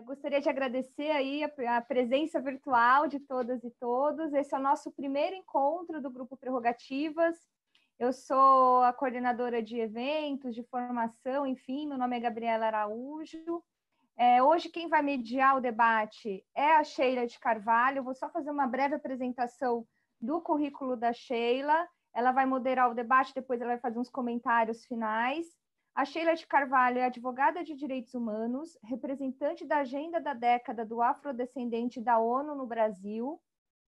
Gostaria de agradecer aí a presença virtual de todas e todos. Esse é o nosso primeiro encontro do Grupo Prerrogativas. Eu sou a coordenadora de eventos, de formação, enfim, meu nome é Gabriela Araújo. Hoje quem vai mediar o debate é a Sheila de Carvalho. Vou só fazer uma breve apresentação do currículo da Sheila. Ela vai moderar o debate, depois ela vai fazer uns comentários finais. A Sheila de Carvalho é advogada de direitos humanos, representante da agenda da década do afrodescendente da ONU no Brasil.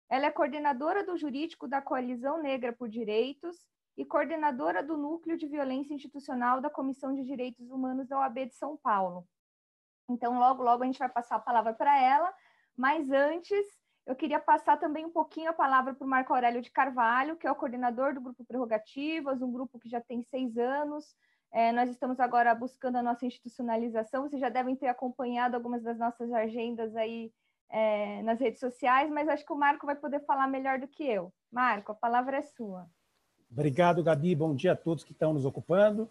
Ela é coordenadora do jurídico da Coalizão Negra por Direitos e coordenadora do Núcleo de Violência Institucional da Comissão de Direitos Humanos da OAB de São Paulo. Então, logo a gente vai passar a palavra para ela, mas antes eu queria passar também um pouquinho a palavra para o Marco Aurélio de Carvalho, que é o coordenador do Grupo Prerrogativas, um grupo que já tem 6 anos. Nós estamos agora buscando a nossa institucionalização. Vocês já devem ter acompanhado algumas das nossas agendas aí nas redes sociais, mas acho que o Marco vai poder falar melhor do que eu. Marco, a palavra é sua. Obrigado, Gabi. Bom dia a todos que estão nos ocupando,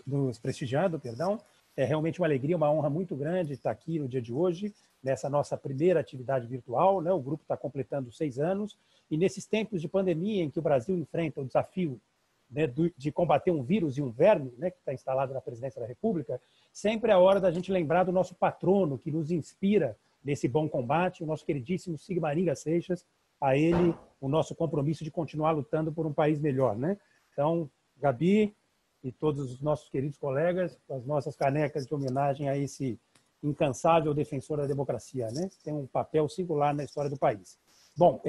nos prestigiando, perdão. É realmente uma alegria, uma honra muito grande estar aqui no dia de hoje, nessa nossa primeira atividade virtual, né? O grupo está completando 6 anos, e nesses tempos de pandemia em que o Brasil enfrenta o desafio, né, de combater um vírus e um verme, né, que está instalado na presidência da República, sempre é a hora da gente lembrar do nosso patrono, que nos inspira nesse bom combate, o nosso queridíssimo Sigmaringa Seixas, a ele o nosso compromisso de continuar lutando por um país melhor, né? Então, Gabi e todos os nossos queridos colegas, as nossas canecas de homenagem a esse incansável defensor da democracia, né? Tem um papel singular na história do país. Bom,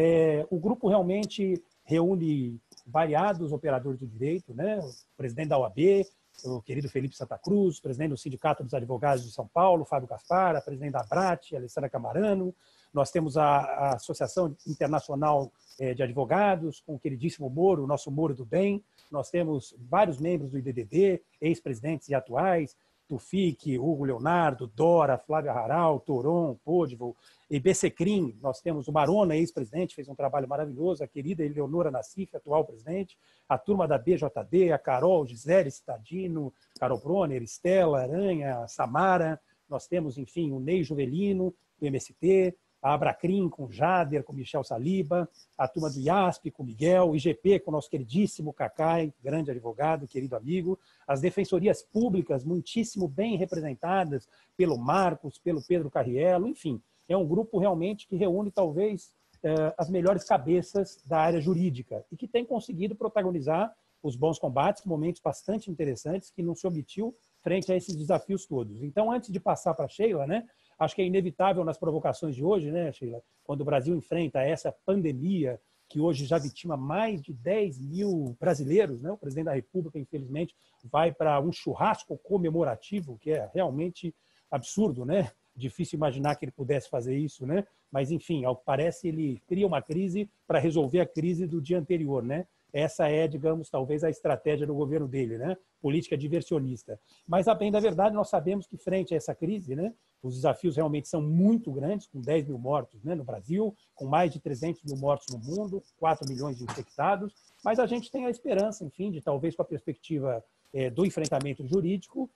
o grupo realmente reúne variados operadores do direito, né? O presidente da OAB, o querido Felipe Santa Cruz, presidente do Sindicato dos Advogados de São Paulo, Fábio Gaspar, a presidente da ABRAT, Alessandra Camarano. Nós temos a Associação Internacional de Advogados, com o queridíssimo Moro, o nosso Moro do Bem. Nós temos vários membros do IDDD, ex-presidentes e atuais, Tufik, Hugo Leonardo, Dora, Flávia Haral, Toron, Podivo, e BCCRIM. Nós temos o Marona, ex-presidente, fez um trabalho maravilhoso, a querida Eleonora Nassif, atual presidente, a turma da BJD, a Carol, Gisele Citadino, Carol Bronner, Estela Aranha, Samara. Nós temos, enfim, o Ney Juvelino, do MST, a Abracrim com Jader, com Michel Saliba, a turma do IASP com Miguel, o IGP com o nosso queridíssimo Cacai, grande advogado, querido amigo, as defensorias públicas muitíssimo bem representadas pelo Marcos, pelo Pedro Carriello, enfim, é um grupo realmente que reúne talvez as melhores cabeças da área jurídica e que tem conseguido protagonizar os bons combates, momentos bastante interessantes que não se omitiu frente a esses desafios todos. Então, antes de passar para a Sheila, né, acho que é inevitável nas provocações de hoje, né, Sheila, quando o Brasil enfrenta essa pandemia que hoje já vitima mais de 10 mil brasileiros, né? O presidente da República, infelizmente, vai para um churrasco comemorativo, que é realmente absurdo, né? Difícil imaginar que ele pudesse fazer isso, né? Mas, enfim, ao que parece, ele cria uma crise para resolver a crise do dia anterior, né? Essa é, digamos, talvez a estratégia do governo dele, né? Política diversionista. Mas, a bem da verdade, nós sabemos que, frente a essa crise, né, os desafios realmente são muito grandes, com 10 mil mortos, né, no Brasil, com mais de 300 mil mortos no mundo, 4 milhões de infectados, mas a gente tem a esperança, enfim, de talvez com a perspectiva do enfrentamento jurídico,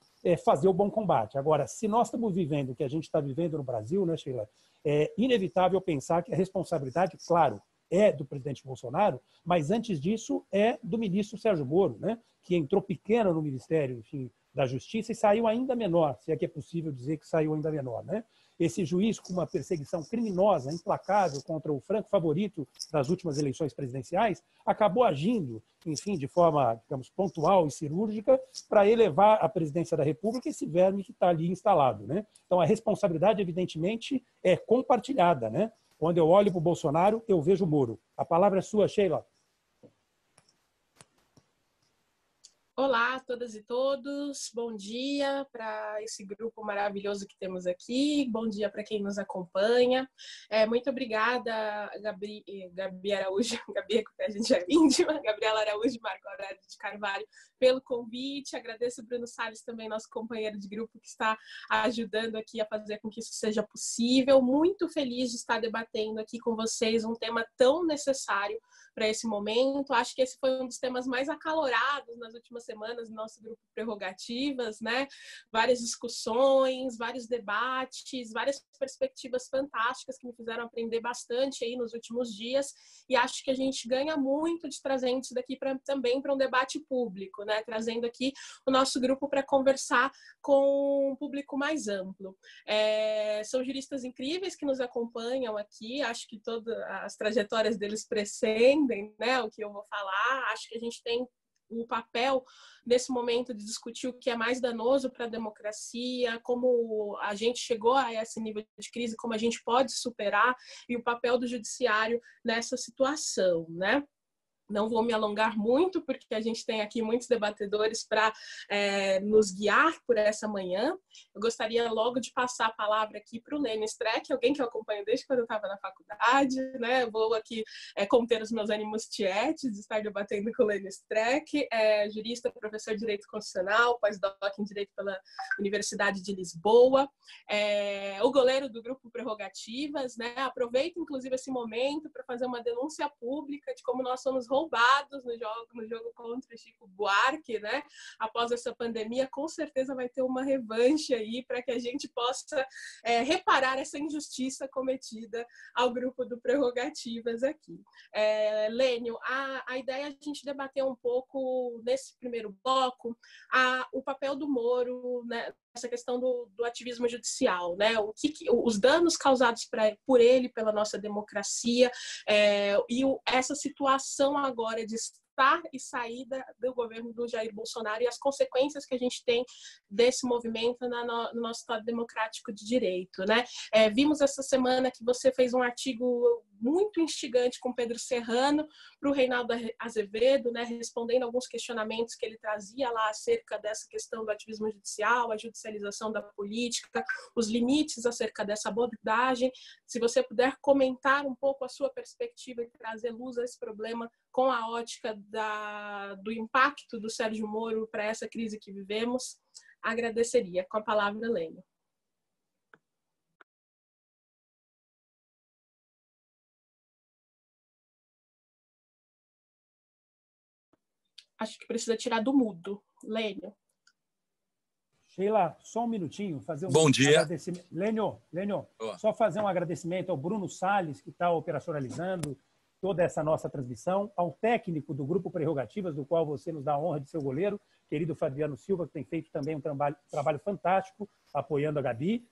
fazer o bom combate. Agora, se nós estamos vivendo o que a gente está vivendo no Brasil, né, Sheila, é inevitável pensar que a responsabilidade, claro, é do presidente Bolsonaro, mas antes disso é do ministro Sérgio Moro, né, que entrou pequeno no Ministério, enfim, da Justiça e saiu ainda menor, se é que é possível dizer que saiu ainda menor, né? Esse juiz com uma perseguição criminosa, implacável contra o franco favorito das últimas eleições presidenciais, acabou agindo, enfim, de forma, digamos, pontual e cirúrgica para elevar à presidência da República esse verme que está ali instalado, né? Então, a responsabilidade, evidentemente, é compartilhada, né? Quando eu olho para o Bolsonaro, eu vejo o Moro. A palavra é sua, Sheila. Olá a todas e todos, bom dia para esse grupo maravilhoso que temos aqui, bom dia para quem nos acompanha. Muito obrigada, Gabi Araújo, Gabi, a gente é íntima, Gabriela Araújo e Marco Aurélio de Carvalho, pelo convite. Agradeço o Bruno Salles também, nosso companheiro de grupo, que está ajudando aqui a fazer com que isso seja possível. Muito feliz de estar debatendo aqui com vocês um tema tão necessário para esse momento. Acho que esse foi um dos temas mais acalorados nas últimas semanas no nosso grupo Prerrogativas, né? Várias discussões, vários debates, várias perspectivas fantásticas que me fizeram aprender bastante aí nos últimos dias, e acho que a gente ganha muito de trazendo isso daqui também para um debate público, né? Trazendo aqui o nosso grupo para conversar com um público mais amplo. São juristas incríveis que nos acompanham aqui, acho que todas as trajetórias deles precedem, né, o que eu vou falar. Acho que a gente tem o papel nesse momento de discutir o que é mais danoso para a democracia, como a gente chegou a esse nível de crise, como a gente pode superar, e o papel do judiciário nessa situação, né? Não vou me alongar muito, porque a gente tem aqui muitos debatedores para nos guiar por essa manhã. Eu gostaria logo de passar a palavra aqui para o Lênio Streck, alguém que eu acompanho desde quando eu estava na faculdade, né? Eu vou aqui conter os meus ânimos tietes de estar debatendo com o Lênio Streck, jurista, professor de Direito Constitucional, pós-doc em Direito pela Universidade de Lisboa, o goleiro do Grupo Prerrogativas, né? Aproveito, inclusive, esse momento para fazer uma denúncia pública de como nós somos roubados no jogo contra Chico Buarque, né? Após essa pandemia, com certeza vai ter uma revanche aí para que a gente possa reparar essa injustiça cometida ao grupo do Prerrogativas aqui. Lênio, a ideia é a gente debater um pouco nesse primeiro bloco o papel do Moro, né? Essa questão do ativismo judicial, né? Os danos causados por ele, pela nossa democracia, e essa situação agora de estar e saída do governo do Jair Bolsonaro e as consequências que a gente tem desse movimento no nosso Estado democrático de direito, né? Vimos essa semana que você fez um artigo muito instigante com Pedro Serrano para o Reinaldo Azevedo, né, respondendo alguns questionamentos que ele trazia lá acerca dessa questão do ativismo judicial, a judicialização da política, os limites acerca dessa abordagem. Se você puder comentar um pouco a sua perspectiva e trazer luz a esse problema com a ótica do impacto do Sérgio Moro para essa crise que vivemos, agradeceria. Com a palavra, Lênio. Acho que precisa tirar do mudo. Lênio. Sheila, só um minutinho, fazer um Bom dia. agradecimento. Lênio, só fazer um agradecimento ao Bruno Salles, que está operacionalizando toda essa nossa transmissão, ao técnico do Grupo Prerrogativas, do qual você nos dá a honra de ser o goleiro, querido Fabiano Silva, que tem feito também um trabalho fantástico, apoiando a Gabi.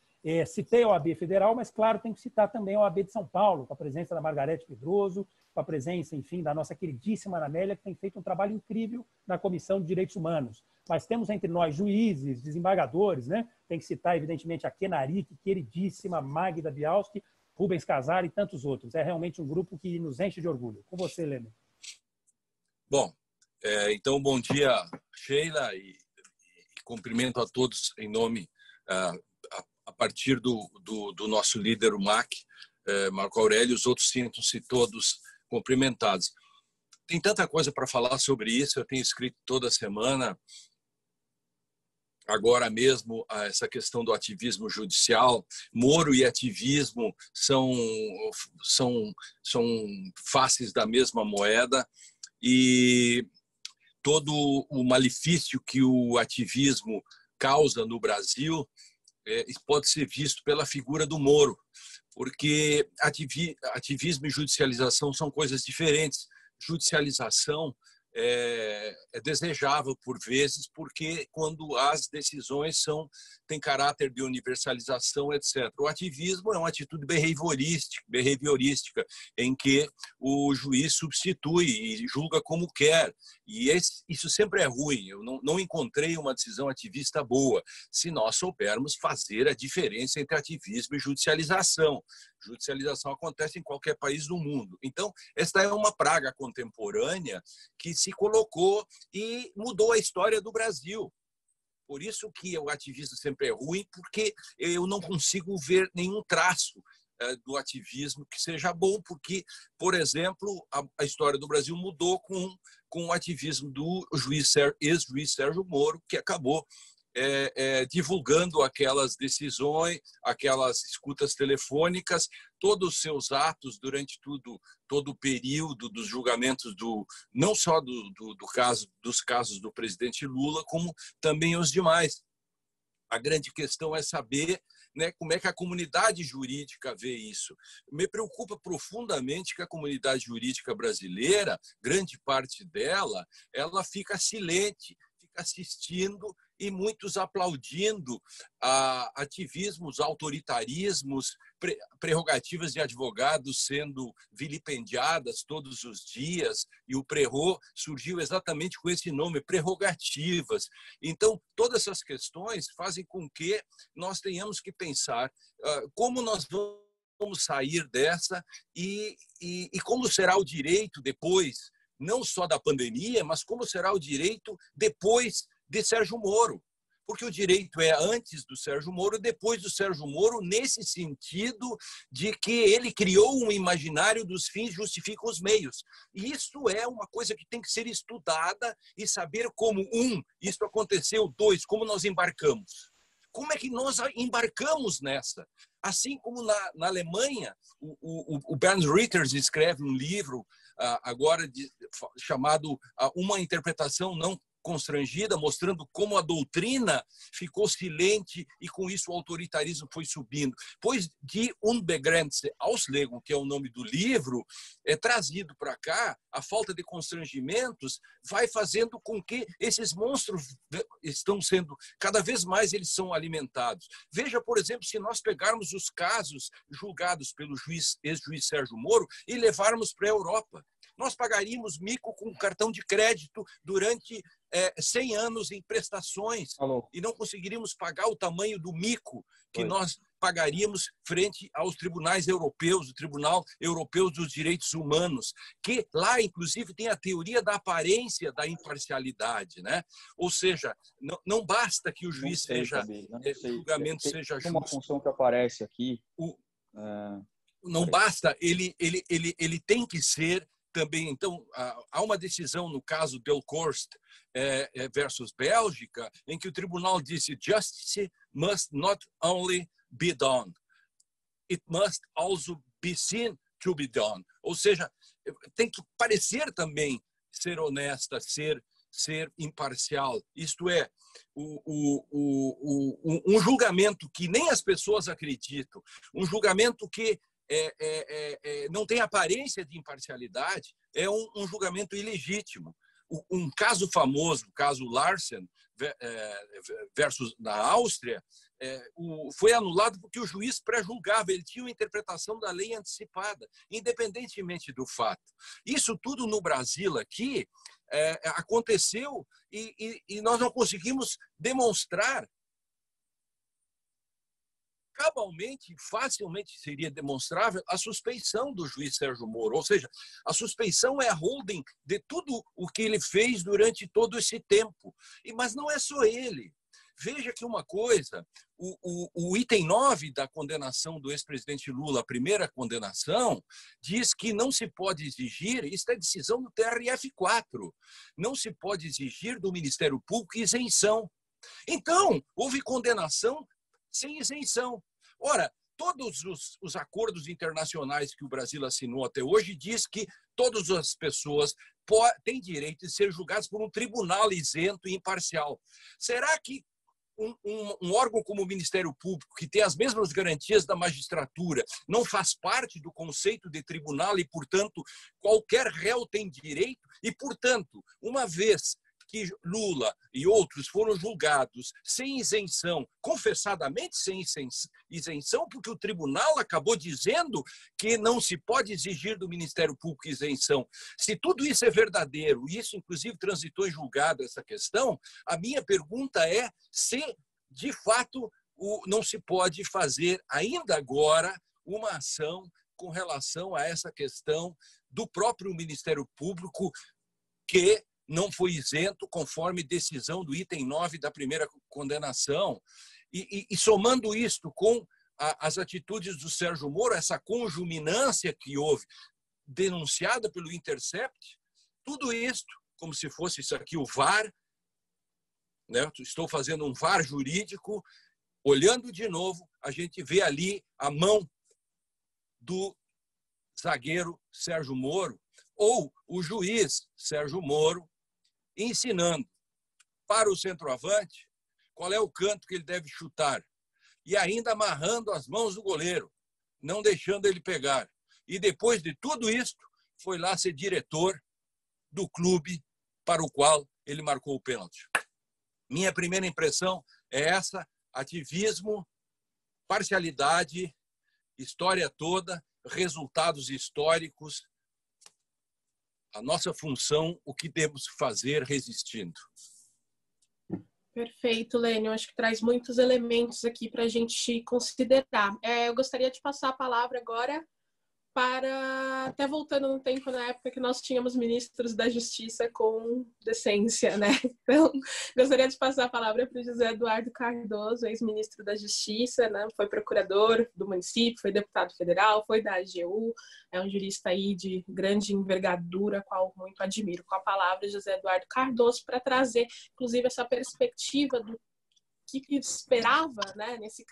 Citei a OAB Federal, mas, claro, tem que citar também a OAB de São Paulo, com a presença da Margarete Pedroso, com a presença, enfim, da nossa queridíssima Amélia, que tem feito um trabalho incrível na Comissão de Direitos Humanos. Mas temos entre nós juízes, desembargadores, né? Tem que citar, evidentemente, a Kenaric, queridíssima Magda Bialski, Rubens Casar e tantos outros. É realmente um grupo que nos enche de orgulho. Com você, Lênio. Bom, então, bom dia, Sheila, e cumprimento a todos em nome, a partir do nosso líder, o MAC, Marco Aurélio, os outros sintam-se todos cumprimentados. Tem tanta coisa para falar sobre isso, eu tenho escrito toda semana. Agora mesmo, essa questão do ativismo judicial, Moro e ativismo são faces da mesma moeda, e todo o malefício que o ativismo causa no Brasil pode ser visto pela figura do Moro, porque ativismo e judicialização são coisas diferentes. Judicialização é desejável por vezes, porque quando as decisões têm caráter de universalização, etc. O ativismo é uma atitude behaviorística, em que o juiz substitui e julga como quer. E isso sempre é ruim. Eu não encontrei uma decisão ativista boa, se nós soubermos fazer a diferença entre ativismo e judicialização. Judicialização acontece em qualquer país do mundo. Então, esta é uma praga contemporânea que se colocou e mudou a história do Brasil. Por isso que o ativismo sempre é ruim, porque eu não consigo ver nenhum traço do ativismo que seja bom, porque, por exemplo, a história do Brasil mudou com o ativismo do ex-juiz Sérgio Moro, que acabou divulgando aquelas decisões, aquelas escutas telefônicas, todos os seus atos durante todo o período dos julgamentos não só dos casos do presidente Lula, como também os demais. A grande questão é saber, né, como é que a comunidade jurídica vê isso. Me preocupa profundamente que a comunidade jurídica brasileira, grande parte dela, ela fica silente, fica assistindo e muitos aplaudindo ativismos, autoritarismos, prerrogativas de advogados sendo vilipendiadas todos os dias, e o prerro surgiu exatamente com esse nome, prerrogativas. Então, todas essas questões fazem com que nós tenhamos que pensar como nós vamos sair dessa e como será o direito depois, não só da pandemia, mas como será o direito depois de Sérgio Moro, porque o direito é antes do Sérgio Moro, depois do Sérgio Moro, nesse sentido de que ele criou um imaginário dos fins justificam os meios. E isso é uma coisa que tem que ser estudada e saber como, isso aconteceu, 2, como nós embarcamos. Como é que nós embarcamos nessa? Assim como na Alemanha, o Bernd Ritters escreve um livro agora chamado Uma Interpretação Não Constrangida, mostrando como a doutrina ficou silente e com isso o autoritarismo foi subindo. Pois de Unbegrenzte Auslegung, que é o nome do livro, trazido para cá, a falta de constrangimentos vai fazendo com que esses monstros estão sendo, cada vez mais eles são alimentados. Veja, por exemplo, se nós pegarmos os casos julgados pelo ex-juiz Sérgio Moro e levarmos para a Europa, nós pagaríamos mico com cartão de crédito durante 100 anos em prestações e não conseguiríamos pagar o tamanho do mico que nós pagaríamos frente aos tribunais europeus, o Tribunal Europeu dos Direitos Humanos, que lá, inclusive, tem a teoria da aparência da imparcialidade, né? Ou seja, não basta que o juiz o julgamento seja justo. Uma função que aparece aqui. Não basta, ele tem que ser também. Então, há uma decisão no caso Delcorst versus Bélgica, em que o tribunal disse justice must not only be done, it must also be seen to be done. Ou seja, tem que parecer também ser honesta, ser imparcial. Isto é, um julgamento que nem as pessoas acreditam, um julgamento que não tem aparência de imparcialidade, é um julgamento ilegítimo. Um caso famoso, o caso Larsen versus na Áustria, foi anulado porque o juiz pré-julgava, ele tinha uma interpretação da lei antecipada, independentemente do fato. Isso tudo no Brasil aqui aconteceu e nós não conseguimos demonstrar cabalmente, facilmente seria demonstrável a suspeição do juiz Sérgio Moro. Ou seja, a suspeição é a holding de tudo o que ele fez durante todo esse tempo. Mas não é só ele. Veja que uma coisa, o item 9 da condenação do ex-presidente Lula, a primeira condenação, diz que não se pode exigir, isso é decisão do TRF4, não se pode exigir do Ministério Público isenção. Então, houve condenação sem isenção. Ora, todos os acordos internacionais que o Brasil assinou até hoje diz que todas as pessoas têm direito de ser julgadas por um tribunal isento e imparcial. Será que um órgão como o Ministério Público, que tem as mesmas garantias da magistratura, não faz parte do conceito de tribunal e, portanto, qualquer réu tem direito? E, portanto, uma vez que Lula e outros foram julgados sem isenção, confessadamente sem isenção, porque o tribunal acabou dizendo que não se pode exigir do Ministério Público isenção. Se tudo isso é verdadeiro, e isso inclusive transitou em julgado essa questão, a minha pergunta é se, de fato, não se pode fazer ainda agora uma ação com relação a essa questão do próprio Ministério Público, que não foi isento conforme decisão do item 9 da primeira condenação. E somando isto com as atitudes do Sérgio Moro, essa conjuminância que houve, denunciada pelo Intercept, tudo isto, como se fosse isso aqui o VAR, né? Estou fazendo um VAR jurídico, olhando de novo, a gente vê ali a mão do zagueiro Sérgio Moro, ou o juiz Sérgio Moro, ensinando para o centroavante qual é o canto que ele deve chutar. E ainda amarrando as mãos do goleiro, não deixando ele pegar. E depois de tudo isso, foi lá ser diretor do clube para o qual ele marcou o pênalti. Minha primeira impressão é essa: ativismo, parcialidade, história toda, resultados históricos, a nossa função, o que temos que fazer resistindo. Perfeito, Lênio. Acho que traz muitos elementos aqui para a gente considerar. Eu gostaria de passar a palavra agora para, até voltando no tempo, na época que nós tínhamos ministros da Justiça com decência, né? Então, gostaria de passar a palavra para o José Eduardo Cardoso, ex-ministro da Justiça, né? Foi procurador do município, foi deputado federal, foi da AGU, é um jurista aí de grande envergadura, qual muito admiro. Com a palavra, José Eduardo Cardoso, para trazer, inclusive, essa perspectiva do que esperava, né, nesse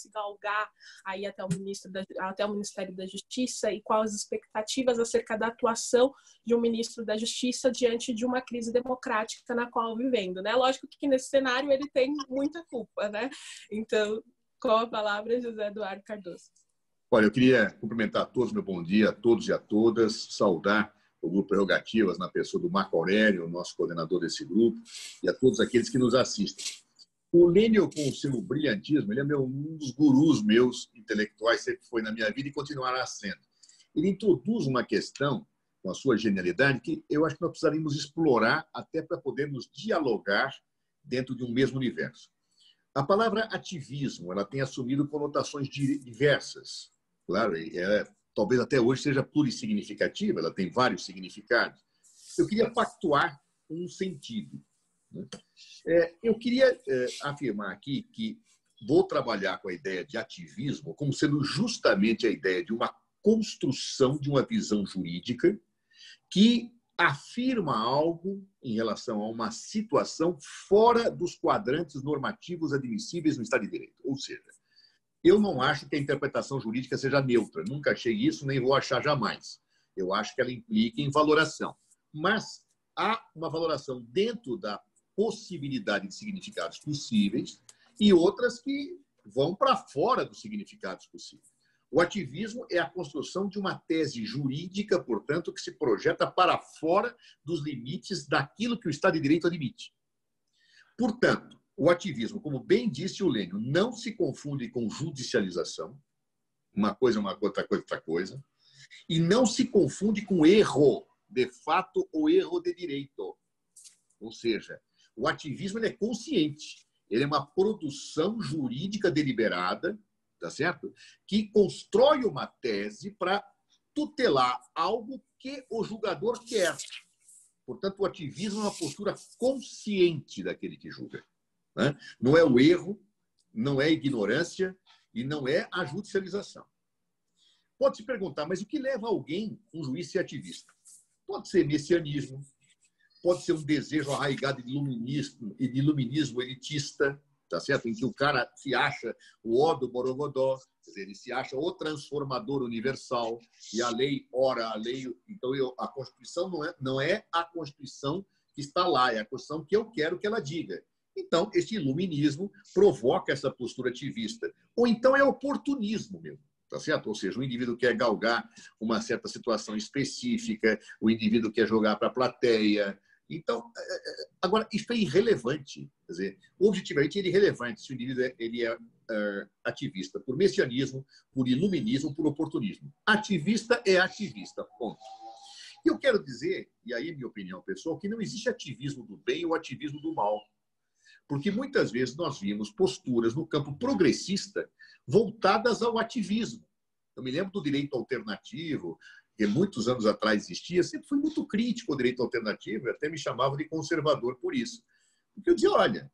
galgar aí até o Ministério da Justiça, e quais as expectativas acerca da atuação de um ministro da Justiça diante de uma crise democrática na qual vivendo, né? Lógico que nesse cenário ele tem muita culpa, né? Então, com a palavra, José Eduardo Cardoso. Olha, eu queria cumprimentar a todos, meu bom dia a todos e a todas, saudar o Grupo Prerrogativas na pessoa do Marco Aurélio, nosso coordenador desse grupo, e a todos aqueles que nos assistem. O Lênio, com o seu brilhantismo, ele é um dos gurus meus intelectuais, sempre foi na minha vida e continuará sendo. Ele introduz uma questão, com a sua genialidade, que eu acho que nós precisaríamos explorar até para podermos dialogar dentro de um mesmo universo. A palavra ativismo, ela tem assumido conotações diversas. Claro, talvez até hoje seja plurissignificativa, ela tem vários significados. Eu queria pactuar um sentido. Eu queria afirmar aqui que vou trabalhar com a ideia de ativismo como sendo justamente a ideia de uma construção de uma visão jurídica que afirma algo em relação a uma situação fora dos quadrantes normativos admissíveis no Estado de Direito. Ou seja, eu não acho que a interpretação jurídica seja neutra, nunca achei isso, nem vou achar jamais. Eu acho que ela implica em valoração. Mas há uma valoração dentro da possibilidade de significados possíveis e outras que vão para fora dos significados possíveis. O ativismo é a construção de uma tese jurídica, portanto, que se projeta para fora dos limites daquilo que o Estado de Direito admite. Portanto, o ativismo, como bem disse o Lênio, não se confunde com judicialização, uma coisa é uma coisa, outra coisa, e não se confunde com erro de fato ou erro de direito. Ou seja, o ativismo ele é consciente, ele é uma produção jurídica deliberada, tá certo? Que constrói uma tese para tutelar algo que o julgador quer. Portanto, o ativismo é uma postura consciente daquele que julga, né? Não é o erro, não é a ignorância e não é a judicialização. Pode se perguntar, mas o que leva alguém, um juiz, a ser ativista? Pode ser messianismo, pode ser um desejo arraigado de iluminismo elitista, tá certo? Em que o cara se acha o ó do Borogodó, quer dizer, ele se acha o transformador universal, e a lei, ora, a lei... Então, a Constituição não é a Constituição que está lá, é a Constituição que eu quero que ela diga. Então, esse iluminismo provoca essa postura ativista. Ou então é oportunismo mesmo. Tá certo? Ou seja, o indivíduo quer galgar uma certa situação específica, o indivíduo quer jogar para a plateia. Então, agora, isso é irrelevante. Quer dizer, objetivamente, ele é irrelevante se o indivíduo ele é ativista por messianismo, por iluminismo, por oportunismo. Ativista é ativista, ponto. E eu quero dizer, e aí minha opinião pessoal, que não existe ativismo do bem ou ativismo do mal. Porque muitas vezes nós vimos posturas no campo progressista voltadas ao ativismo. Eu me lembro do direito alternativo, que muitos anos atrás existia, sempre fui muito crítico ao direito alternativo, até me chamava de conservador por isso. Porque eu dizia, olha,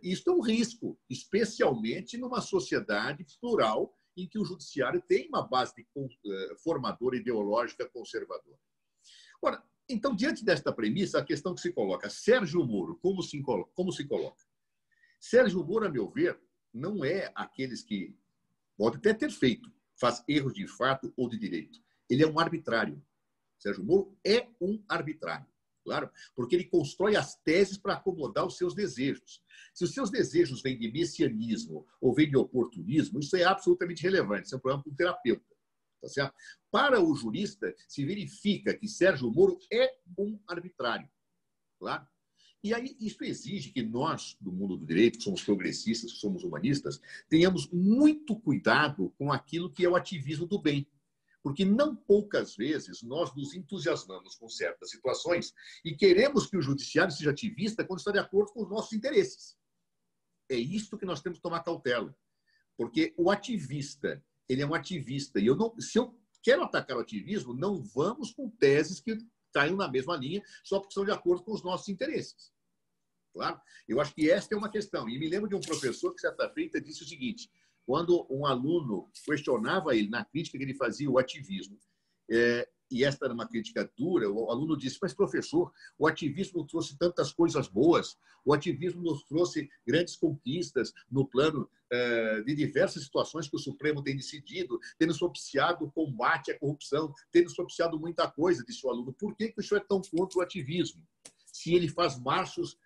isso é um risco, especialmente numa sociedade plural em que o judiciário tem uma base formadora ideológica conservadora. Ora, Então, diante desta premissa, a questão que se coloca, Sérgio Moro, como se coloca? Sérgio Moro, a meu ver, não é aqueles que pode até ter feito, faz erros de fato ou de direito. Ele é um arbitrário. Sérgio Moro é um arbitrário, claro, porque ele constrói as teses para acomodar os seus desejos. Se os seus desejos vêm de messianismo ou vêm de oportunismo, isso é absolutamente relevante. Isso é um problema para um terapeuta. Tá certo? Para o jurista, se verifica que Sérgio Moro é um arbitrário. Claro? E aí isso exige que nós, do mundo do direito, que somos progressistas, que somos humanistas, tenhamos muito cuidado com aquilo que é o ativismo do bem. Porque não poucas vezes nós nos entusiasmamos com certas situações e queremos que o judiciário seja ativista quando está de acordo com os nossos interesses. É isso que nós temos que tomar cautela. Porque o ativista, ele é um ativista. E se eu quero atacar o ativismo, não vamos com teses que caiam na mesma linha só porque são de acordo com os nossos interesses. Claro? Eu acho que esta é uma questão. E me lembro de um professor que, certa feita, disse o seguinte: quando um aluno questionava ele na crítica que ele fazia o ativismo, e esta era uma crítica dura, o aluno disse: mas, professor, o ativismo trouxe tantas coisas boas, o ativismo nos trouxe grandes conquistas no plano de diversas situações que o Supremo tem decidido, tendo propiciado o combate à corrupção, tendo propiciado muita coisa, disse o aluno. Por que o senhor é tão contra o ativismo? Se ele faz marchos,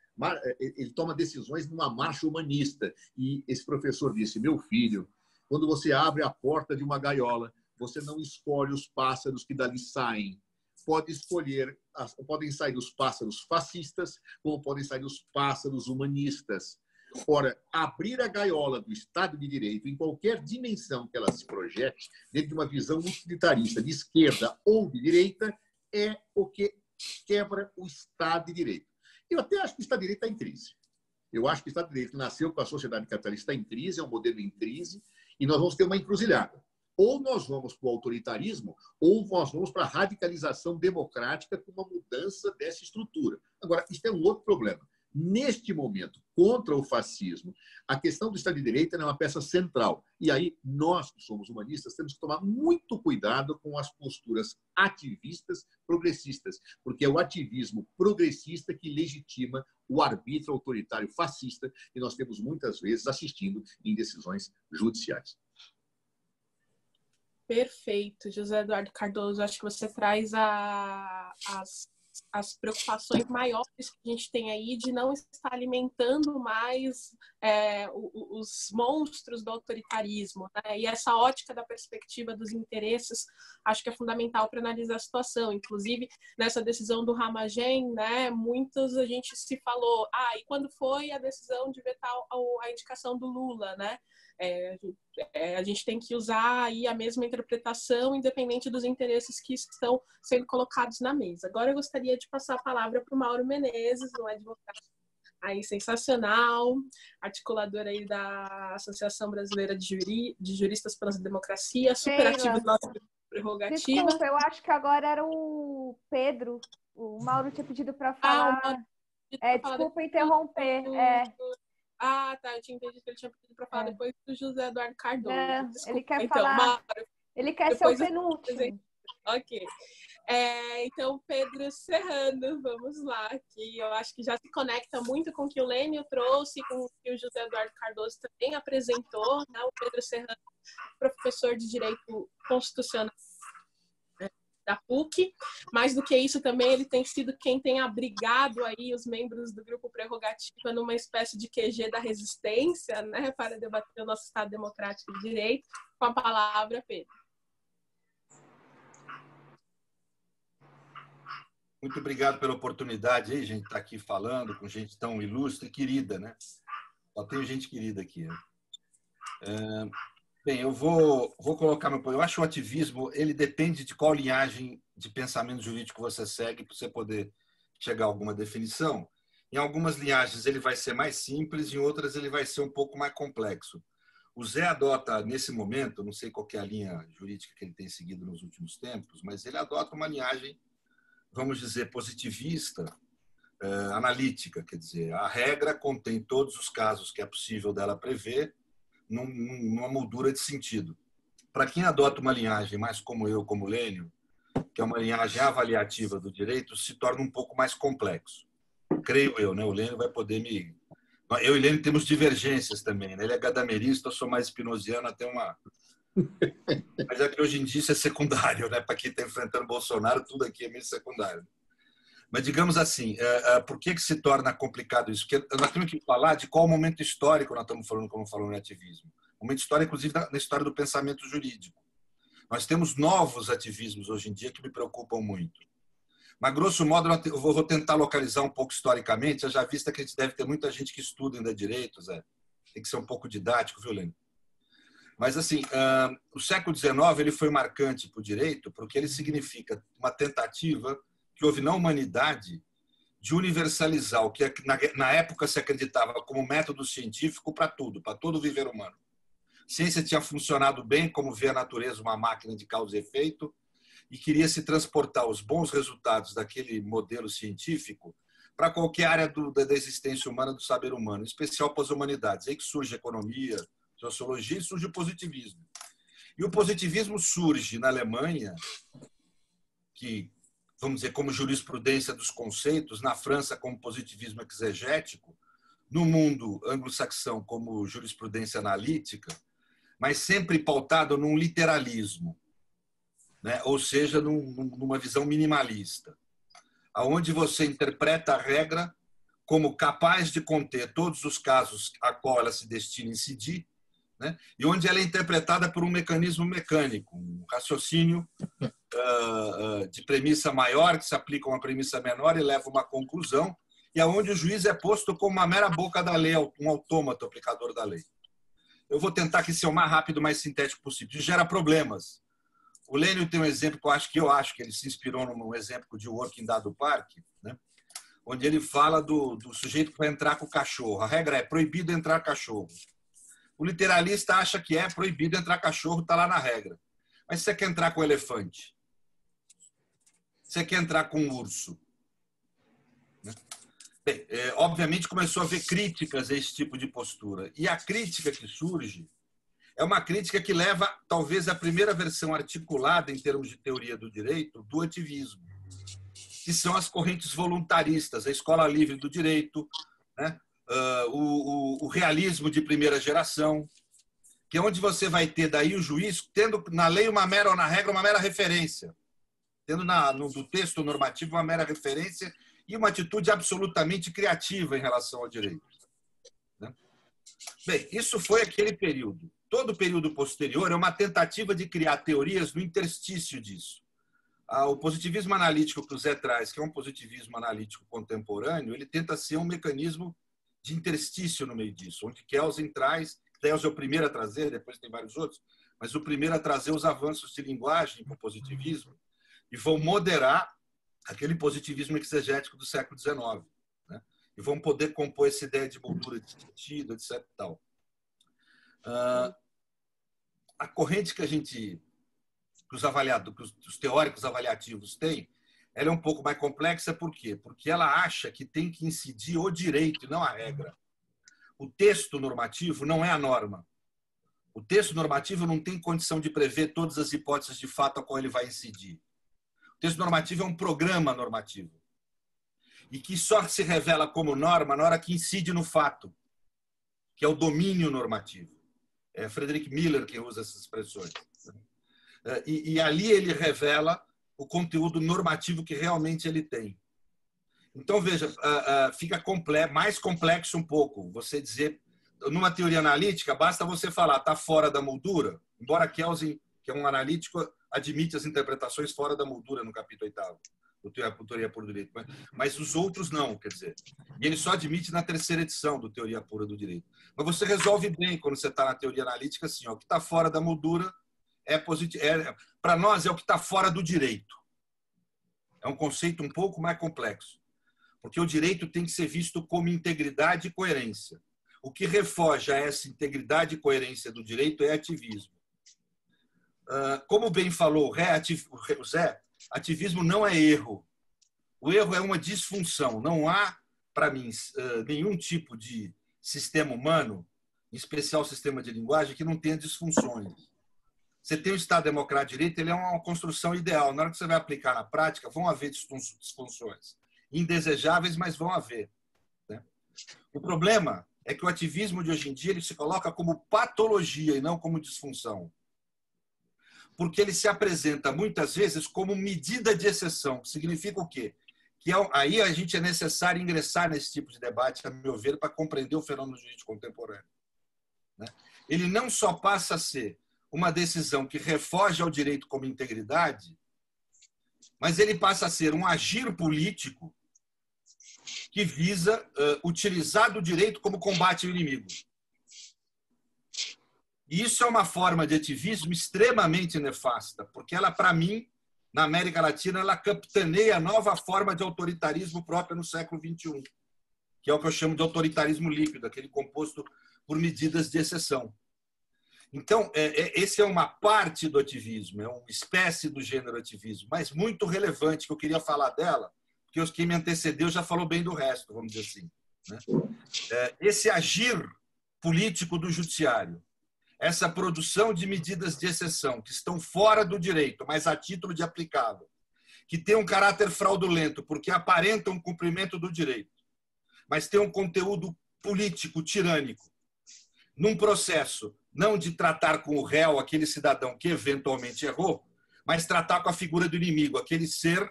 ele toma decisões numa marcha humanista. E esse professor disse: meu filho, quando você abre a porta de uma gaiola, você não escolhe os pássaros que dali saem. Podem sair os pássaros fascistas, como podem sair os pássaros humanistas. Ora, abrir a gaiola do Estado de Direito, em qualquer dimensão que ela se projete, dentro de uma visão utilitarista de esquerda ou de direita, é o que quebra o Estado de Direito. Eu até acho que o Estado de Direito está em crise. Eu acho que o Estado de Direito nasceu com a sociedade capitalista em crise, é um modelo em crise, e nós vamos ter uma encruzilhada. Ou nós vamos para o autoritarismo, ou nós vamos para a radicalização democrática com uma mudança dessa estrutura. Agora, isso é um outro problema. Neste momento, contra o fascismo, a questão do Estado de Direito é uma peça central. E aí, nós, que somos humanistas, temos que tomar muito cuidado com as posturas ativistas progressistas, porque é o ativismo progressista que legitima o arbítrio autoritário fascista que nós temos muitas vezes assistindo em decisões judiciais. Perfeito, José Eduardo Cardoso. Acho que você traz as preocupações maiores que a gente tem aí de não estar alimentando mais os monstros do autoritarismo, né? E essa ótica da perspectiva dos interesses acho que é fundamental para analisar a situação. Inclusive, nessa decisão do Ramagem, né, muitos a gente se falou, e quando foi a decisão de vetar a indicação do Lula, né? A gente tem que usar aí a mesma interpretação, independente dos interesses que estão sendo colocados na mesa. Agora eu gostaria de passar a palavra para o Mauro Menezes, um advogado aí sensacional, articulador aí da Associação Brasileira de Juristas pela Democracia, super ativo na nossa prerrogativa. Desculpa, eu acho que agora era o Pedro. O Mauro tinha pedido para falar. Desculpa interromper. Tá. Eu tinha entendido que ele tinha pedido para falar depois do José Eduardo Cardoso. Ele quer falar. Mauro, ele quer ser o penúltimo. Ok. Então, Pedro Serrano, vamos lá. Que eu acho que já se conecta muito com o que o Lênio trouxe, com o que o José Eduardo Cardoso também apresentou. Né? O Pedro Serrano, professor de Direito Constitucional da PUC. Mais do que isso, também ele tem sido quem tem abrigado aí os membros do Grupo Prerrogativa numa espécie de QG da resistência, né, para debater o nosso Estado Democrático de Direito. Com a palavra, Pedro. Muito obrigado pela oportunidade aí, gente, estar aqui falando com gente tão ilustre e querida, né? Só tenho gente querida aqui. Né? Bem, eu vou colocar meu ponto. Eu acho que o ativismo, ele depende de qual linhagem de pensamento jurídico você segue para você poder chegar a alguma definição. Em algumas linhagens ele vai ser mais simples, em outras ele vai ser um pouco mais complexo. O Zé adota, nesse momento, não sei qual que é a linha jurídica que ele tem seguido nos últimos tempos, mas ele adota uma linhagem, vamos dizer, positivista, analítica, quer dizer, a regra contém todos os casos que é possível dela prever numa moldura de sentido. Para quem adota uma linhagem mais como eu, como Lênio, que é uma linhagem avaliativa do direito, se torna um pouco mais complexo. Creio eu, né? O Lênio vai poder me... Eu e o Lênio temos divergências também, né? Ele é gadamerista, eu sou mais spinoziano, até uma... Mas é que hoje em dia isso é secundário, né? Para quem está enfrentando Bolsonaro, tudo aqui é meio secundário. Mas, digamos assim, por que se torna complicado isso? Porque nós temos que falar de qual momento histórico nós estamos falando quando falamos em ativismo. Momento histórico, inclusive, na história do pensamento jurídico. Nós temos novos ativismos hoje em dia que me preocupam muito. Mas, grosso modo, eu vou tentar localizar um pouco historicamente, já vista que a gente deve ter muita gente que estuda ainda direito, Zé. Tem que ser um pouco didático, viu, Lênio? Mas, assim, o século XIX ele foi marcante para o direito porque ele significa uma tentativa que houve na humanidade de universalizar o que na época se acreditava como método científico para tudo, para todo o viver humano. A ciência tinha funcionado bem, como vê a natureza, uma máquina de causa e efeito, e queria se transportar os bons resultados daquele modelo científico para qualquer área da existência humana, do saber humano, em especial para as humanidades. Aí que surge a economia, sociologia e surge o positivismo. E o positivismo surge na Alemanha, que, vamos dizer, como jurisprudência dos conceitos, na França como positivismo exegético, no mundo anglo-saxão como jurisprudência analítica, mas sempre pautado num literalismo, né? Ou seja, numa visão minimalista, onde você interpreta a regra como capaz de conter todos os casos a qual ela se destina a incidir, né? E onde ela é interpretada por um mecanismo mecânico, um raciocínio de premissa maior que se aplica a uma premissa menor e leva a uma conclusão, e aonde o juiz é posto como uma mera boca da lei, um autômato aplicador da lei. Eu vou tentar que ser o mais rápido, mais sintético possível. Isso gera problemas. O Lênio tem um exemplo que eu acho que ele se inspirou num exemplo de Working Dado Park, né? Onde ele fala do sujeito que vai entrar com o cachorro. A regra é proibido entrar cachorro. O literalista acha que é proibido entrar cachorro, está lá na regra. Mas se você quer entrar com elefante? Se você quer entrar com urso? Né? Bem, obviamente começou a haver críticas a esse tipo de postura. E a crítica que surge é uma crítica que leva, talvez, à primeira versão articulada, em termos de teoria do direito, do ativismo, que são as correntes voluntaristas, a escola livre do direito, né? O realismo de primeira geração, que é onde você vai ter daí o juiz tendo na lei ou na regra uma mera referência, tendo no texto normativo uma mera referência e uma atitude absolutamente criativa em relação ao direito, né? Bem, isso foi aquele período. Todo o período posterior é uma tentativa de criar teorias no interstício disso. O positivismo analítico que o Zé traz, que é um positivismo analítico contemporâneo, ele tenta ser um mecanismo de interstício no meio disso, onde Kelsen traz, Kelsen é o primeiro a trazer, depois tem vários outros, mas o primeiro a trazer os avanços de linguagem para o positivismo e vão moderar aquele positivismo exegético do século XIX, né? E vão poder compor essa ideia de moldura de sentido, etc. Tal. A corrente que os teóricos avaliativos têm, ela é um pouco mais complexa, por quê? Porque ela acha que tem que incidir o direito e não a regra. O texto normativo não é a norma. O texto normativo não tem condição de prever todas as hipóteses de fato a qual ele vai incidir. O texto normativo é um programa normativo e que só se revela como norma na hora que incide no fato, que é o domínio normativo. É Frederick Miller quem usa essas expressões. E ali ele revela o conteúdo normativo que realmente ele tem. Então, veja, fica mais complexo um pouco. Você dizer, numa teoria analítica, basta você falar, está fora da moldura, embora Kelsen, que é um analítico, admite as interpretações fora da moldura no capítulo 8º, do Teoria Pura do Direito. Mas os outros não, quer dizer. E ele só admite na 3ª edição do Teoria Pura do Direito. Mas você resolve bem quando você está na teoria analítica, assim, ó, o que está fora da moldura para nós é o que está fora do direito. É um conceito um pouco mais complexo. Porque o direito tem que ser visto como integridade e coerência. O que refoge a essa integridade e coerência do direito é ativismo. Como bem falou o Zé, ativismo não é erro. O erro é uma disfunção. Não há, para mim, nenhum tipo de sistema humano, em especial sistema de linguagem, que não tenha disfunções. Você tem o Estado Democrático de Direito, ele é uma construção ideal. Na hora que você vai aplicar na prática, vão haver disfunções indesejáveis, mas vão haver, né? O problema é que o ativismo de hoje em dia ele se coloca como patologia e não como disfunção. Porque ele se apresenta muitas vezes como medida de exceção. Significa o quê? Que aí a gente é necessário ingressar nesse tipo de debate, a meu ver, para compreender o fenômeno jurídico contemporâneo, né? Ele não só passa a ser uma decisão que refoge ao direito como integridade, mas ele passa a ser um agir político que visa utilizar do direito como combate ao inimigo. E isso é uma forma de ativismo extremamente nefasta, porque ela, para mim, na América Latina, ela capitaneia a nova forma de autoritarismo própria no século XXI, que é o que eu chamo de autoritarismo líquido, aquele composto por medidas de exceção. Então, esse é uma parte do ativismo, é uma espécie do gênero ativismo, mas muito relevante, que eu queria falar dela, porque quem me antecedeu já falou bem do resto, vamos dizer assim, né? Esse agir político do judiciário, essa produção de medidas de exceção que estão fora do direito, mas a título de aplicável, que tem um caráter fraudulento, porque aparentam um cumprimento do direito, mas tem um conteúdo político, tirânico, num processo não de tratar com o réu, aquele cidadão que eventualmente errou, mas tratar com a figura do inimigo, aquele ser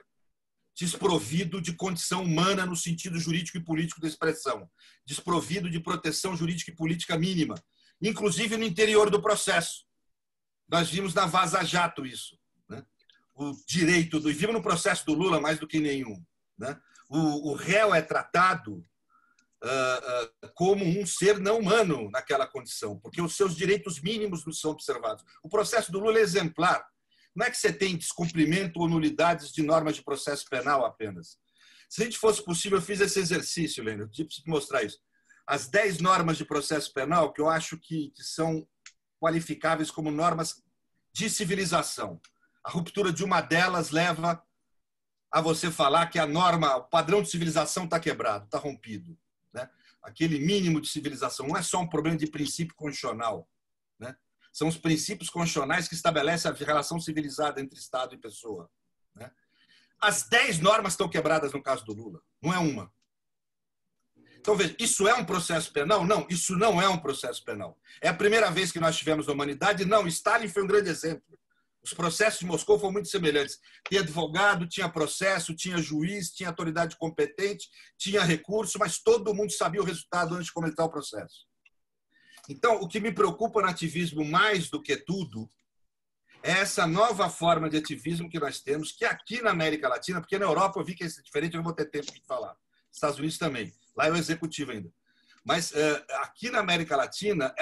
desprovido de condição humana no sentido jurídico e político da expressão, desprovido de proteção jurídica e política mínima, inclusive no interior do processo. Nós vimos na Vaza Jato isso, né? O direito e vimos no processo do Lula mais do que nenhum, né? O réu é tratado como um ser não humano naquela condição, porque os seus direitos mínimos não são observados. O processo do Lula é exemplar. Não é que você tem descumprimento ou nulidades de normas de processo penal apenas. Se a gente fosse possível, eu fiz esse exercício, Lênin, eu preciso mostrar isso. As 10 normas de processo penal que eu acho que são qualificáveis como normas de civilização. A ruptura de uma delas leva a você falar que a norma, o padrão de civilização está quebrado, está rompido, né? Aquele mínimo de civilização não é só um problema de princípio constitucional, né? São os princípios constitucionais que estabelecem a relação civilizada entre Estado e pessoa, né? As 10 normas estão quebradas no caso do Lula, não é uma. Então, veja, isso é um processo penal? Não, isso não é um processo penal. É a primeira vez que nós tivemos na humanidade? Não, Stalin foi um grande exemplo. Os processos de Moscou foram muito semelhantes. Tinha advogado, tinha processo, tinha juiz, tinha autoridade competente, tinha recurso, mas todo mundo sabia o resultado antes de começar o processo. Então, o que me preocupa no ativismo mais do que tudo é essa nova forma de ativismo que nós temos, que aqui na América Latina, porque na Europa eu vi que é diferente, eu não vou ter tempo de falar. Estados Unidos também. Lá é o executivo ainda. Mas aqui na América Latina,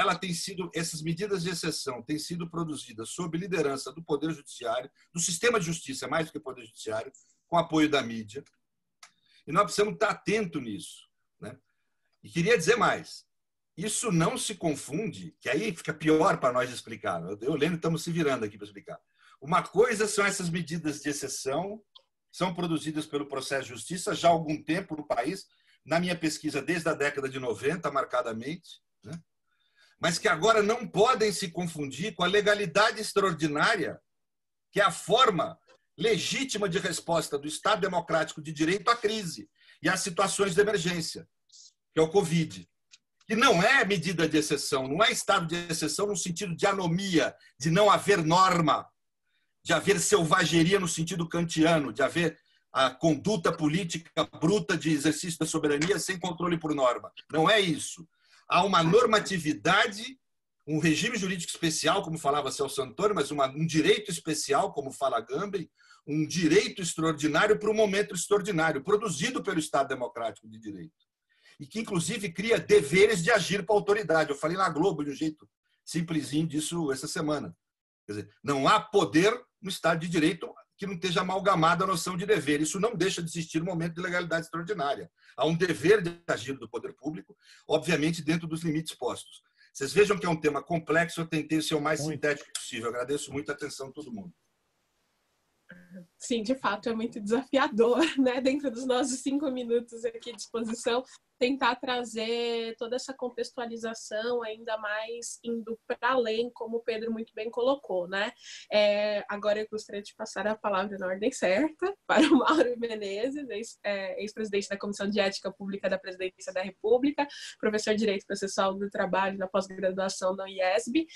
essas medidas de exceção têm sido produzidas sob liderança do Poder Judiciário, do sistema de justiça, mais do que o Poder Judiciário, com apoio da mídia. E nós precisamos estar atentos nisso, né? E queria dizer mais. Isso não se confunde, que aí fica pior para nós explicar. Eu e o Lênin estamos se virando aqui para explicar. Uma coisa são essas medidas de exceção, são produzidas pelo processo de justiça já há algum tempo no país, na minha pesquisa desde a década de 90, marcadamente, né? Mas que agora não podem se confundir com a legalidade extraordinária, que é a forma legítima de resposta do Estado democrático de direito à crise e às situações de emergência, que é o Covid. Que não é medida de exceção, não é estado de exceção no sentido de anomia, de não haver norma, de haver selvageria no sentido kantiano, de haver a conduta política bruta de exercício da soberania sem controle por norma. Não é isso. Há uma normatividade, um regime jurídico especial, como falava Celso Antônio, mas um direito especial, como fala Gambem, um direito extraordinário para um momento extraordinário, produzido pelo Estado Democrático de Direito. E que, inclusive, cria deveres de agir para a autoridade. Eu falei na Globo de um jeito simplesinho disso essa semana. Quer dizer, não há poder no Estado de Direito que não esteja amalgamada a noção de dever. Isso não deixa de existir no momento de legalidade extraordinária. Há um dever de agir do poder público, obviamente dentro dos limites postos. Vocês vejam que é um tema complexo, eu tentei ser o mais sintético possível. Eu agradeço muito a atenção de todo mundo. Sim, de fato, é muito desafiador, né? Dentro dos nossos 5 minutos aqui à disposição, tentar trazer toda essa contextualização ainda mais indo para além, como o Pedro muito bem colocou, né? Agora eu gostaria de passar a palavra na ordem certa para o Mauro Menezes, ex-presidente da Comissão de Ética Pública da Presidência da República, professor de Direito Processual do Trabalho na pós-graduação da IESB,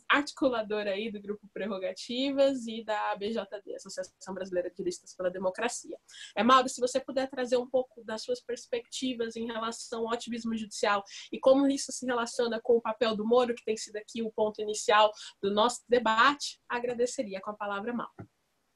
articulador aí do Grupo Prerrogativas e da ABJD, Associação Brasileira de Juristas pela Democracia. Mauro, se você puder trazer um pouco das suas perspectivas em relação ao ativismo judicial e como isso se relaciona com o papel do Moro, que tem sido aqui o ponto inicial do nosso debate, agradeceria. Com a palavra, Mauro.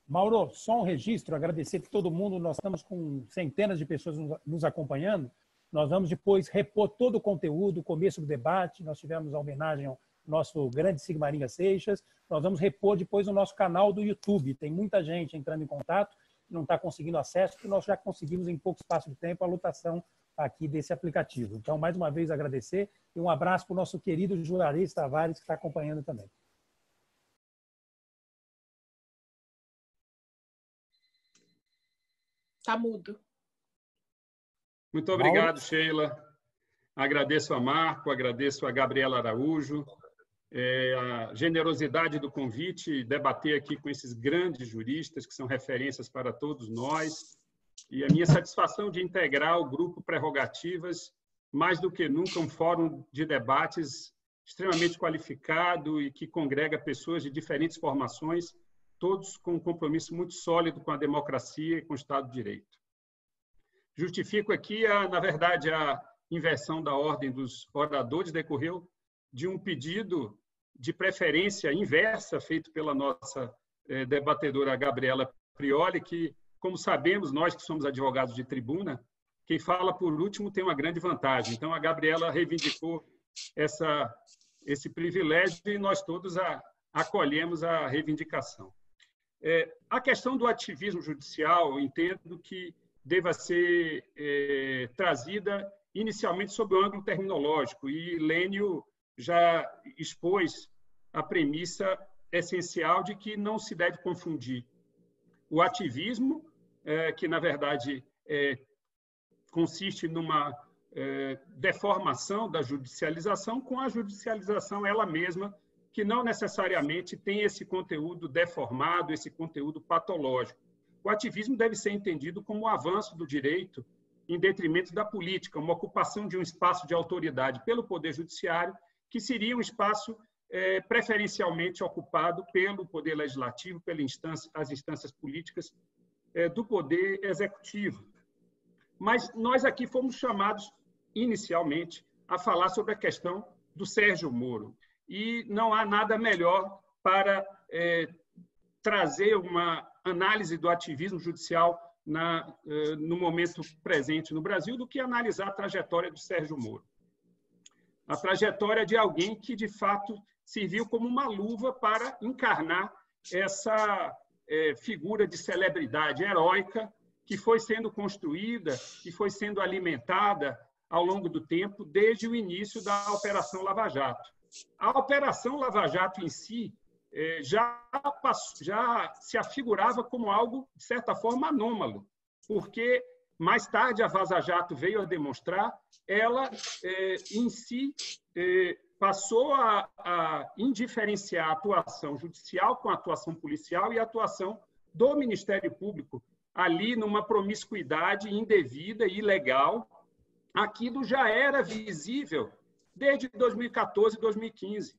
Mauro, só um registro, agradecer que todo mundo, nós estamos com centenas de pessoas nos acompanhando, nós vamos depois repor todo o conteúdo, o começo do debate, nós tivemos a homenagem ao nosso grande Sigmaringa Seixas, nós vamos repor depois no nosso canal do YouTube, tem muita gente entrando em contato, não está conseguindo acesso, porque nós já conseguimos em pouco espaço de tempo a lotação aqui desse aplicativo. Então, mais uma vez, agradecer e um abraço para o nosso querido Juarez Tavares, que está acompanhando também. Está mudo. Muito obrigado, Sheila. Agradeço a Marco, agradeço a Gabriela Araújo, a generosidade do convite, debater aqui com esses grandes juristas que são referências para todos nós, e a minha satisfação de integrar o Grupo Prerrogativas, mais do que nunca um fórum de debates extremamente qualificado e que congrega pessoas de diferentes formações, todos com um compromisso muito sólido com a democracia e com o Estado de Direito. Justifico aqui, na verdade, a inversão da ordem dos oradores decorreu de um pedido de preferência inversa feito pela nossa debatedora Gabriela Prioli, que, como sabemos, nós que somos advogados de tribuna, quem fala por último tem uma grande vantagem. Então, a Gabriela reivindicou esse privilégio e nós todos acolhemos a reivindicação. A questão do ativismo judicial, eu entendo que deva ser trazida inicialmente sob o ângulo terminológico, e Lênio já expôs a premissa essencial de que não se deve confundir o ativismo, que, na verdade, consiste numa deformação da judicialização, com a judicialização ela mesma, que não necessariamente tem esse conteúdo deformado, esse conteúdo patológico. O ativismo deve ser entendido como o avanço do direito em detrimento da política, uma ocupação de um espaço de autoridade pelo Poder Judiciário, que seria um espaço preferencialmente ocupado pelo Poder Legislativo, as instâncias políticas do Poder Executivo. Mas nós aqui fomos chamados, inicialmente, a falar sobre a questão do Sérgio Moro. E não há nada melhor para trazer uma análise do ativismo judicial no momento presente no Brasil do que analisar a trajetória do Sérgio Moro. A trajetória de alguém que, de fato, serviu como uma luva para encarnar essa figura de celebridade heróica que foi sendo construída e foi sendo alimentada ao longo do tempo, desde o início da Operação Lava Jato. A Operação Lava Jato em si já se afigurava como algo, de certa forma, anômalo, porque mais tarde a Vaza Jato veio a demonstrar, ela em si passou a indiferenciar a atuação judicial com a atuação policial e a atuação do Ministério Público, ali numa promiscuidade indevida e ilegal. Aquilo já era visível desde 2014 e 2015.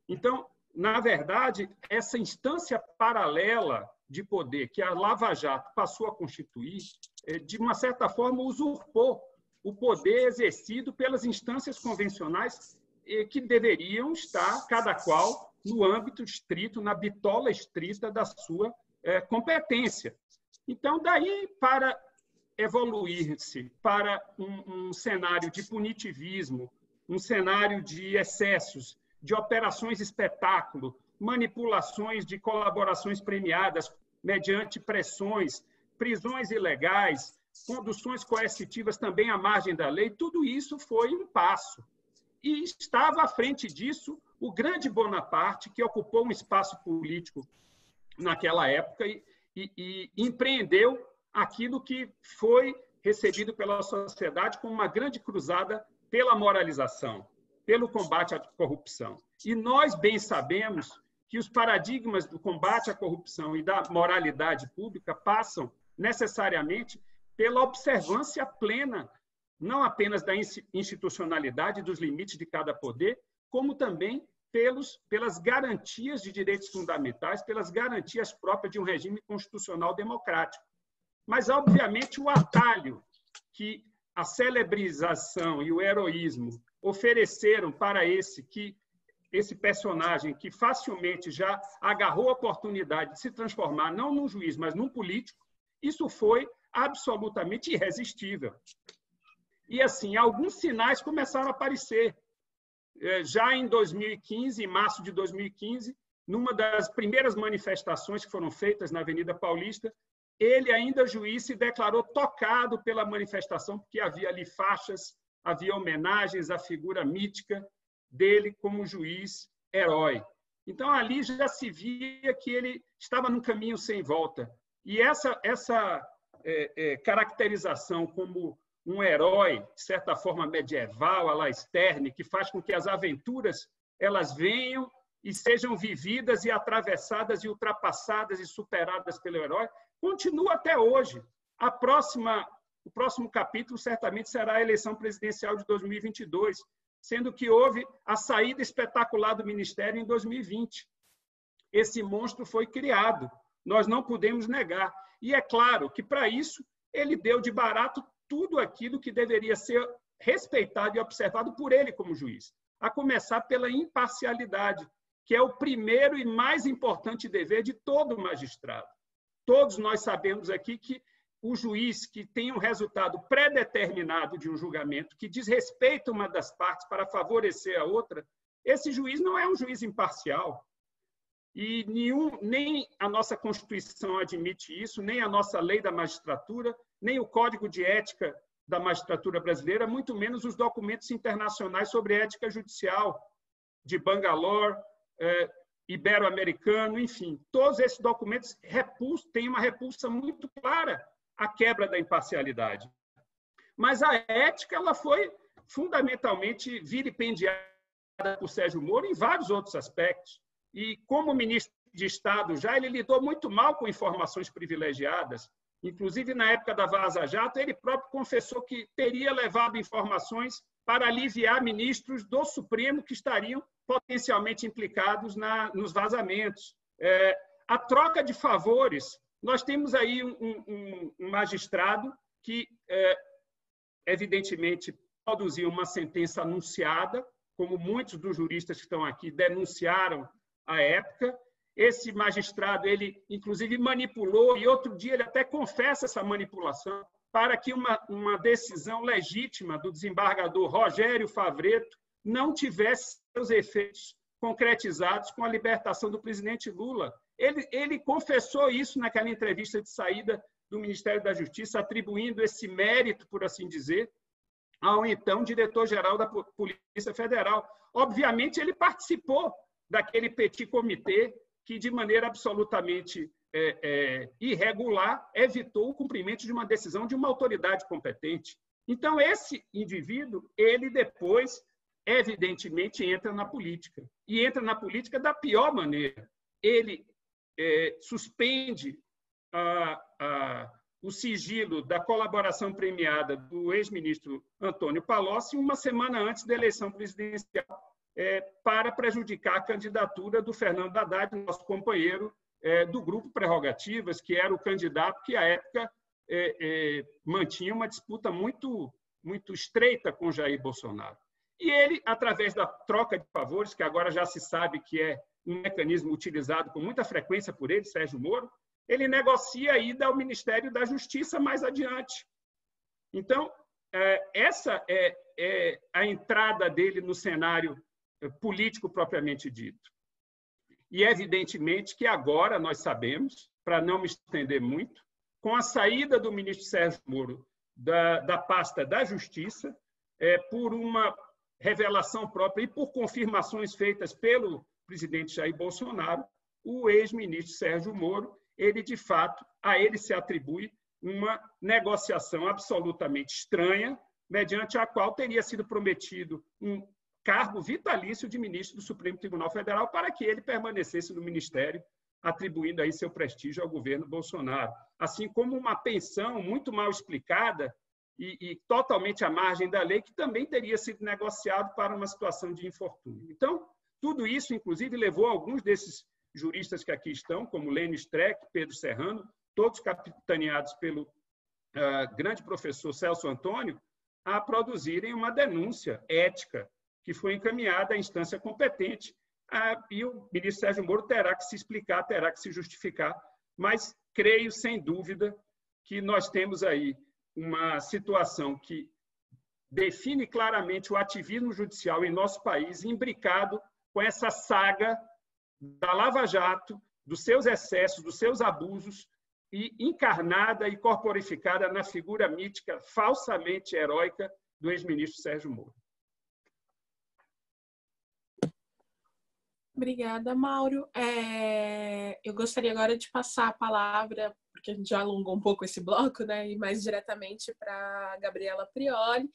Então, na verdade, essa instância paralela de poder que a Lava Jato passou a constituir, de uma certa forma, usurpou o poder exercido pelas instâncias convencionais que deveriam estar, cada qual, no âmbito estrito, na bitola estrita da sua competência. Então, daí para evoluir-se para um cenário de punitivismo, um cenário de excessos, de operações espetáculo, manipulações de colaborações premiadas mediante pressões, prisões ilegais, conduções coercitivas também à margem da lei, tudo isso foi um passo. E estava à frente disso o grande Bonaparte, que ocupou um espaço político naquela época e empreendeu aquilo que foi recebido pela sociedade como uma grande cruzada pela moralização, pelo combate à corrupção. E nós bem sabemos que os paradigmas do combate à corrupção e da moralidade pública passam necessariamente pela observância plena, não apenas da institucionalidade, dos limites de cada poder, como também pelas garantias de direitos fundamentais, pelas garantias próprias de um regime constitucional democrático. Mas, obviamente, o atalho que a celebrização e o heroísmo ofereceram para esse personagem que facilmente já agarrou a oportunidade de se transformar não num juiz, mas num político, isso foi absolutamente irresistível. E, assim, alguns sinais começaram a aparecer. Já em 2015, em março de 2015, numa das primeiras manifestações que foram feitas na Avenida Paulista, ele, ainda juiz, se declarou tocado pela manifestação, porque havia ali faixas, havia homenagens à figura mítica dele como juiz herói. Então, ali já se via que ele estava num caminho sem volta. E essa caracterização como um herói, de certa forma medieval, à la Sterne, que faz com que as aventuras elas venham e sejam vividas e atravessadas e ultrapassadas e superadas pelo herói, continua até hoje. O próximo capítulo certamente será a eleição presidencial de 2022, sendo que houve a saída espetacular do Ministério em 2020. Esse monstro foi criado, nós não podemos negar. E é claro que, para isso, ele deu de barato tudo aquilo que deveria ser respeitado e observado por ele como juiz, a começar pela imparcialidade, que é o primeiro e mais importante dever de todo magistrado. Todos nós sabemos aqui que o juiz que tem um resultado pré-determinado de um julgamento, que desrespeita uma das partes para favorecer a outra, esse juiz não é um juiz imparcial. E nem a nossa Constituição admite isso, nem a nossa lei da magistratura, nem o Código de Ética da Magistratura Brasileira, muito menos os documentos internacionais sobre ética judicial de Bangalore, ibero-americano, enfim. Todos esses documentos têm uma repulsa muito clara à quebra da imparcialidade. Mas a ética ela foi fundamentalmente vilipendiada por Sérgio Moro em vários outros aspectos. E, como ministro de Estado, ele lidou muito mal com informações privilegiadas. Inclusive, na época da Vaza Jato, ele próprio confessou que teria levado informações para aliviar ministros do Supremo que estariam potencialmente implicados nos vazamentos. A troca de favores. Nós temos aí um magistrado que, evidentemente, produziu uma sentença anunciada, como muitos dos juristas que estão aqui denunciaram à época. Esse magistrado, ele, inclusive, manipulou, e outro dia ele até confessa essa manipulação, para que uma decisão legítima do desembargador Rogério Favretto não tivesse seus efeitos concretizados com a libertação do presidente Lula. Ele confessou isso naquela entrevista de saída do Ministério da Justiça, atribuindo esse mérito, por assim dizer, ao então diretor-geral da Polícia Federal. Obviamente, ele participou daquele petit comitê que, de maneira absolutamente irregular, evitou o cumprimento de uma decisão de uma autoridade competente. Então, esse indivíduo, ele depois, evidentemente, entra na política. E entra na política da pior maneira. Ele suspende o sigilo da colaboração premiada do ex-ministro Antônio Palocci uma semana antes da eleição presidencial, para prejudicar a candidatura do Fernando Haddad, nosso companheiro do Grupo Prerrogativas, que era o candidato que, à época, mantinha uma disputa muito, muito estreita com Jair Bolsonaro. E ele, através da troca de favores, que agora já se sabe que é um mecanismo utilizado com muita frequência por ele, Sérgio Moro, ele negocia a ida ao Ministério da Justiça mais adiante. Então, essa é a entrada dele no cenário político propriamente dito. E, evidentemente, que agora nós sabemos, para não me estender muito, com a saída do ministro Sérgio Moro da pasta da Justiça, por uma revelação própria e por confirmações feitas pelo presidente Jair Bolsonaro, o ex-ministro Sérgio Moro, ele, de fato, a ele se atribui uma negociação absolutamente estranha, mediante a qual teria sido prometido um cargo vitalício de ministro do Supremo Tribunal Federal para que ele permanecesse no ministério, atribuindo aí seu prestígio ao governo Bolsonaro. Assim como uma pensão muito mal explicada e totalmente à margem da lei, que também teria sido negociado para uma situação de infortúnio. Então, tudo isso, inclusive, levou alguns desses juristas que aqui estão, como Lênio Streck, Pedro Serrano, todos capitaneados pelo grande professor Celso Antônio, a produzirem uma denúncia ética que foi encaminhada à instância competente, e o ministro Sérgio Moro terá que se explicar, terá que se justificar, mas creio, sem dúvida, que nós temos aí uma situação que define claramente o ativismo judicial em nosso país, imbricado com essa saga da Lava Jato, dos seus excessos, dos seus abusos, e encarnada e corporificada na figura mítica, falsamente heróica, do ex-ministro Sérgio Moro. Obrigada, Mauro. Eu gostaria agora de passar a palavra, porque a gente já alongou um pouco esse bloco, né, e mais diretamente para a Gabriela Prioli,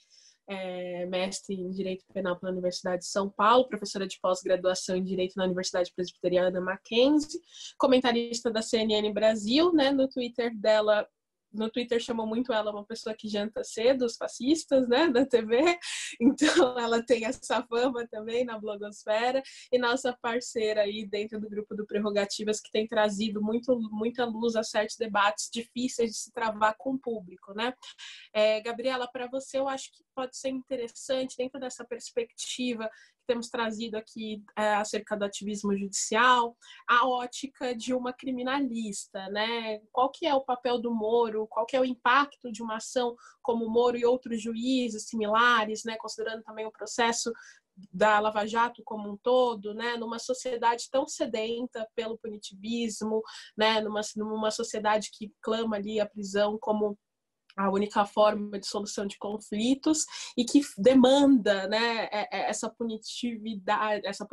mestre em Direito Penal pela Universidade de São Paulo, professora de pós-graduação em Direito na Universidade Presbiteriana Mackenzie, comentarista da CNN Brasil, né, no Twitter dela. No Twitter chamou muito ela uma pessoa que janta cedo, os fascistas, né, da TV. Então, ela tem essa fama também na blogosfera. E nossa parceira aí dentro do grupo do Prerrogativas, que tem trazido muita luz a certos debates difíceis de se travar com o público, né? Gabriela, para você, eu acho que pode ser interessante, dentro dessa perspectiva que temos trazido aqui acerca do ativismo judicial, a ótica de uma criminalista, né? Qual que é o papel do Moro, qual que é o impacto de uma ação como o Moro e outros juízes similares, né? Considerando também o processo da Lava Jato como um todo, né? Numa sociedade tão sedenta pelo punitivismo, né? Numa sociedade que clama ali a prisão como a única forma de solução de conflitos e que demanda, né, essa punitividade, essa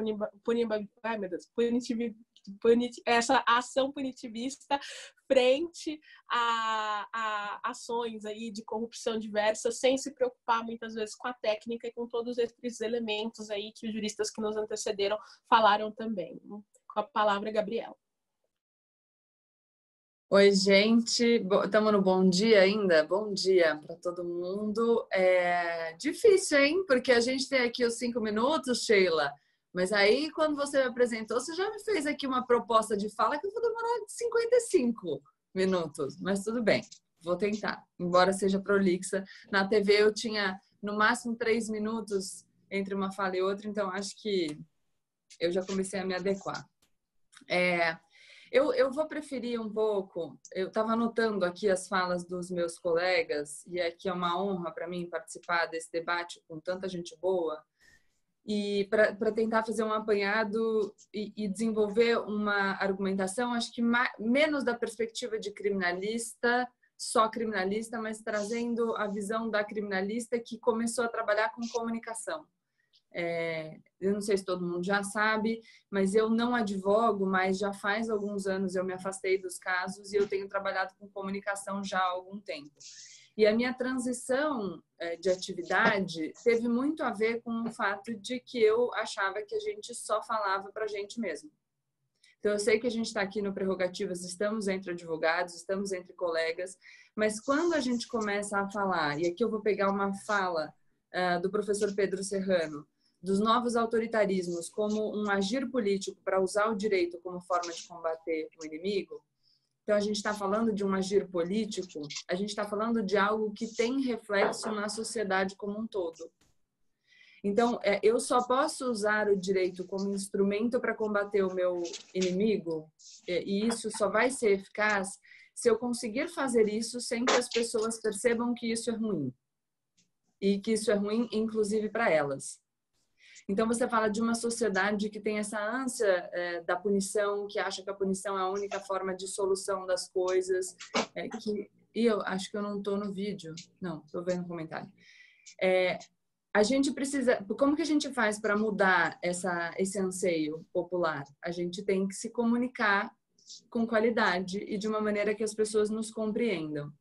ação punitivista frente a ações aí de corrupção diversas, sem se preocupar muitas vezes com a técnica e com todos esses elementos aí que os juristas que nos antecederam falaram também. Com a palavra, Gabriela. Oi, gente. Estamos no bom dia ainda? Bom dia para todo mundo. Difícil, hein? Porque a gente tem aqui os 5 minutos, Sheila. Mas aí, quando você me apresentou, você já me fez aqui uma proposta de fala que eu vou demorar 55 minutos. Mas tudo bem, vou tentar. Embora seja prolixa. Na TV eu tinha, no máximo, 3 minutos entre uma fala e outra. Então, acho que eu já comecei a me adequar. Eu vou preferir um pouco, eu estava anotando aqui as falas dos meus colegas, e aqui é uma honra para mim participar desse debate com tanta gente boa, e para tentar fazer um apanhado e desenvolver uma argumentação, acho que menos da perspectiva de criminalista, só criminalista, mas trazendo a visão da criminalista que começou a trabalhar com comunicação. Eu não sei se todo mundo já sabe, mas eu não advogo, mas já faz alguns anos eu me afastei dos casos e eu tenho trabalhado com comunicação já há algum tempo. E a minha transição de atividade teve muito a ver com o fato de que eu achava que a gente só falava para a gente mesmo. Então, eu sei que a gente está aqui no Prerrogativas, estamos entre advogados, estamos entre colegas, mas quando a gente começa a falar, e aqui eu vou pegar uma fala do professor Pedro Serrano, dos novos autoritarismos como um agir político para usar o direito como forma de combater o inimigo, então a gente está falando de um agir político, a gente está falando de algo que tem reflexo na sociedade como um todo. Então, eu só posso usar o direito como instrumento para combater o meu inimigo, e isso só vai ser eficaz se eu conseguir fazer isso sem que as pessoas percebam que isso é ruim. E que isso é ruim, inclusive, para elas. Então, você fala de uma sociedade que tem essa ânsia da punição, que acha que a punição é a única forma de solução das coisas. E eu acho que eu não estou no vídeo. Não, estou vendo o comentário. A gente precisa... Como que a gente faz para mudar esse anseio popular? A gente tem que se comunicar com qualidade e de uma maneira que as pessoas nos compreendam.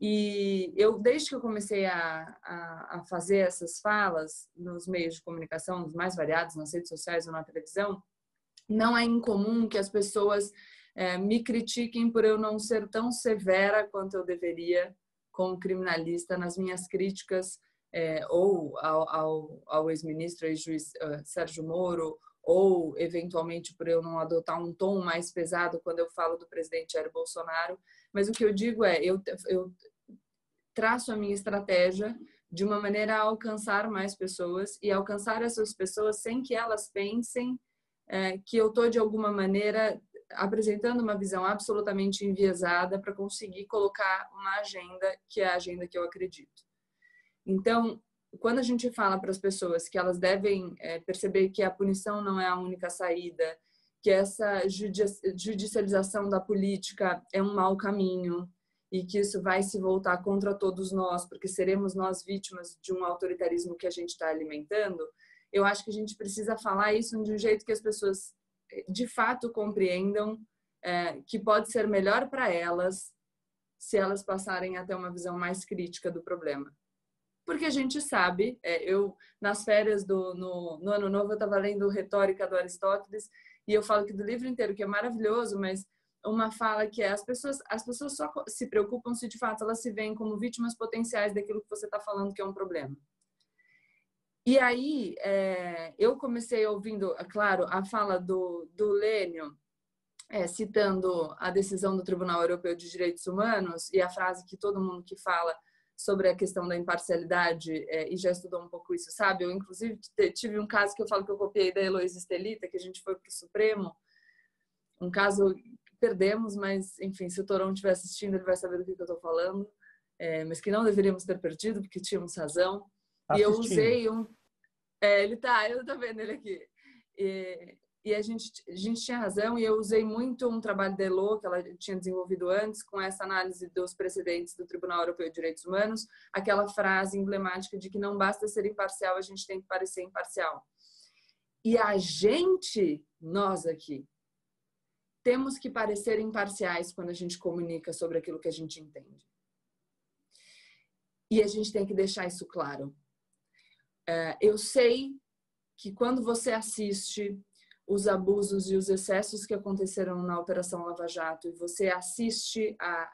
E desde que eu comecei a fazer essas falas nos meios de comunicação, nos mais variados, nas redes sociais ou na televisão, não é incomum que as pessoas me critiquem por eu não ser tão severa quanto eu deveria como criminalista nas minhas críticas ou ao ex-ministro, ex-juiz Sérgio Moro, ou eventualmente por eu não adotar um tom mais pesado quando eu falo do presidente Jair Bolsonaro. Mas o que eu digo eu traço a minha estratégia de uma maneira a alcançar mais pessoas e alcançar essas pessoas sem que elas pensem que eu estou, de alguma maneira, apresentando uma visão absolutamente enviesada para conseguir colocar uma agenda que é a agenda que eu acredito. Então, quando a gente fala para as pessoas que elas devem perceber que a punição não é a única saída, que essa judicialização da política é um mau caminho e que isso vai se voltar contra todos nós, porque seremos nós vítimas de um autoritarismo que a gente está alimentando, eu acho que a gente precisa falar isso de um jeito que as pessoas de fato compreendam que pode ser melhor para elas se elas passarem a ter uma visão mais crítica do problema. Porque a gente sabe, nas férias no Ano Novo eu estava lendo Retórica do Aristóteles e eu falo que do livro inteiro, que é maravilhoso, mas uma fala que as pessoas só se preocupam se de fato elas se veem como vítimas potenciais daquilo que você está falando que é um problema. E aí, eu comecei ouvindo, claro, a fala do Lênio, citando a decisão do Tribunal Europeu de Direitos Humanos e a frase que todo mundo que fala sobre a questão da imparcialidade e já estudou um pouco isso, sabe? Eu, inclusive, tive um caso que eu falo que eu copiei da Heloísa Estelita, que a gente foi para o Supremo, um caso que perdemos, mas, enfim, se o Torão estiver assistindo, ele vai saber do que eu estou falando, mas que não deveríamos ter perdido, porque tínhamos razão. E eu usei ele tá, eu tô vendo ele aqui. E a gente tinha razão, e eu usei muito um trabalho da Elo, que ela tinha desenvolvido antes, com essa análise dos precedentes do Tribunal Europeu de Direitos Humanos, aquela frase emblemática de que não basta ser imparcial, a gente tem que parecer imparcial. E a gente, nós aqui, temos que parecer imparciais quando a gente comunica sobre aquilo que a gente entende. E a gente tem que deixar isso claro. Eu sei que quando você assiste os abusos e os excessos que aconteceram na Operação Lava Jato e você assiste a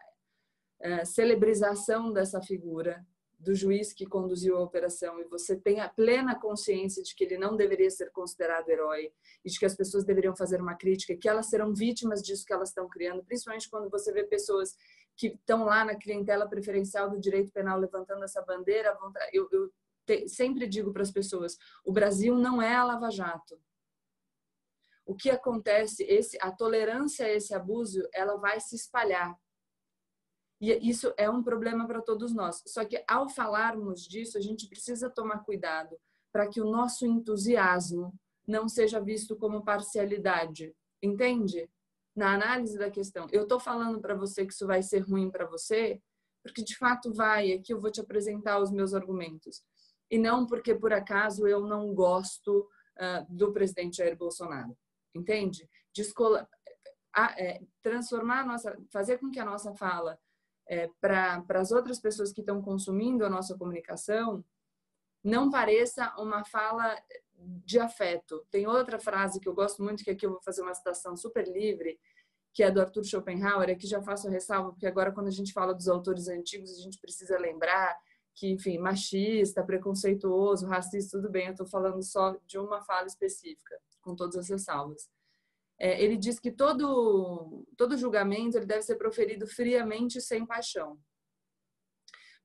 celebrização dessa figura do juiz que conduziu a operação e você tem a plena consciência de que ele não deveria ser considerado herói e de que as pessoas deveriam fazer uma crítica, que elas serão vítimas disso que elas estão criando, principalmente quando você vê pessoas que estão lá na clientela preferencial do direito penal levantando essa bandeira. Eu sempre digo para as pessoas, o Brasil não é a Lava Jato. O que acontece, a tolerância a esse abuso, ela vai se espalhar. E isso é um problema para todos nós. Só que ao falarmos disso, a gente precisa tomar cuidado para que o nosso entusiasmo não seja visto como parcialidade. Entende? Na análise da questão. Eu estou falando para você que isso vai ser ruim para você, porque de fato vai. Aqui eu vou te apresentar os meus argumentos. E não porque por acaso eu não gosto do presidente Jair Bolsonaro. Entende? Transformar fazer com que a nossa fala para as outras pessoas que estão consumindo a nossa comunicação não pareça uma fala de afeto. Tem outra frase que eu gosto muito, que aqui eu vou fazer uma citação super livre, que é do Arthur Schopenhauer. Aqui já faço a ressalva, porque agora quando a gente fala dos autores antigos, a gente precisa lembrar que, enfim, machista, preconceituoso, racista, tudo bem, eu estou falando só de uma fala específica, com todas as ressalvas. Ele diz que todo julgamento ele deve ser proferido friamente e sem paixão,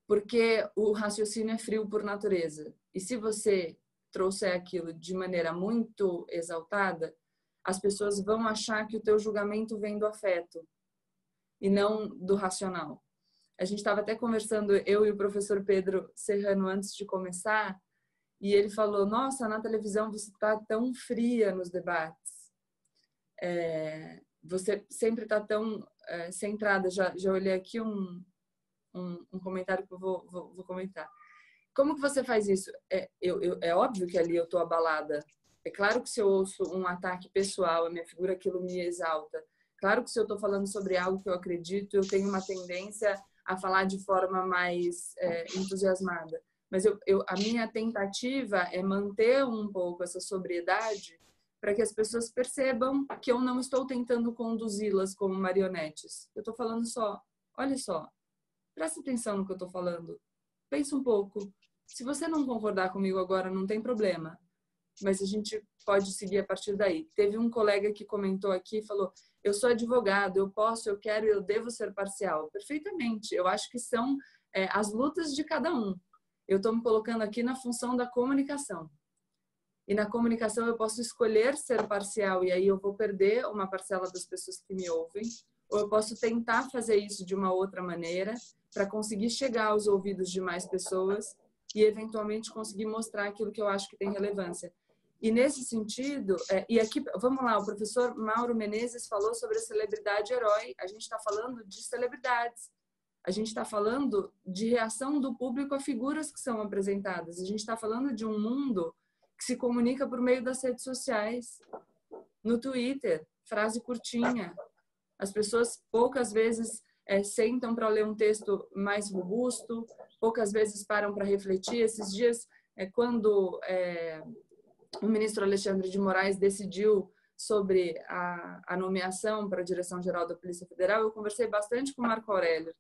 porque o raciocínio é frio por natureza. E se você trouxer aquilo de maneira muito exaltada, as pessoas vão achar que o teu julgamento vem do afeto e não do racional. A gente estava até conversando, eu e o professor Pedro Serrano, antes de começar, e ele falou, nossa, na televisão você está tão fria nos debates. Você sempre está tão centrada. Já olhei aqui um comentário que eu vou comentar. Como que você faz isso? É óbvio que ali eu estou abalada. É claro que se eu ouço um ataque pessoal, a minha figura, aquilo me exalta. Claro que se eu estou falando sobre algo que eu acredito, eu tenho uma tendência a falar de forma mais entusiasmada. Mas a minha tentativa é manter um pouco essa sobriedade para que as pessoas percebam que eu não estou tentando conduzi-las como marionetes. Eu estou falando só, olha só, presta atenção no que eu estou falando. Pensa um pouco. Se você não concordar comigo agora, não tem problema. Mas a gente pode seguir a partir daí. Teve um colega que comentou aqui e falou: eu sou advogado, eu posso, eu quero, eu devo ser parcial. Perfeitamente. Eu acho que são as lutas de cada um. Eu estou me colocando aqui na função da comunicação. E na comunicação eu posso escolher ser parcial e aí eu vou perder uma parcela das pessoas que me ouvem. Ou eu posso tentar fazer isso de uma outra maneira para conseguir chegar aos ouvidos de mais pessoas e eventualmente conseguir mostrar aquilo que eu acho que tem relevância. E nesse sentido, e aqui, vamos lá, o professor Mauro Menezes falou sobre a celebridade herói. A gente está falando de celebridades. A gente está falando de reação do público a figuras que são apresentadas. A gente está falando de um mundo que se comunica por meio das redes sociais, no Twitter, frase curtinha. As pessoas poucas vezes sentam para ler um texto mais robusto, poucas vezes param para refletir. Esses dias, quando o ministro Alexandre de Moraes decidiu sobre a nomeação para a Direção-Geral da Polícia Federal, eu conversei bastante com o Marco Aurélio.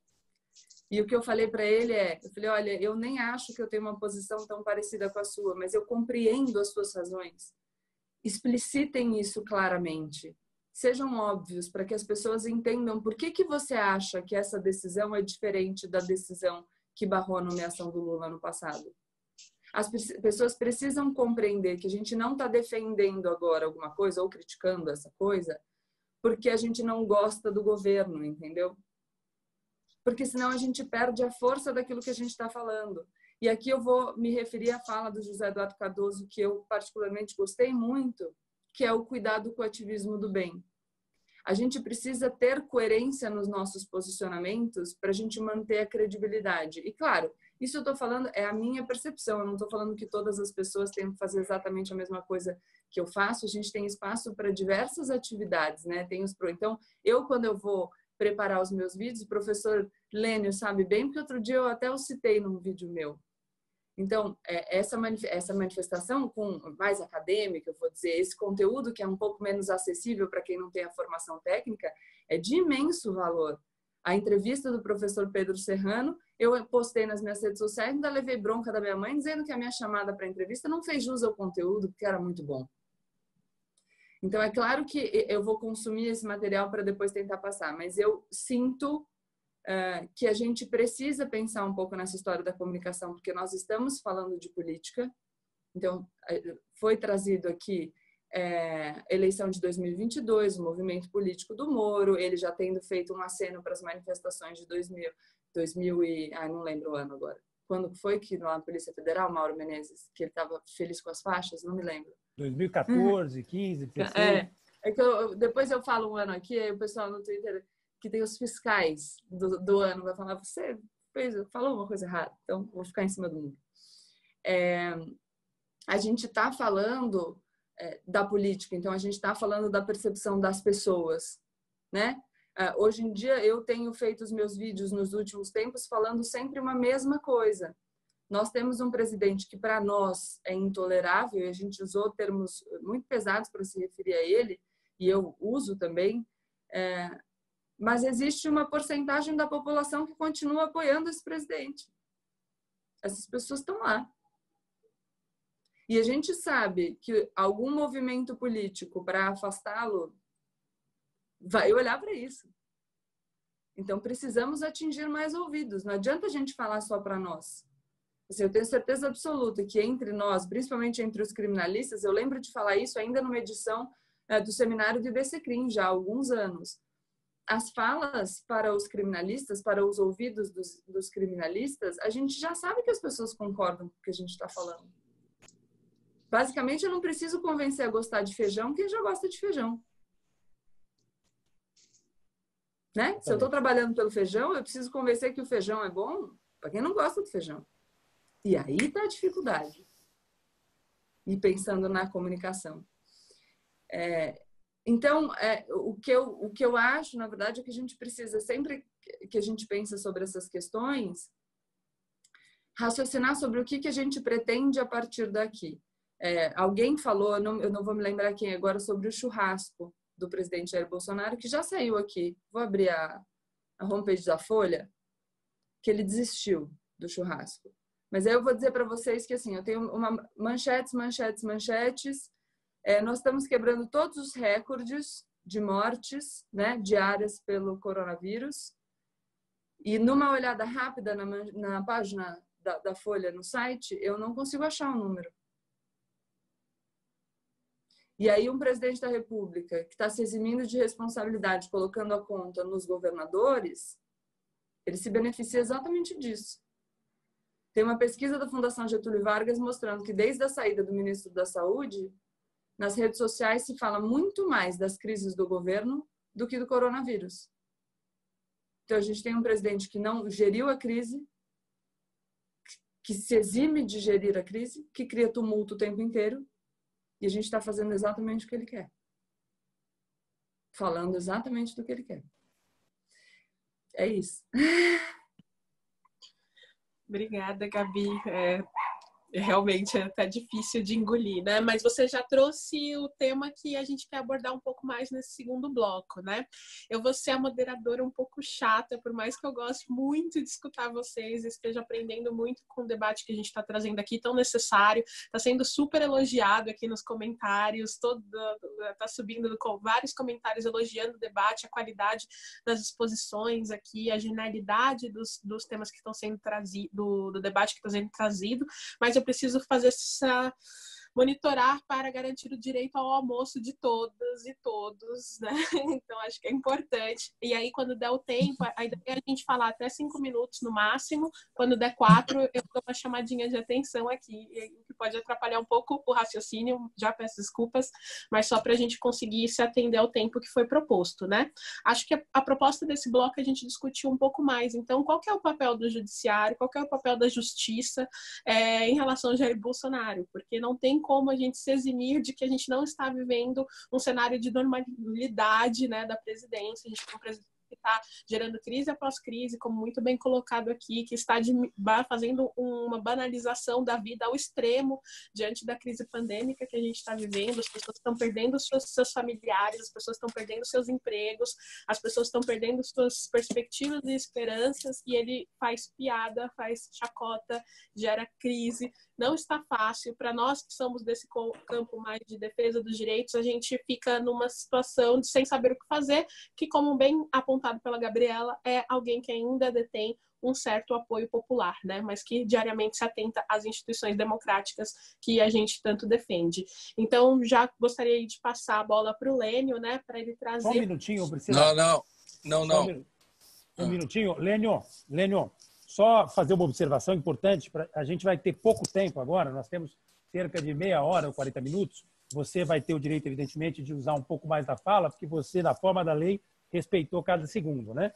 E o que eu falei para ele eu falei, olha, eu nem acho que eu tenho uma posição tão parecida com a sua, mas eu compreendo as suas razões. Explicitem isso claramente. Sejam óbvios para que as pessoas entendam por que você acha que essa decisão é diferente da decisão que barrou a nomeação do Lula no passado. As pessoas precisam compreender que a gente não está defendendo agora alguma coisa ou criticando essa coisa porque a gente não gosta do governo, entendeu? Porque senão a gente perde a força daquilo que a gente está falando. E aqui eu vou me referir à fala do José Eduardo Cardoso, que eu particularmente gostei muito, que é o cuidado com o ativismo do bem. A gente precisa ter coerência nos nossos posicionamentos para a gente manter a credibilidade. E claro, isso eu estou falando, é a minha percepção, eu não estou falando que todas as pessoas têm que fazer exatamente a mesma coisa que eu faço, a gente tem espaço para diversas atividades, né? Então, quando eu vou preparar os meus vídeos, o professor Lênio sabe bem, porque outro dia eu até o citei num vídeo meu. Então, essa manifestação mais acadêmica, eu vou dizer, esse conteúdo que é um pouco menos acessível para quem não tem a formação técnica, é de imenso valor. A entrevista do professor Pedro Serrano, eu postei nas minhas redes sociais, ainda levei bronca da minha mãe, dizendo que a minha chamada para a entrevista não fez jus ao conteúdo, porque era muito bom. Então, é claro que eu vou consumir esse material para depois tentar passar, mas eu sinto que a gente precisa pensar um pouco nessa história da comunicação, porque nós estamos falando de política. Então, foi trazido aqui eleição de 2022, o movimento político do Moro, ele já tendo feito um aceno para as manifestações de 2000 e... não lembro o ano agora. Quando foi que lá na Polícia Federal, Mauro Menezes, que ele estava feliz com as faixas? Não me lembro. 2014, 15, 16. Que depois eu falo um ano aqui, aí o pessoal no Twitter que tem os fiscais do ano vai falar, você falou uma coisa errada, então vou ficar em cima do muro. A gente está falando da política, então a gente está falando da percepção das pessoas, né? Hoje em dia eu tenho feito os meus vídeos nos últimos tempos falando sempre uma mesma coisa. Nós temos um presidente que, para nós, é intolerável, e a gente usou termos muito pesados para se referir a ele, e eu uso também, mas existe uma porcentagem da população que continua apoiando esse presidente. Essas pessoas estão lá. E a gente sabe que algum movimento político, para afastá-lo, vai olhar para isso. Então, precisamos atingir mais ouvidos. Não adianta a gente falar só para nós. Assim, eu tenho certeza absoluta que entre nós, principalmente entre os criminalistas, eu lembro de falar isso ainda numa edição do seminário do IBCCRIM, já há alguns anos. As falas para os criminalistas, para os ouvidos dos criminalistas, a gente já sabe que as pessoas concordam com o que a gente está falando. Basicamente, eu não preciso convencer a gostar de feijão quem já gosta de feijão. Né? Se eu estou trabalhando pelo feijão, eu preciso convencer que o feijão é bom para quem não gosta do feijão. E aí está a dificuldade. E pensando na comunicação. Então, o que eu acho, na verdade, é que a gente precisa sempre que a gente pensa sobre essas questões, raciocinar sobre o que a gente pretende a partir daqui. Alguém falou, eu não vou me lembrar quem agora, sobre o churrasco do presidente Jair Bolsonaro, que já saiu aqui. Vou abrir a homepage da Folha, que ele desistiu do churrasco. Mas aí eu vou dizer para vocês que assim, eu tenho manchetes. Nós estamos quebrando todos os recordes de mortes, né, diárias pelo coronavírus. E numa olhada rápida na página da Folha, no site, eu não consigo achar um número. E aí um presidente da República que está se eximindo de responsabilidade, colocando a conta nos governadores, ele se beneficia exatamente disso. Tem uma pesquisa da Fundação Getúlio Vargas mostrando que desde a saída do ministro da Saúde, nas redes sociais se fala muito mais das crises do governo do que do coronavírus. Então a gente tem um presidente que não geriu a crise, que se exime de gerir a crise, que cria tumulto o tempo inteiro, e a gente está fazendo exatamente o que ele quer. Falando exatamente do que ele quer. É isso. Obrigada, Gabi. Realmente é até difícil de engolir, né? Mas você já trouxe o tema que a gente quer abordar um pouco mais nesse segundo bloco, né? Eu vou ser a moderadora um pouco chata, por mais que eu goste muito de escutar vocês, esteja aprendendo muito com o debate que a gente está trazendo aqui, tão necessário, está sendo super elogiado aqui nos comentários, está subindo vários comentários elogiando o debate, a qualidade das exposições aqui, a genialidade dos temas que estão sendo trazidos, do debate que está sendo trazido, mas eu preciso fazer monitorar para garantir o direito ao almoço de todas e todos, né? Então, acho que é importante. E aí, quando der o tempo, a ideia é a gente falar até 5 minutos no máximo. Quando der 4, eu dou uma chamadinha de atenção aqui, que pode atrapalhar um pouco o raciocínio, já peço desculpas, mas só para a gente conseguir se atender ao tempo que foi proposto, né? Acho que a proposta desse bloco a gente discutiu um pouco mais. Então, qual que é o papel do judiciário, qual que é o papel da justiça em relação ao Jair Bolsonaro? Porque não tem como a gente se eximir de que a gente não está vivendo um cenário de normalidade, né, da presidência. A gente tem um presidente que está gerando crise após crise, como muito bem colocado aqui, que está fazendo uma banalização da vida ao extremo diante da crise pandêmica que a gente está vivendo. As pessoas estão perdendo seus familiares, as pessoas estão perdendo seus empregos, as pessoas estão perdendo suas perspectivas e esperanças, e ele faz piada, faz chacota, gera crise. Não está fácil. Para nós que somos desse campo mais de defesa dos direitos, a gente fica numa situação de sem saber o que fazer, que, como bem apontado pela Gabriela, é alguém que ainda detém um certo apoio popular, né? Mas que diariamente se atenta às instituições democráticas que a gente tanto defende. Então, já gostaria de passar a bola para o Lênio, né? Para ele trazer... Só um minutinho, Priscila. Não. Um minutinho. Lênio, só fazer uma observação importante. A gente vai ter pouco tempo agora, nós temos cerca de meia hora ou 40 minutos. Você vai ter o direito, evidentemente, de usar um pouco mais da fala, porque você, na forma da lei, respeitou cada segundo, né?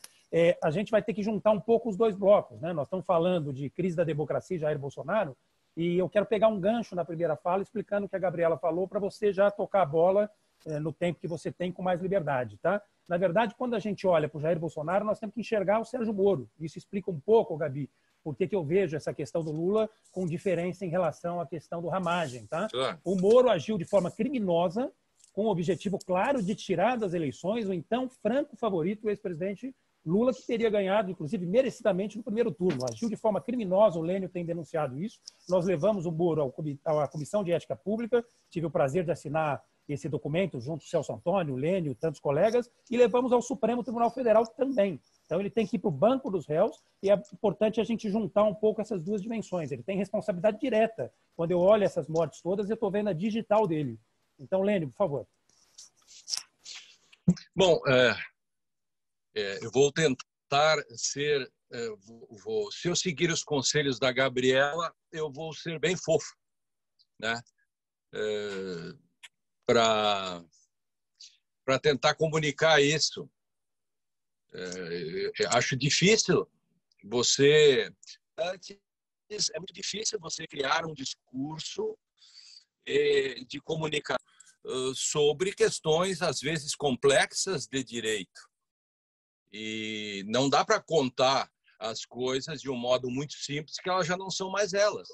A gente vai ter que juntar um pouco os dois blocos, né? Nós estamos falando de crise da democracia e Jair Bolsonaro, e eu quero pegar um gancho na primeira fala, explicando o que a Gabriela falou, para você já tocar a bola no tempo que você tem com mais liberdade, tá? Na verdade, quando a gente olha para o Jair Bolsonaro, nós temos que enxergar o Sérgio Moro. Isso explica um pouco, Gabi, por que eu vejo essa questão do Lula com diferença em relação à questão do Ramagem, tá? Claro. O Moro agiu de forma criminosa, com o objetivo claro de tirar das eleições o então franco favorito, o ex-presidente Lula, que teria ganhado, inclusive, merecidamente no primeiro turno. Agiu de forma criminosa, o Lênio tem denunciado isso. Nós levamos o Moro à Comissão de Ética Pública, tive o prazer de assinar esse documento junto com o Celso Antônio, o Lênio e tantos colegas, e levamos ao Supremo Tribunal Federal também. Então, ele tem que ir para o banco dos réus, e é importante a gente juntar um pouco essas duas dimensões. Ele tem responsabilidade direta. Quando eu olho essas mortes todas, eu estou vendo a digital dele. Então, Lênio, por favor. Bom, eu vou tentar ser... se eu seguir os conselhos da Gabriela, eu vou ser bem fofo, né? Para tentar comunicar isso. Acho difícil é muito difícil você criar um discurso de comunicação sobre questões, às vezes, complexas de direito. E não dá para contar as coisas de um modo muito simples, que elas já não são mais elas.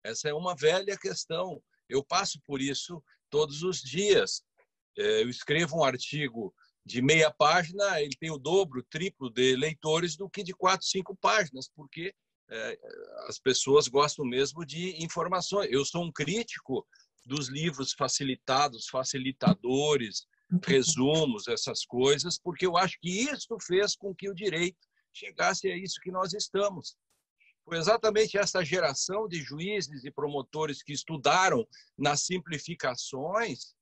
Essa é uma velha questão. Eu passo por isso todos os dias. Eu escrevo um artigo de meia página, ele tem o dobro, o triplo de leitores do que de 4, 5 páginas, porque as pessoas gostam mesmo de informações. Eu sou um crítico dos livros facilitados, facilitadores, resumos, essas coisas, porque eu acho que isso fez com que o direito chegasse a isso que nós estamos. Foi exatamente essa geração de juízes e promotores que estudaram nas simplificações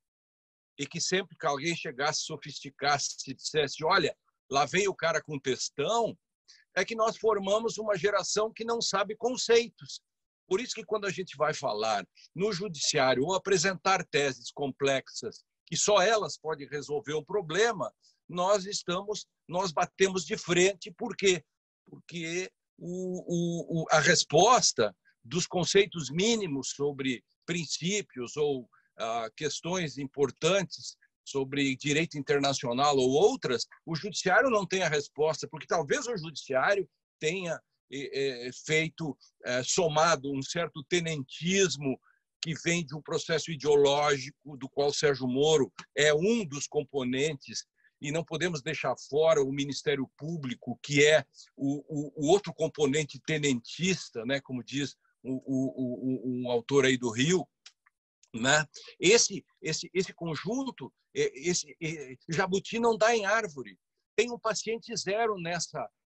e que sempre que alguém chegasse, sofisticasse, se dissesse, olha, lá vem o cara com textão, é que nós formamos uma geração que não sabe conceitos. Por isso que quando a gente vai falar no judiciário ou apresentar teses complexas que só elas podem resolver um problema, nós batemos de frente. Por quê? Porque a resposta dos conceitos mínimos sobre princípios ou questões importantes sobre direito internacional ou outras, o judiciário não tem a resposta, porque talvez o judiciário tenha somado um certo tenentismo que vem de um processo ideológico do qual Sérgio Moro é um dos componentes, e não podemos deixar fora o Ministério Público, que é o outro componente tenentista, né, como diz um autor aí do Rio, né? Esse conjunto, jabuti não dá em árvore. Tem um paciente zero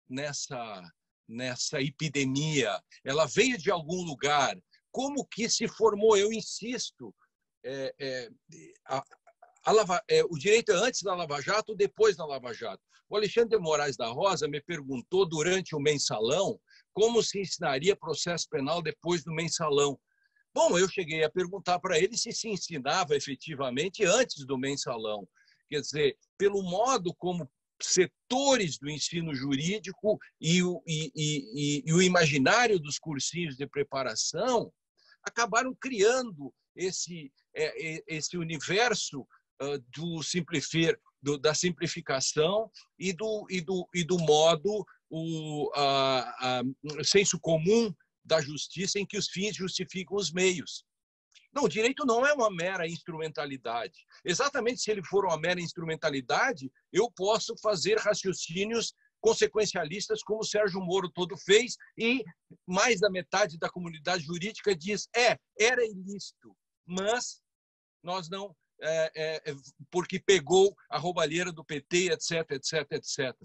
nessa epidemia. Ela veio de algum lugar. Como que se formou? Eu insisto, o direito é antes da Lava Jato ou depois da Lava Jato? O Alexandre de Moraes da Rosa me perguntou durante o mensalão como se ensinaria processo penal depois do mensalão. Bom, eu cheguei a perguntar para ele se ensinava efetivamente antes do mensalão. Quer dizer, pelo modo como setores do ensino jurídico e o imaginário dos cursinhos de preparação acabaram criando esse universo da simplificação e do modo senso comum da justiça, em que os fins justificam os meios. Não, o direito não é uma mera instrumentalidade. Exatamente, se ele for uma mera instrumentalidade, eu posso fazer raciocínios consequencialistas como o Sérgio Moro todo fez, e mais da metade da comunidade jurídica diz, era ilícito, mas nós não, porque pegou a roubalheira do PT, etc, etc, etc.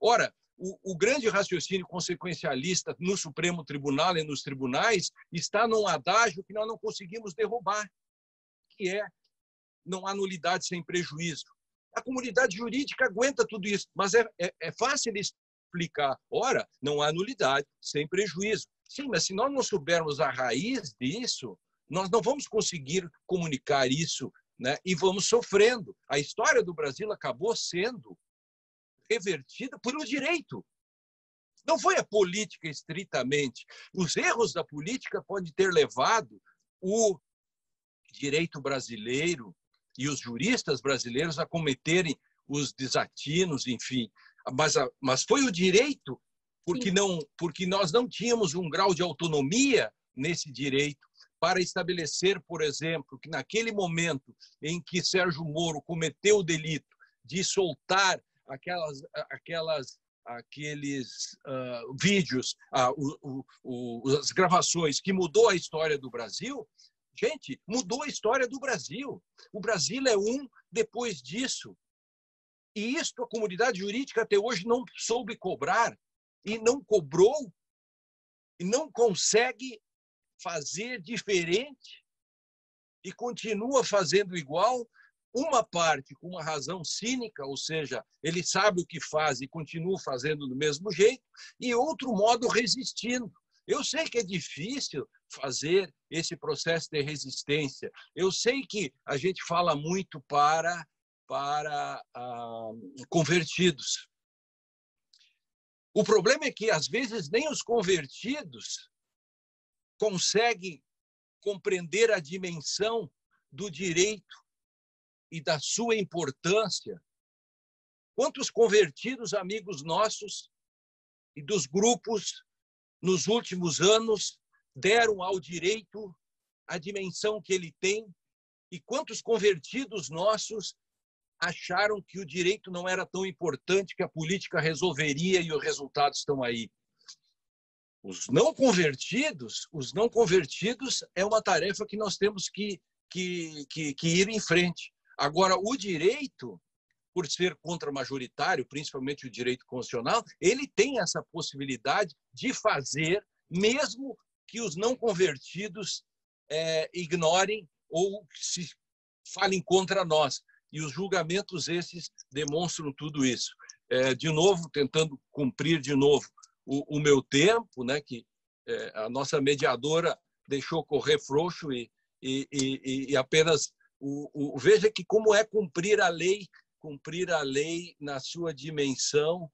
Ora, o grande raciocínio consequencialista no Supremo Tribunal e nos tribunais está num adágio que nós não conseguimos derrubar, que é não há nulidade sem prejuízo. A comunidade jurídica aguenta tudo isso, mas é fácil explicar. Ora, não há nulidade sem prejuízo. Sim, mas se nós não soubermos a raiz disso, nós não vamos conseguir comunicar isso, né? E vamos sofrendo. A história do Brasil acabou sendo revertida por um direito. Não foi a política estritamente. Os erros da política podem ter levado o direito brasileiro e os juristas brasileiros a cometerem os desatinos, enfim. Mas foi o direito, porque nós não tínhamos um grau de autonomia nesse direito para estabelecer, por exemplo, que naquele momento em que Sérgio Moro cometeu o delito de soltar aqueles vídeos, as gravações que mudou a história do Brasil, gente, mudou a história do Brasil. O Brasil é depois disso. E isso a comunidade jurídica até hoje não soube cobrar, e não cobrou, e não consegue fazer diferente, e continua fazendo igual. Uma parte com uma razão cínica, ou seja, ele sabe o que faz e continua fazendo do mesmo jeito, e outro modo resistindo. Eu sei que é difícil fazer esse processo de resistência. Eu sei que a gente fala muito para convertidos. O problema é que, às vezes, nem os convertidos conseguem compreender a dimensão do direito e da sua importância Quantos convertidos amigos nossos e dos grupos, nos últimos anos, deram ao direito a dimensão que ele tem, e quantos convertidos nossos acharam que o direito não era tão importante, que a política resolveria e os resultados estão aí. Os não convertidos é uma tarefa que nós temos que ir em frente. Agora, o direito, por ser contramajoritário, principalmente o direito constitucional, ele tem essa possibilidade de fazer, mesmo que os não convertidos ignorem ou se falem contra nós. E os julgamentos esses demonstram tudo isso. De novo, tentando cumprir de novo o meu tempo, né, que a nossa mediadora deixou correr frouxo e apenas veja que como é cumprir a lei na sua dimensão,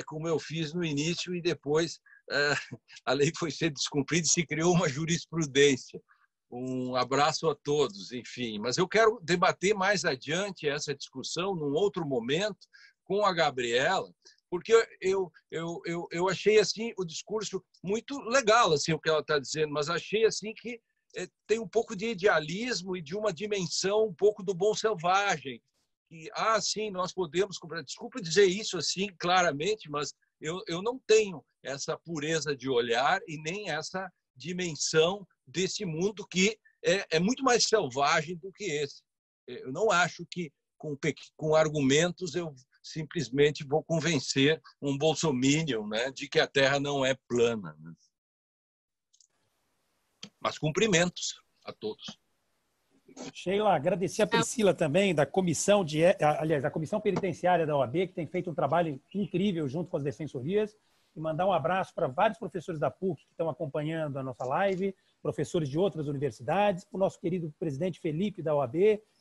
como eu fiz no início, e depois a lei foi sendo descumprida e se criou uma jurisprudência. Um abraço a todos, enfim. Mas eu quero debater mais adiante essa discussão num outro momento com a Gabriela, porque eu achei assim o discurso muito legal, assim, o que ela está dizendo, mas achei assim que tem um pouco de idealismo e de uma dimensão um pouco do bom selvagem. E, sim, nós podemos comprar. Desculpa dizer isso assim claramente, mas eu não tenho essa pureza de olhar e nem essa dimensão desse mundo que é muito mais selvagem do que esse. Eu não acho que com argumentos eu simplesmente vou convencer um bolsominion, né, de que a Terra não é plana. Né? Mas cumprimentos a todos. Sheila, agradecer a Priscila também, da comissão da Comissão Penitenciária da OAB, que tem feito um trabalho incrível junto com as defensorias, e mandar um abraço para vários professores da PUC que estão acompanhando a nossa live, professores de outras universidades, para o nosso querido presidente Felipe da OAB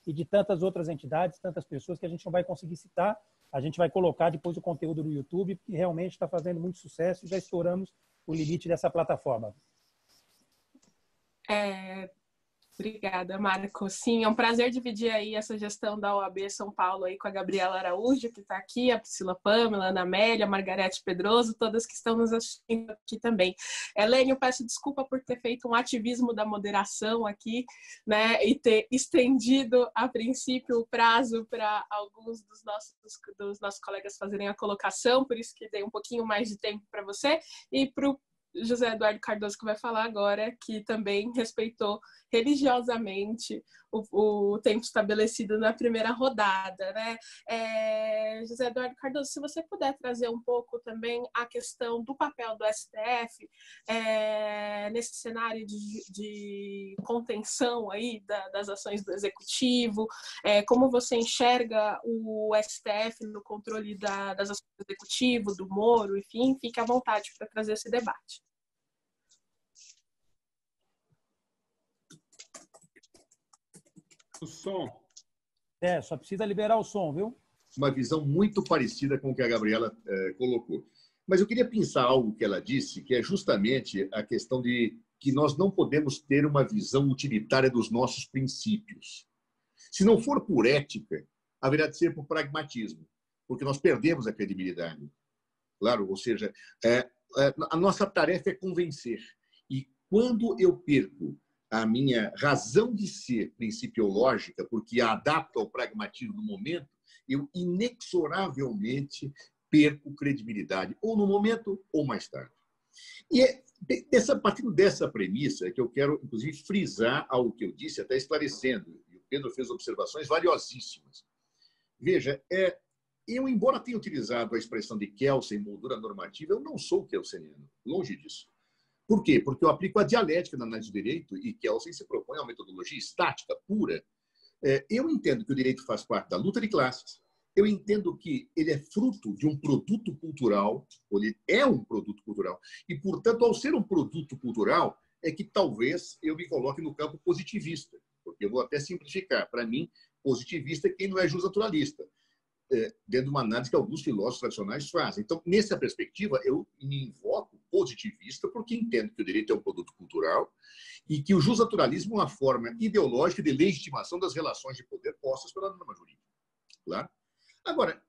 e de tantas outras entidades, tantas pessoas que a gente não vai conseguir citar. A gente vai colocar depois o conteúdo no YouTube, porque realmente está fazendo muito sucesso e já estouramos o limite dessa plataforma. Obrigada, Marco. Sim, é um prazer dividir aí essa gestão da OAB São Paulo aí com a Gabriela Araújo, que está aqui, a Priscila Pâmela, a Ana Amélia, a Margarete Pedroso, todas que estão nos assistindo aqui também. Helene, eu peço desculpa por ter feito um ativismo da moderação aqui, né, e ter estendido, a princípio, o prazo para alguns dos nossos colegas fazerem a colocação, por isso que dei um pouquinho mais de tempo para você, e para o José Eduardo Cardoso, que vai falar agora, que também respeitou religiosamente o tempo estabelecido na primeira rodada, né? José Eduardo Cardoso, se você puder trazer um pouco também a questão do papel do STF nesse cenário de contenção aí das ações do Executivo, como você enxerga o STF no controle das ações do Executivo, do Moro, enfim, fique à vontade para trazer esse debate. O som. Só precisa liberar o som, viu? Uma visão muito parecida com o que a Gabriela colocou. Mas eu queria pensar algo que ela disse, que é justamente a questão de que nós não podemos ter uma visão utilitária dos nossos princípios. Se não for por ética, haverá de ser por pragmatismo, porque nós perdemos a credibilidade. Claro, ou seja, a nossa tarefa é convencer. E quando eu perco a minha razão de ser principiológica, porque a adapto ao pragmatismo do momento, eu inexoravelmente perco credibilidade, ou no momento ou mais tarde. E partindo dessa premissa é que eu quero, inclusive, frisar algo que eu disse, até esclarecendo, e o Pedro fez observações valiosíssimas. Veja, eu, embora tenha utilizado a expressão de Kelsen, moldura normativa, eu não sou kelseniano, longe disso. Por quê? Porque eu aplico a dialética na análise do direito e Kelsen se propõe a uma metodologia estática, pura. Eu entendo que o direito faz parte da luta de classes. Eu entendo que ele é fruto de um produto cultural, ele é um produto cultural. E, portanto, ao ser um produto cultural, é que talvez eu me coloque no campo positivista. Porque eu vou até simplificar. Para mim, positivista é quem não é justnaturalista, dentro de uma análise que alguns filósofos tradicionais fazem. Então, nessa perspectiva, eu me invoco positivista porque entendo que o direito é um produto cultural e que o justnaturalismo é uma forma ideológica de legitimação das relações de poder postas pela norma jurídica. Claro? Agora,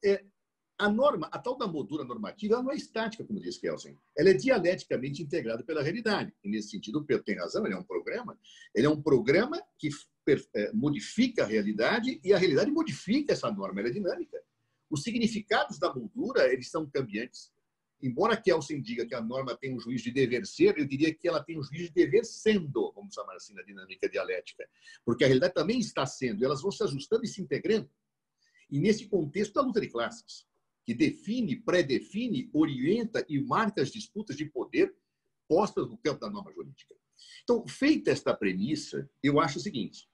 A norma, a tal da moldura normativa, ela não é estática, como diz Kelsen. Ela é dialeticamente integrada pela realidade. E, nesse sentido, o Pedro tem razão, ele é um programa que modifica a realidade e a realidade modifica essa norma, ela é dinâmica. Os significados da moldura, eles são cambiantes. Embora Kelsen diga que a norma tem um juízo de dever ser, eu diria que ela tem um juízo de dever sendo, vamos chamar assim, na dinâmica dialética. Porque a realidade também está sendo, elas vão se ajustando e se integrando. E nesse contexto da luta de classes, que define, predefine, orienta e marca as disputas de poder postas no campo da norma jurídica. Então, feita esta premissa, eu acho o seguinte,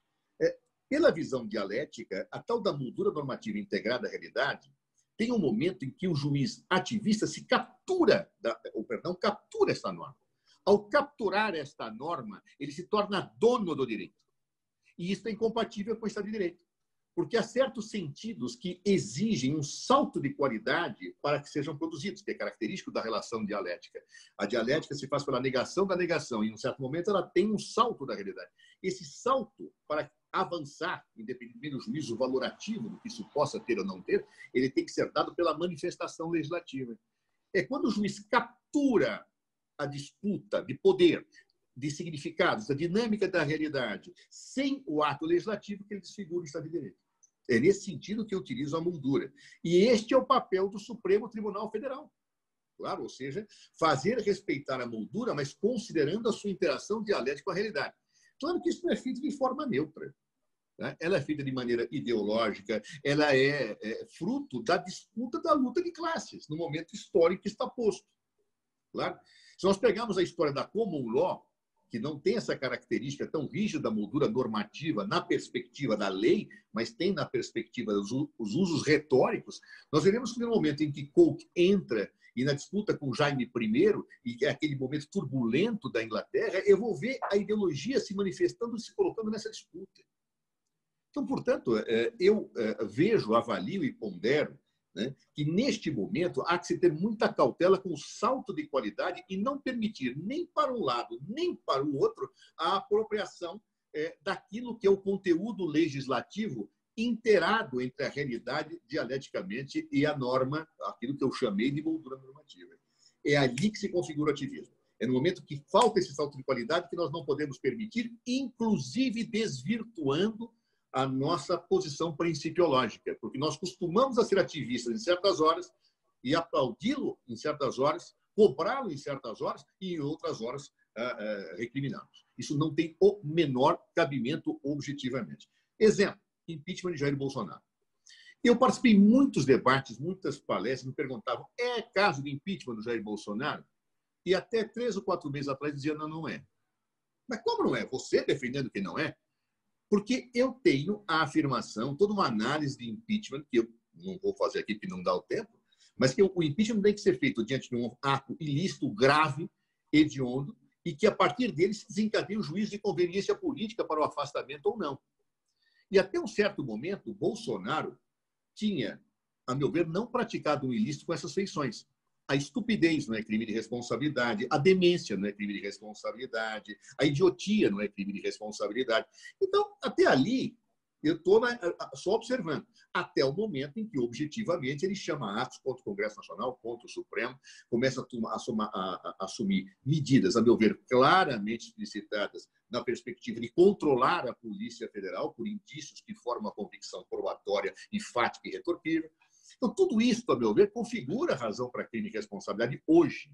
pela visão dialética, a tal da moldura normativa integrada à realidade tem um momento em que o juiz ativista captura esta norma. Ao capturar esta norma, ele se torna dono do direito. E isso é incompatível com o Estado de Direito. Porque há certos sentidos que exigem um salto de qualidade para que sejam produzidos, que é característico da relação dialética. A dialética se faz pela negação da negação, e, em um certo momento, ela tem um salto da realidade. Esse salto, para avançar, independentemente do juízo valorativo, do que isso possa ter ou não ter, ele tem que ser dado pela manifestação legislativa. É quando o juiz captura a disputa de poder, de significados, da dinâmica da realidade, sem o ato legislativo, que ele desfigura o Estado de Direito. É nesse sentido que eu utilizo a moldura. E este é o papel do Supremo Tribunal Federal. Claro, ou seja, fazer respeitar a moldura, mas considerando a sua interação dialética com a realidade. Claro que isso não é feito de forma neutra. Né? Ela é feita de maneira ideológica, ela é fruto da disputa da luta de classes, no momento histórico que está posto. Claro? Se nós pegarmos a história da common law, que não tem essa característica tão rígida da moldura normativa na perspectiva da lei, mas tem na perspectiva dos usos retóricos, nós veremos que no momento em que Coke entra e na disputa com Jaime I, e é aquele momento turbulento da Inglaterra, eu vou ver a ideologia se manifestando e se colocando nessa disputa. Então, portanto, eu vejo, avalio e pondero, né, que, neste momento, há que se ter muita cautela com o salto de qualidade e não permitir nem para um lado, nem para o outro, a apropriação daquilo que é o conteúdo legislativo inteirado entre a realidade dialeticamente e a norma, aquilo que eu chamei de moldura normativa. É ali que se configura o ativismo. É no momento que falta esse salto de qualidade que nós não podemos permitir, inclusive desvirtuando a nossa posição principiológica, porque nós costumamos a ser ativistas em certas horas e aplaudi-lo em certas horas, cobrá-lo em certas horas e em outras horas recriminá-los. Isso não tem o menor cabimento objetivamente. Exemplo, impeachment de Jair Bolsonaro. Eu participei em muitos debates, muitas palestras, me perguntavam, é caso de impeachment do Jair Bolsonaro? E até 3 ou 4 meses atrás dizia, não, não é. Mas como não é? Você defendendo que não é? Porque eu tenho a afirmação, toda uma análise de impeachment, que eu não vou fazer aqui porque não dá o tempo, mas que o impeachment tem que ser feito diante de um ato ilícito, grave, hediondo, e que, a partir dele, se desencadeia o juízo de conveniência política para o afastamento ou não. E, até um certo momento, Bolsonaro tinha, a meu ver, não praticado um ilícito com essas feições. A estupidez não é crime de responsabilidade, a demência não é crime de responsabilidade, a idiotia não é crime de responsabilidade. Então, até ali, eu estou só observando, até o momento em que, objetivamente, ele chama atos contra o Congresso Nacional, contra o Supremo, começa a assumir medidas, a meu ver, claramente explicitadas na perspectiva de controlar a Polícia Federal por indícios que formam a convicção probatória e fática e retorquível. Então, tudo isso, a meu ver, configura a razão para crime de responsabilidade hoje,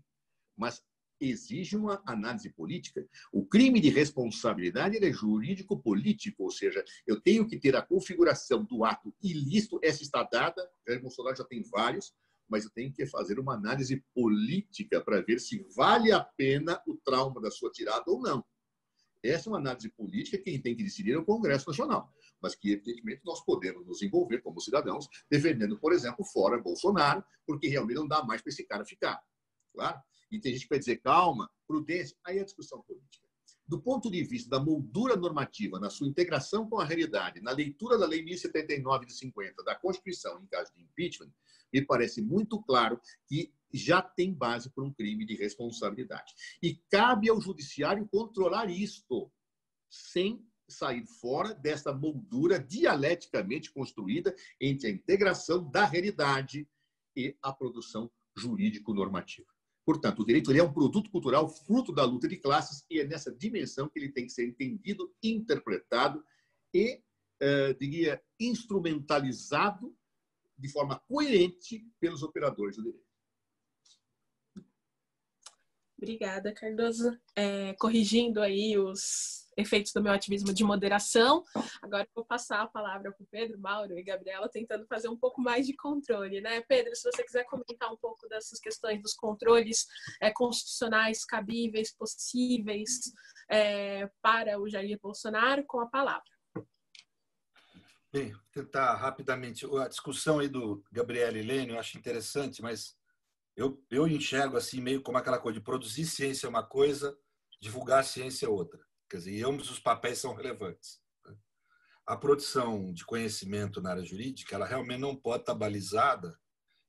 mas exige uma análise política. O crime de responsabilidade ele é jurídico-político, ou seja, eu tenho que ter a configuração do ato ilícito, essa está dada, Jair Bolsonaro já tem vários, mas eu tenho que fazer uma análise política para ver se vale a pena o trauma da sua tirada ou não. Essa é uma análise política que quem tem que decidir é o Congresso Nacional, mas que, evidentemente, nós podemos nos envolver como cidadãos, defendendo, por exemplo, fora Bolsonaro, porque realmente não dá mais para esse cara ficar. Claro? E tem gente que vai dizer, calma, prudência, aí é a discussão política. Do ponto de vista da moldura normativa, na sua integração com a realidade, na leitura da Lei 1079 de 50, da Constituição, em caso de impeachment, me parece muito claro que já tem base para um crime de responsabilidade. E cabe ao judiciário controlar isto, sem sair fora dessa moldura dialeticamente construída entre a integração da realidade e a produção jurídico-normativa. Portanto, o direito ele é um produto cultural fruto da luta de classes e é nessa dimensão que ele tem que ser entendido, interpretado e, diria, instrumentalizado de forma coerente pelos operadores do direito. Obrigada, Cardoso. Corrigindo aí os efeitos do meu ativismo de moderação, agora eu vou passar a palavra para o Pedro, Mauro e Gabriela, tentando fazer um pouco mais de controle, né? Pedro, se você quiser comentar um pouco dessas questões dos controles constitucionais cabíveis, possíveis para o Jair Bolsonaro, com a palavra. Bem, vou tentar rapidamente. A discussão aí do Gabriela e Lênio eu acho interessante, mas eu enxergo assim meio como aquela coisa de produzir ciência é uma coisa, divulgar a ciência é outra. Quer dizer, e ambos os papéis são relevantes. A produção de conhecimento na área jurídica, ela realmente não pode estar balizada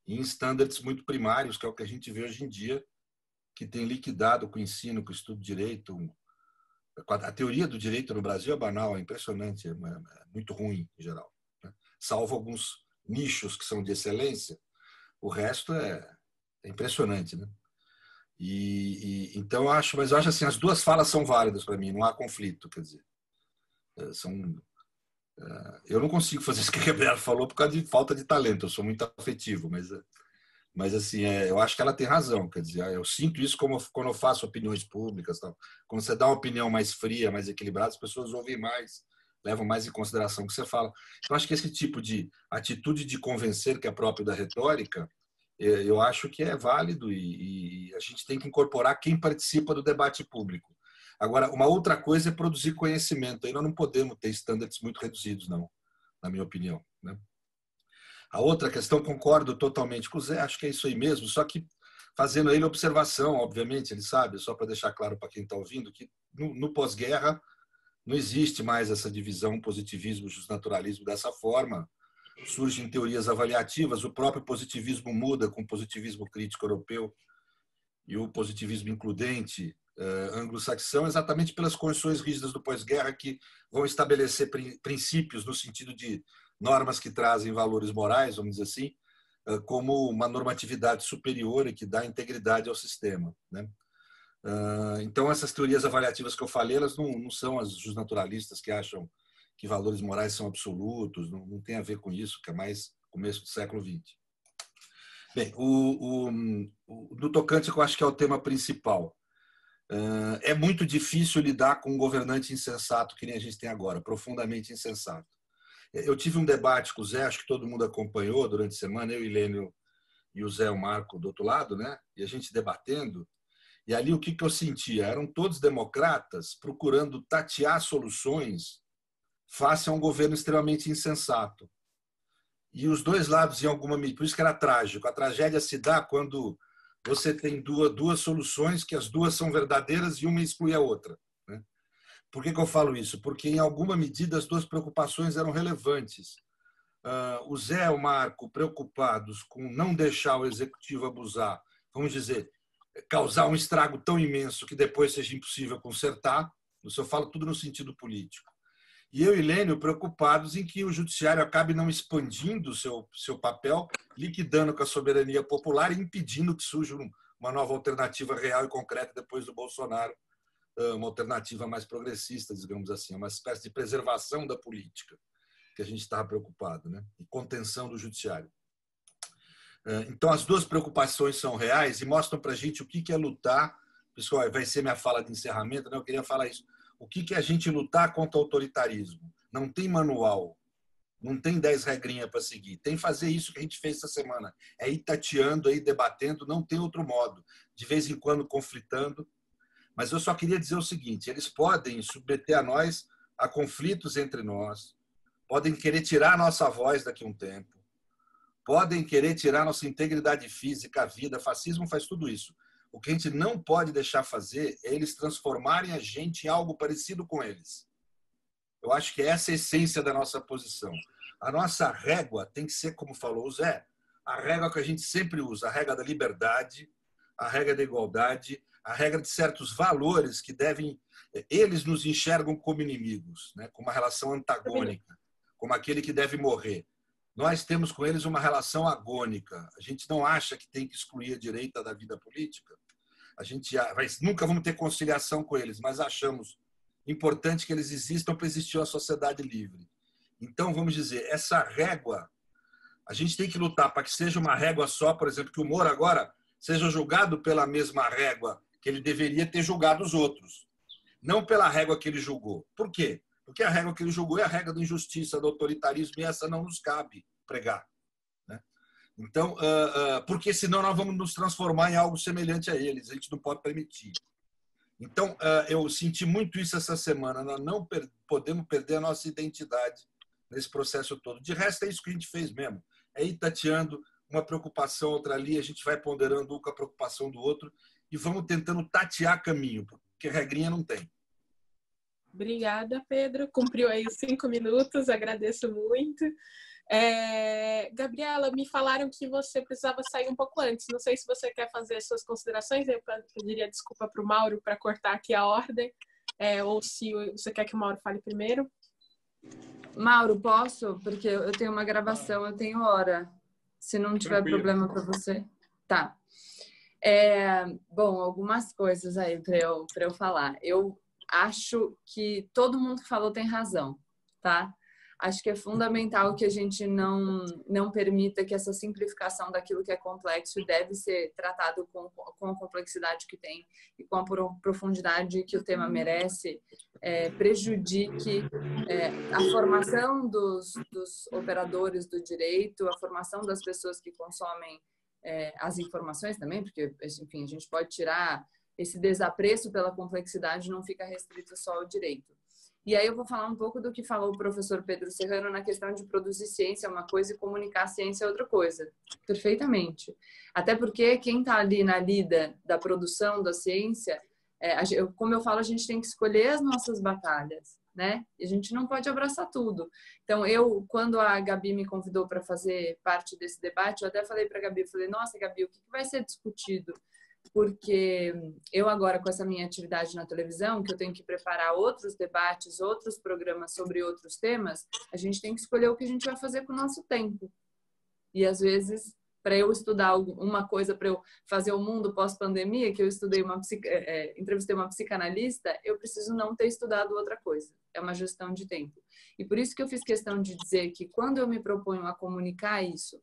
em estándares muito primários, que é o que a gente vê hoje em dia, que tem liquidado com o ensino, com o estudo de direito. A teoria do direito no Brasil é banal, é impressionante, é muito ruim em geral. Salvo alguns nichos que são de excelência, o resto é impressionante, né? Então eu acho assim, as duas falas são válidas para mim, não há conflito, quer dizer, eu não consigo fazer isso que a Gabriela falou por causa de falta de talento, eu sou muito afetivo, mas assim, eu acho que ela tem razão, quer dizer, eu sinto isso quando eu faço opiniões públicas, tal. Quando você dá uma opinião mais fria, mais equilibrada, as pessoas ouvem mais, levam mais em consideração o que você fala. Então acho que esse tipo de atitude de convencer, que é próprio da retórica, eu acho que é válido e a gente tem que incorporar quem participa do debate público. Agora, uma outra coisa é produzir conhecimento. Aí nós não podemos ter estándares muito reduzidos, não, na minha opinião, né? A outra questão, concordo totalmente com o Zé, acho que é isso aí mesmo, só que fazendo ele observação, obviamente, ele sabe, só para deixar claro para quem está ouvindo, que no pós-guerra não existe mais essa divisão positivismo, justnaturalismo dessa forma. Surgem teorias avaliativas, o próprio positivismo muda com o positivismo crítico europeu e o positivismo includente anglo-saxão, exatamente pelas condições rígidas do pós-guerra que vão estabelecer princípios no sentido de normas que trazem valores morais, vamos dizer assim, como uma normatividade superior e que dá integridade ao sistema, né? Então, essas teorias avaliativas que eu falei, elas não são as justnaturalistas que acham que valores morais são absolutos, não tem a ver com isso, que é mais começo do século XX. Bem, no tocante, que eu acho que é o tema principal, é muito difícil lidar com um governante insensato que nem a gente tem agora, profundamente insensato. Eu tive um debate com o Zé, acho que todo mundo acompanhou durante a semana, eu, Lênio e o Zé, o Marco do outro lado, né? E a gente debatendo. E ali o que eu sentia? Eram todos democratas procurando tatear soluções face a um governo extremamente insensato. E os dois lados, em alguma medida, por isso que era trágico. A tragédia se dá quando você tem duas soluções, que as duas são verdadeiras e uma exclui a outra, né? Por que eu falo isso? Porque, em alguma medida, as duas preocupações eram relevantes. O Zé e o Marco preocupados com não deixar o executivo abusar, vamos dizer, causar um estrago tão imenso que depois seja impossível consertar. Isso eu falo tudo no sentido político. E eu e Lênio preocupados em que o judiciário acabe não expandindo o seu papel, liquidando com a soberania popular e impedindo que surja uma nova alternativa real e concreta depois do Bolsonaro, uma alternativa mais progressista, digamos assim, uma espécie de preservação da política que a gente estava preocupado, né? E contenção do judiciário. Então, as duas preocupações são reais e mostram para a gente o que é lutar. Pessoal, vai ser minha fala de encerramento, né? Eu queria falar isso. O que é a gente lutar contra o autoritarismo? Não tem manual, não tem 10 regrinhas para seguir. Tem fazer isso que a gente fez essa semana. É ir tateando, é ir debatendo, não tem outro modo. De vez em quando conflitando. Mas eu só queria dizer o seguinte, eles podem submeter a nós a conflitos entre nós, podem querer tirar a nossa voz daqui a um tempo, podem querer tirar nossa integridade física, a vida, fascismo faz tudo isso. O que a gente não pode deixar fazer é eles transformarem a gente em algo parecido com eles. Eu acho que essa é a essência da nossa posição. A nossa régua tem que ser, como falou o Zé, a régua que a gente sempre usa, a régua da liberdade, a régua da igualdade, a regra de certos valores que devem... Eles nos enxergam como inimigos, né? Com uma relação antagônica, como aquele que deve morrer. nós temos com eles uma relação agônica. A gente não acha que tem que excluir a direita da vida política. Nunca vamos ter conciliação com eles, mas achamos importante que eles existam para existir uma sociedade livre. Então, vamos dizer, essa régua, a gente tem que lutar para que seja uma régua só, por exemplo, que o Moro agora seja julgado pela mesma régua que ele deveria ter julgado os outros, não pela régua que ele julgou. Por quê? Porque a régua que ele julgou é a régua da injustiça, do autoritarismo, e essa não nos cabe pregar. Né? Então, porque senão nós vamos nos transformar em algo semelhante a eles, a gente não pode permitir. Então, eu senti muito isso essa semana, nós não podemos perder a nossa identidade nesse processo todo. De resto, é isso que a gente fez mesmo, é ir tateando uma preocupação, outra ali, a gente vai ponderando um com a preocupação do outro e vamos tentando tatear caminho, porque regrinha não tem. Obrigada, Pedro. Cumpriu aí os 5 minutos, agradeço muito. Gabriela, me falaram que você precisava sair um pouco antes. Não sei se você quer fazer suas considerações. Eu pediria desculpa para o Mauro para cortar aqui a ordem, ou se você quer que o Mauro fale primeiro. Mauro, posso? Porque eu tenho uma gravação, eu tenho hora. Se não tiver problema para você. Tá. Bom, algumas coisas aí para eu falar. Eu acho que todo mundo que falou tem razão, tá? Acho que é fundamental que a gente não permita que essa simplificação daquilo que é complexo deve ser tratado com a complexidade que tem e com a profundidade que o tema merece, prejudique a formação dos operadores do direito, a formação das pessoas que consomem as informações também, porque, enfim, a gente pode tirar esse desapreço pela complexidade, não fica restrito só ao direito. E aí eu vou falar um pouco do que falou o professor Pedro Serrano na questão de produzir ciência é uma coisa e comunicar ciência é outra coisa. Perfeitamente. Até porque quem está ali na lida da produção da ciência, como eu falo, a gente tem que escolher as nossas batalhas, né? E a gente não pode abraçar tudo. Então, quando a Gabi me convidou para fazer parte desse debate, eu até falei para a Gabi, eu falei, nossa, Gabi, o que vai ser discutido? Porque eu agora, com essa minha atividade na televisão, que eu tenho que preparar outros debates, outros programas sobre outros temas, a gente tem que escolher o que a gente vai fazer com o nosso tempo. E, às vezes, para eu estudar uma coisa, para eu fazer o mundo pós-pandemia, que eu estudei entrevistei uma psicanalista, eu preciso não ter estudado outra coisa. É uma gestão de tempo. E por isso que eu fiz questão de dizer que, quando eu me proponho a comunicar isso,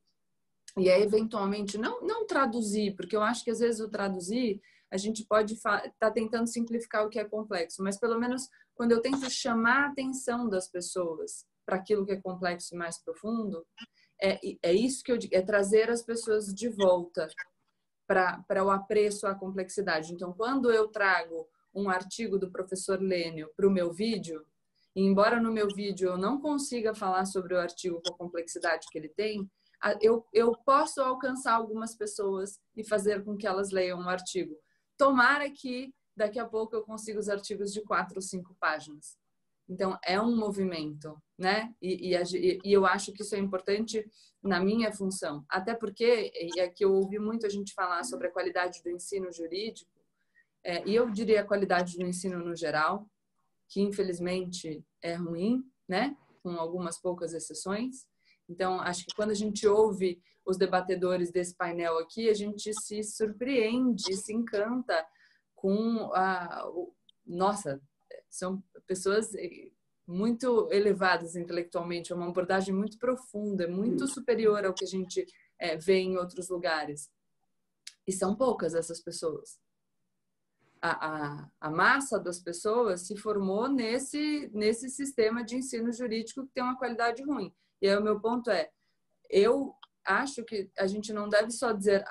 e aí, eventualmente, não traduzir, porque eu acho que, às vezes, o traduzir, a gente pode estar tentando simplificar o que é complexo, mas, pelo menos, quando eu tento chamar a atenção das pessoas para aquilo que é complexo e mais profundo, é isso que eu digo, é trazer as pessoas de volta para o apreço à complexidade. Então, quando eu trago um artigo do professor Lênio para o meu vídeo, e embora no meu vídeo eu não consiga falar sobre o artigo com a complexidade que ele tem, eu posso alcançar algumas pessoas e fazer com que elas leiam um artigo. Tomara que daqui a pouco eu consiga os artigos de 4 ou 5 páginas. Então, é um movimento, né? E eu acho que isso é importante na minha função. Até porque, e aqui eu ouvi muito a gente falar sobre a qualidade do ensino jurídico, e eu diria a qualidade do ensino no geral, que infelizmente é ruim, né? Com algumas poucas exceções. Então, acho que quando a gente ouve os debatedores desse painel aqui, a gente se surpreende, se encanta com nossa, são pessoas muito elevadas intelectualmente, é uma abordagem muito profunda, muito superior ao que a gente vê em outros lugares. E são poucas essas pessoas. A massa das pessoas se formou nesse sistema de ensino jurídico que tem uma qualidade ruim. E aí o meu ponto eu acho que a gente não deve só dizer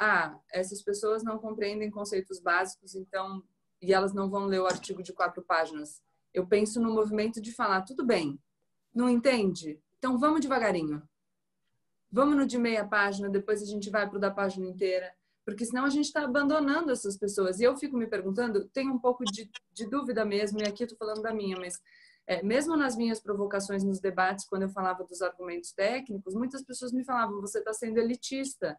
essas pessoas não compreendem conceitos básicos, então, e elas não vão ler o artigo de 4 páginas. Eu penso no movimento de falar, tudo bem, não entende? Então vamos devagarinho. Vamos no de meia página, depois a gente vai para o da página inteira, porque senão a gente está abandonando essas pessoas. E eu fico me perguntando, tenho um pouco de dúvida mesmo, e aqui estou falando da minha, mas mesmo nas minhas provocações nos debates, quando eu falava dos argumentos técnicos, muitas pessoas me falavam, você está sendo elitista.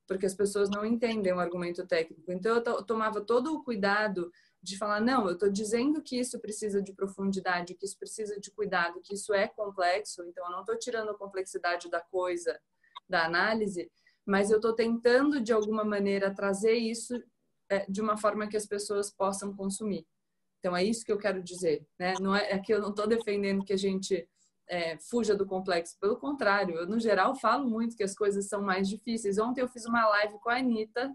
porque as pessoas não entendem o argumento técnico. Então, eu tomava todo o cuidado de falar, não, eu estou dizendo que isso precisa de profundidade, que isso precisa de cuidado, que isso é complexo, então eu não estou tirando a complexidade da coisa, da análise, mas eu estou tentando, de alguma maneira, trazer isso de uma forma que as pessoas possam consumir. Então, é isso que eu quero dizer, né? Não é que eu não estou defendendo que a gente fuja do complexo. Pelo contrário, eu, no geral, falo muito que as coisas são mais difíceis. Ontem eu fiz uma live com a Anitta,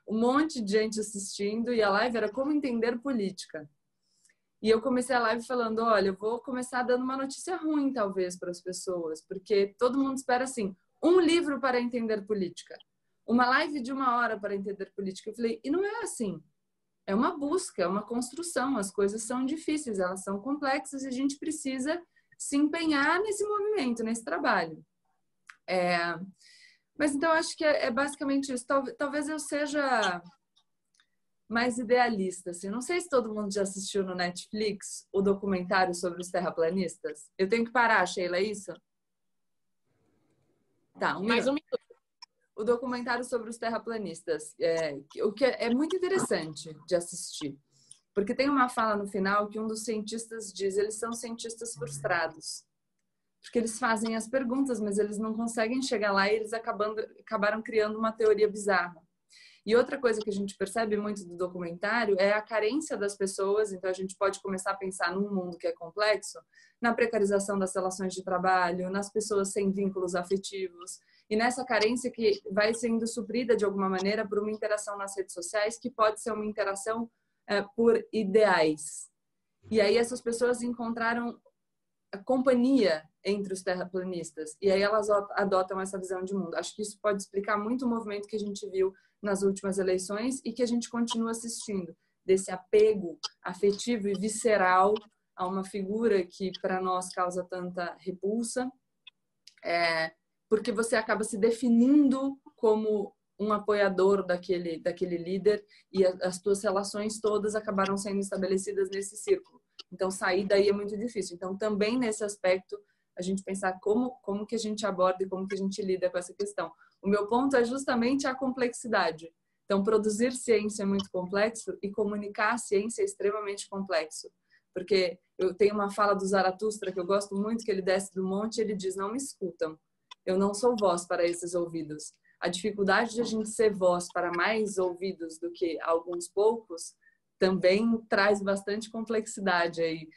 um monte de gente assistindo, e a live era como entender política. E eu comecei a live falando, olha, eu vou começar dando uma notícia ruim, talvez, para as pessoas, porque todo mundo espera, assim, um livro para entender política, uma live de 1 hora para entender política. Eu falei, e não é assim. É uma busca, é uma construção. As coisas são difíceis, elas são complexas e a gente precisa se empenhar nesse movimento, nesse trabalho. Mas então acho que é basicamente isso. Talvez eu seja mais idealista. Assim. Não sei se todo mundo já assistiu no Netflix o documentário sobre os terraplanistas. Eu tenho que parar, Sheila, é isso? Tá, mais um minuto. O documentário sobre os terraplanistas, o que é muito interessante de assistir, porque tem uma fala no final que um dos cientistas diz, eles são cientistas frustrados, porque eles fazem as perguntas, mas eles não conseguem chegar lá e eles acabaram criando uma teoria bizarra. E outra coisa que a gente percebe muito do documentário é a carência das pessoas, então a gente pode começar a pensar num mundo que é complexo, na precarização das relações de trabalho, nas pessoas sem vínculos afetivos, e nessa carência que vai sendo suprida de alguma maneira por uma interação nas redes sociais, que pode ser uma interação por ideais. E aí essas pessoas encontraram a companhia entre os terraplanistas, e aí elas adotam essa visão de mundo. Acho que isso pode explicar muito o movimento que a gente viu nas últimas eleições e que a gente continua assistindo, desse apego afetivo e visceral a uma figura que para nós causa tanta repulsa, porque você acaba se definindo como um apoiador daquele líder e as tuas relações todas acabaram sendo estabelecidas nesse círculo. Então, sair daí é muito difícil. Então, também nesse aspecto, a gente pensar como que a gente aborda e como que a gente lida com essa questão. O meu ponto é justamente a complexidade. Então, produzir ciência é muito complexo e comunicar a ciência é extremamente complexo. Porque eu tenho uma fala do Zaratustra que eu gosto muito, que ele desce do monte e ele diz, não me escutam. Eu não sou voz para esses ouvidos. A dificuldade de a gente ser voz para mais ouvidos do que alguns poucos também traz bastante complexidade aí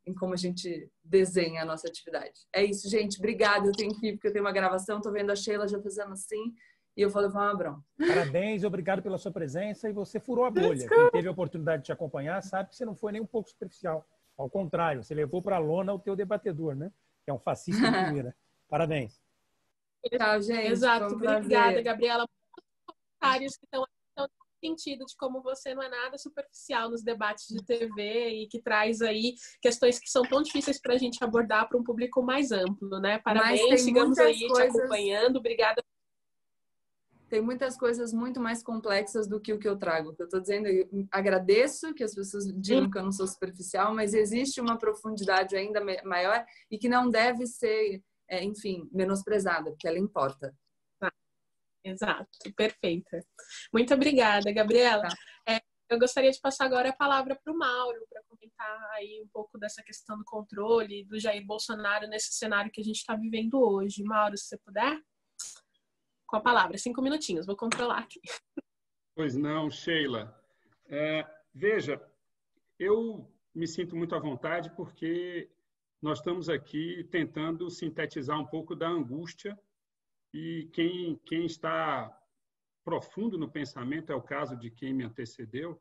em como a gente desenha a nossa atividade. É isso, gente. Obrigada. Eu tenho que ir porque eu tenho uma gravação. Estou vendo a Sheila já fazendo assim e eu vou levar uma bronca. Parabéns, obrigado pela sua presença e você furou a bolha. Quem teve a oportunidade de te acompanhar sabe que você não foi nem um pouco superficial. Ao contrário, você levou para a lona o teu debatedor, né? Que é um fascista de primeira. Parabéns. Tchau, gente. Exato. Obrigada, Gabriela. Muitos comentários que estão no sentido de como você não é nada superficial nos debates de TV e que traz aí questões que são tão difíceis para a gente abordar para um público mais amplo, né? Parabéns, sigamos aí te acompanhando. Obrigada. Tem muitas coisas muito mais complexas do que o que eu trago. O que eu estou dizendo, eu agradeço que as pessoas digam que eu não sou superficial, mas existe uma profundidade ainda maior e que não deve ser, enfim, menosprezada, porque ela importa. Exato, perfeita. Muito obrigada, Gabriela. Tá. Eu gostaria de passar agora a palavra para o Mauro, para comentar aí um pouco dessa questão do controle do Jair Bolsonaro nesse cenário que a gente está vivendo hoje. Mauro, se você puder, com a palavra, 5 minutinhos, vou controlar aqui. Pois não, Sheila. Veja, eu me sinto muito à vontade porque nós estamos aqui tentando sintetizar um pouco da angústia e quem está profundo no pensamento, é o caso de quem me antecedeu,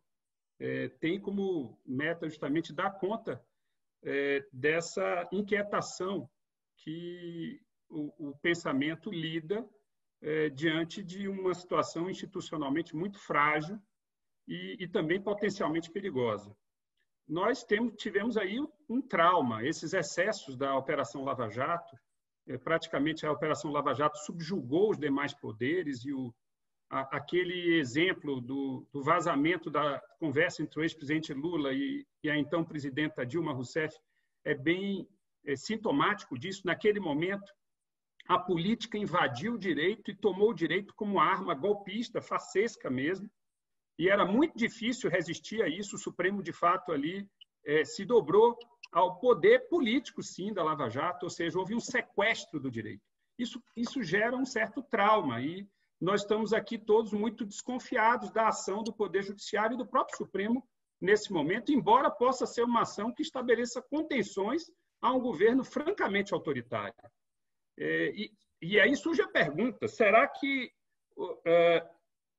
tem como meta justamente dar conta dessa inquietação que o pensamento lida diante de uma situação institucionalmente muito frágil e também potencialmente perigosa. Nós tivemos aí um trauma, esses excessos da Operação Lava Jato, praticamente a Operação Lava Jato subjugou os demais poderes e aquele exemplo do vazamento da conversa entre o ex-presidente Lula e a então presidenta Dilma Rousseff é bem sintomático disso. Naquele momento, a política invadiu o direito e tomou o direito como arma golpista, facesca mesmo, e era muito difícil resistir a isso. O Supremo, de fato, ali se dobrou ao poder político, sim, da Lava Jato, ou seja, houve um sequestro do direito. Isso gera um certo trauma, e nós estamos aqui todos muito desconfiados da ação do Poder Judiciário e do próprio Supremo nesse momento, embora possa ser uma ação que estabeleça contenções a um governo francamente autoritário. E aí surge a pergunta, será que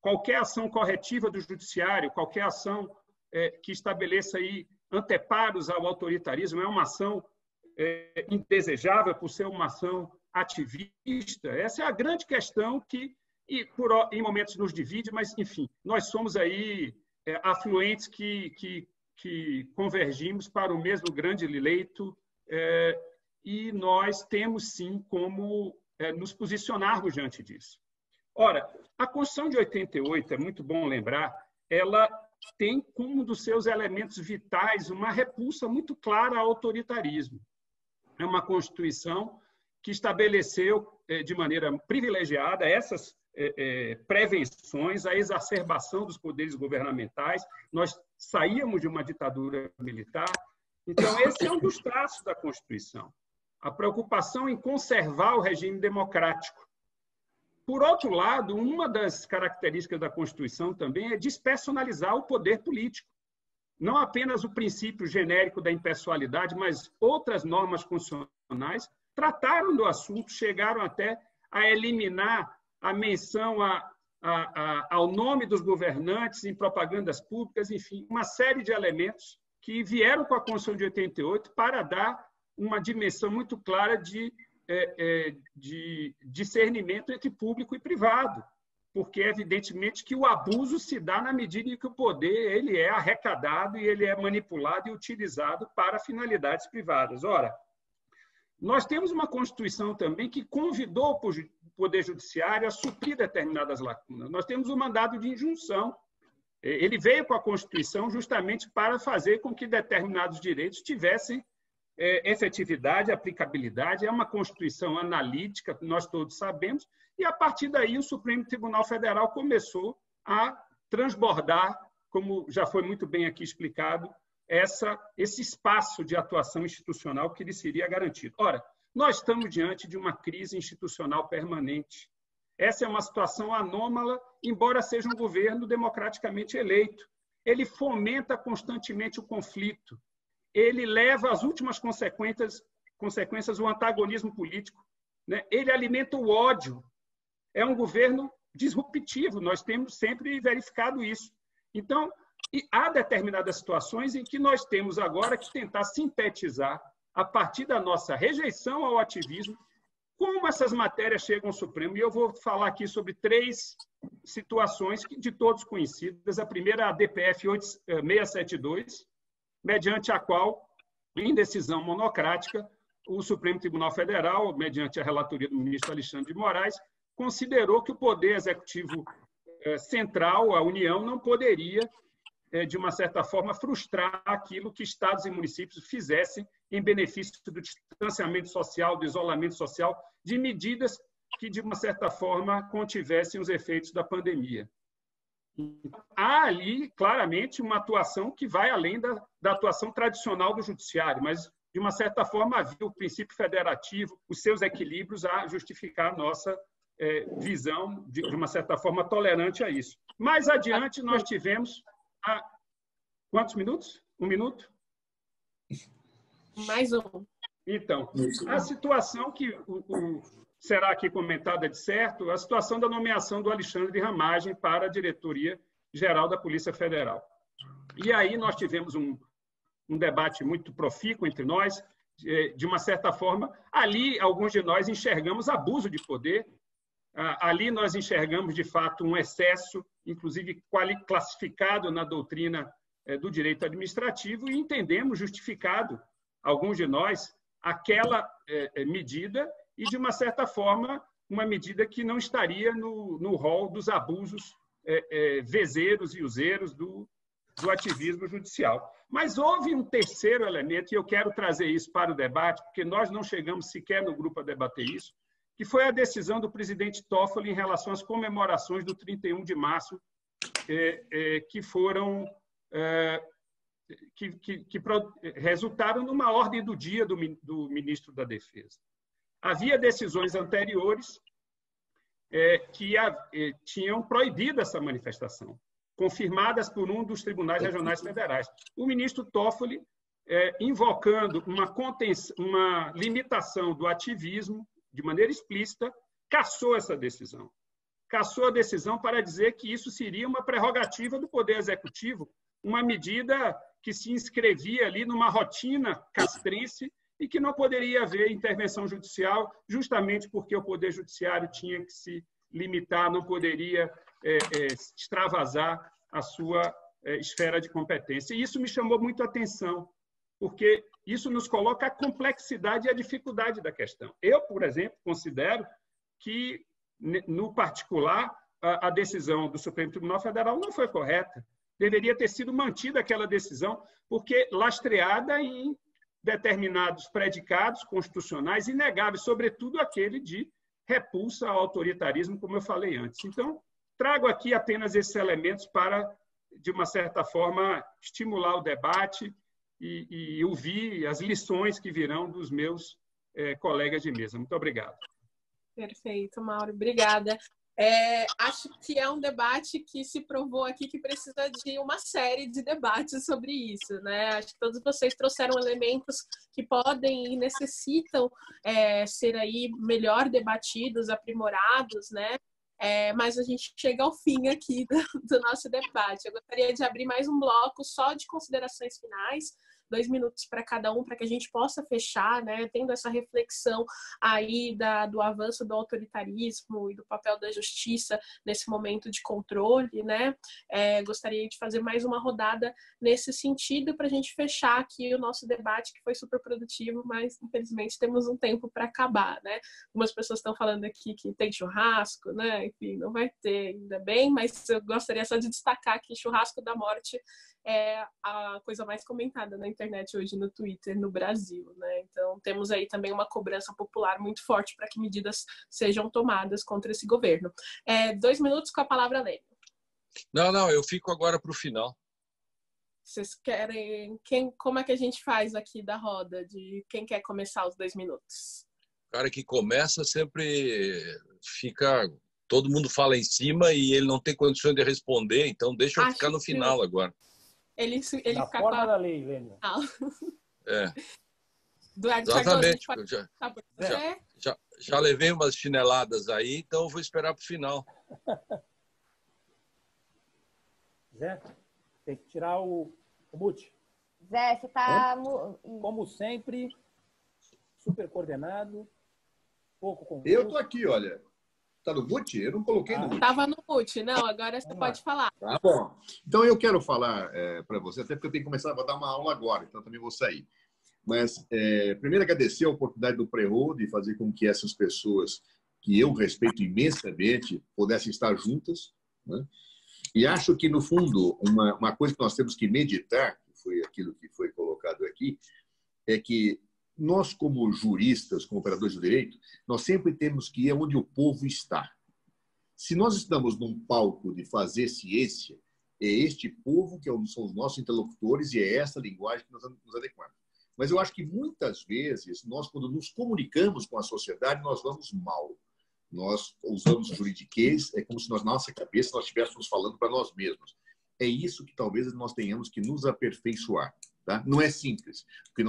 qualquer ação corretiva do Judiciário, qualquer ação que estabeleça aí anteparos ao autoritarismo é uma ação indesejável por ser uma ação ativista? Essa é a grande questão que em momentos nos divide, mas, enfim, nós somos aí afluentes que convergimos para o mesmo grande leito, e nós temos, sim, como nos posicionarmos diante disso. Ora, a Constituição de 88, é muito bom lembrar, ela tem como um dos seus elementos vitais uma repulsa muito clara ao autoritarismo. É uma Constituição que estabeleceu de maneira privilegiada essas prevenções à exacerbação dos poderes governamentais. Nós saíamos de uma ditadura militar. Então, esse é um dos traços da Constituição. A preocupação em conservar o regime democrático. Por outro lado, uma das características da Constituição também é despersonalizar o poder político. Não apenas o princípio genérico da impessoalidade, mas outras normas constitucionais trataram do assunto, chegaram até a eliminar a menção ao nome dos governantes em propagandas públicas, enfim, uma série de elementos que vieram com a Constituição de 88 para dar uma dimensão muito clara de discernimento entre público e privado, porque evidentemente que o abuso se dá na medida em que o poder ele é arrecadado e ele é manipulado e utilizado para finalidades privadas. Ora, nós temos uma Constituição também que convidou o Poder Judiciário a suprir determinadas lacunas. Nós temos um mandado de injunção. Ele veio com a Constituição justamente para fazer com que determinados direitos tivessem efetividade, aplicabilidade. É uma Constituição analítica, nós todos sabemos, e a partir daí o Supremo Tribunal Federal começou a transbordar, como já foi muito bem aqui explicado, esse espaço de atuação institucional que lhe seria garantido. Ora, nós estamos diante de uma crise institucional permanente. Essa é uma situação anômala, embora seja um governo democraticamente eleito. Ele fomenta constantemente o conflito. Ele leva às últimas consequências o antagonismo político, né? Ele alimenta o ódio. É um governo disruptivo, nós temos sempre verificado isso. Então, há determinadas situações em que nós temos agora que tentar sintetizar, a partir da nossa rejeição ao ativismo, como essas matérias chegam ao Supremo. E eu vou falar aqui sobre 3 situações de todos conhecidas. A primeira é a DPF 672, mediante a qual, em decisão monocrática, o Supremo Tribunal Federal, mediante a relatoria do ministro Alexandre de Moraes, considerou que o Poder Executivo Central, a União, não poderia, de uma certa forma, frustrar aquilo que estados e municípios fizessem em benefício do distanciamento social, do isolamento social, de medidas que, de uma certa forma, contivessem os efeitos da pandemia. Há ali, claramente, uma atuação que vai além da atuação tradicional do judiciário, mas, de uma certa forma, havia o princípio federativo, os seus equilíbrios a justificar a nossa visão, de uma certa forma, tolerante a isso. Mais adiante, nós tivemos... Quantos minutos? 1 minuto? Mais um. Então, a situação que será aqui comentada de certo, a situação da nomeação do Alexandre de Ramagem para a Diretoria-Geral da Polícia Federal. E aí nós tivemos um debate muito profícuo entre nós, de uma certa forma, ali alguns de nós enxergamos abuso de poder, ali nós enxergamos, de fato, um excesso, inclusive classificado na doutrina do direito administrativo, e entendemos justificado, alguns de nós, aquela medida e, de uma certa forma, uma medida que não estaria no rol dos abusos vezeiros e useiros do ativismo judicial. Mas houve um terceiro elemento, e eu quero trazer isso para o debate, porque nós não chegamos sequer no grupo a debater isso, que foi a decisão do presidente Toffoli em relação às comemorações do 31 de março, que foram que resultaram numa ordem do dia do ministro da Defesa. Havia decisões anteriores que tinham proibido essa manifestação, confirmadas por um dos tribunais regionais federais. O ministro Toffoli, invocando uma limitação do ativismo de maneira explícita, cassou essa decisão. Cassou a decisão para dizer que isso seria uma prerrogativa do Poder Executivo, uma medida que se inscrevia ali numa rotina castrense e que não poderia haver intervenção judicial, justamente porque o Poder Judiciário tinha que se limitar, não poderia extravasar a sua esfera de competência. E isso me chamou muito a atenção, porque isso nos coloca a complexidade e a dificuldade da questão. Eu, por exemplo, considero que, no particular, a decisão do Supremo Tribunal Federal não foi correta. Deveria ter sido mantida aquela decisão, porque lastreada em determinados predicados constitucionais inegáveis, sobretudo aquele de repulsa ao autoritarismo, como eu falei antes. Então, trago aqui apenas esses elementos para, de uma certa forma, estimular o debate e ouvir as lições que virão dos meus colegas de mesa. Muito obrigado. Perfeito, Mauro. Obrigada. Acho que é um debate que se provou aqui que precisa de uma série de debates sobre isso, né? Acho que todos vocês trouxeram elementos que podem e necessitam ser aí melhor debatidos, aprimorados, né? Mas a gente chega ao fim aqui do nosso debate. Eu gostaria de abrir mais um bloco só de considerações finais, 2 minutos para cada um, para que a gente possa fechar, né, tendo essa reflexão aí do avanço do autoritarismo e do papel da justiça nesse momento de controle, né? Gostaria de fazer mais uma rodada nesse sentido para a gente fechar aqui o nosso debate, que foi super produtivo, mas infelizmente temos um tempo para acabar, né? Algumas pessoas estão falando aqui que tem churrasco, né? Enfim, não vai ter, ainda bem, mas eu gostaria só de destacar que churrasco da morte é a coisa mais comentada na internet hoje no Twitter no Brasil, né? Então temos aí também uma cobrança popular muito forte para que medidas sejam tomadas contra esse governo. 2 minutos com a palavra, Lênio. Não, eu fico agora para o final. Vocês querem... Como é que a gente faz aqui da roda? De quem quer começar os 2 minutos? O cara que começa sempre fica... Todo mundo fala em cima e ele não tem condições de responder, então deixa eu ficar no final agora. Ele na fica forma da lei, Lênio. Exatamente. Já levei umas chineladas aí, então eu vou esperar para o final. Zé, tem que tirar o mute. Zé, você está... Como sempre, super coordenado, pouco confuso. Eu estou aqui, olha. Está no mute? Eu não coloquei no mute. Estava no mute, não. Agora você pode falar. Tá bom. Então, eu quero falar para você, até porque eu tenho que começar a dar uma aula agora, então também vou sair. Mas, primeiro, agradecer a oportunidade do Prerro de fazer com que essas pessoas, que eu respeito imensamente, pudessem estar juntas, né? E acho que, no fundo, uma coisa que nós temos que meditar, que foi aquilo que foi colocado aqui, é que nós, como juristas, como operadores do direito, nós sempre temos que ir onde o povo está. Se nós estamos num palco de fazer ciência, é este povo que são os nossos interlocutores e é essa linguagem que nós nos adequamos. Mas eu acho que muitas vezes, nós, quando nos comunicamos com a sociedade, nós vamos mal. Nós usamos o juridiquês, é como se na nossa cabeça nós estivéssemos falando para nós mesmos. É isso que talvez nós tenhamos que nos aperfeiçoar. Tá? Não é simples, porque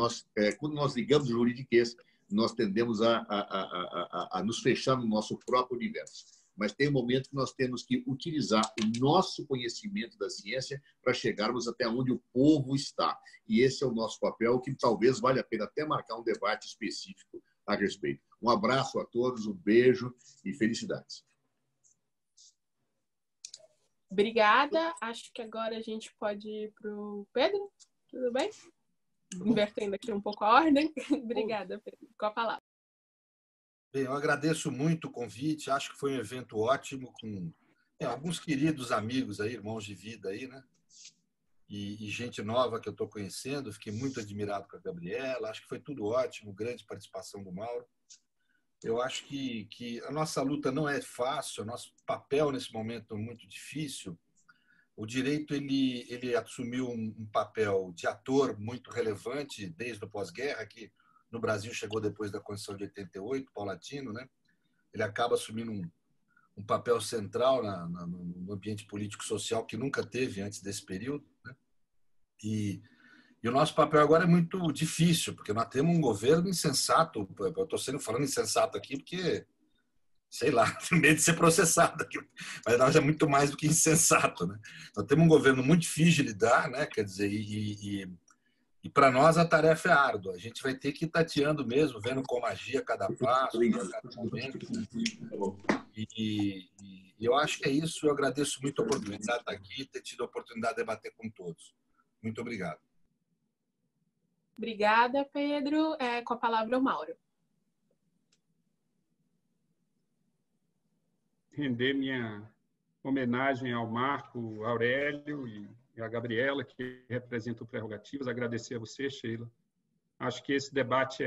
quando nós ligamos o juridiquês, nós tendemos a nos fechar no nosso próprio universo. Mas tem um momento que nós temos que utilizar o nosso conhecimento da ciência para chegarmos até onde o povo está. E esse é o nosso papel, que talvez valha a pena até marcar um debate específico a respeito. Um abraço a todos, um beijo e felicidades. Obrigada. Acho que agora a gente pode ir para o Pedro. Tudo bem? Invertendo aqui um pouco a ordem. Obrigada, Pedro. Com a palavra. Bem, eu agradeço muito o convite. Acho que foi um evento ótimo, com alguns queridos amigos aí, irmãos de vida aí, né? E gente nova que eu estou conhecendo. Fiquei muito admirado com a Gabriela. Acho que foi tudo ótimo. Grande participação do Mauro. Eu acho que a nossa luta não é fácil, o nosso papel nesse momento é muito difícil. O direito ele assumiu um papel de ator muito relevante desde o pós-guerra, que no Brasil chegou depois da Constituição de 88, paulatino, né? Ele acaba assumindo um papel central no ambiente político-social que nunca teve antes desse período, né? E o nosso papel agora é muito difícil, porque nós temos um governo insensato. Eu estou falando insensato aqui porque, sei lá, tenho medo de ser processado aqui. Mas nós é muito mais do que insensato, né? Nós temos um governo muito difícil de lidar, né? Quer dizer, e para nós a tarefa é árdua. A gente vai ter que ir tateando mesmo, vendo com magia cada passo, cada momento. E eu acho que é isso. Eu agradeço muito a oportunidade de estar aqui, ter tido a oportunidade de debater com todos. Muito obrigado. Obrigada, Pedro. Com a palavra o Mauro. Render minha homenagem ao Marco Aurélio e à Gabriela, que representam Prerrogativas. Agradecer a você, Sheila. Acho que esse debate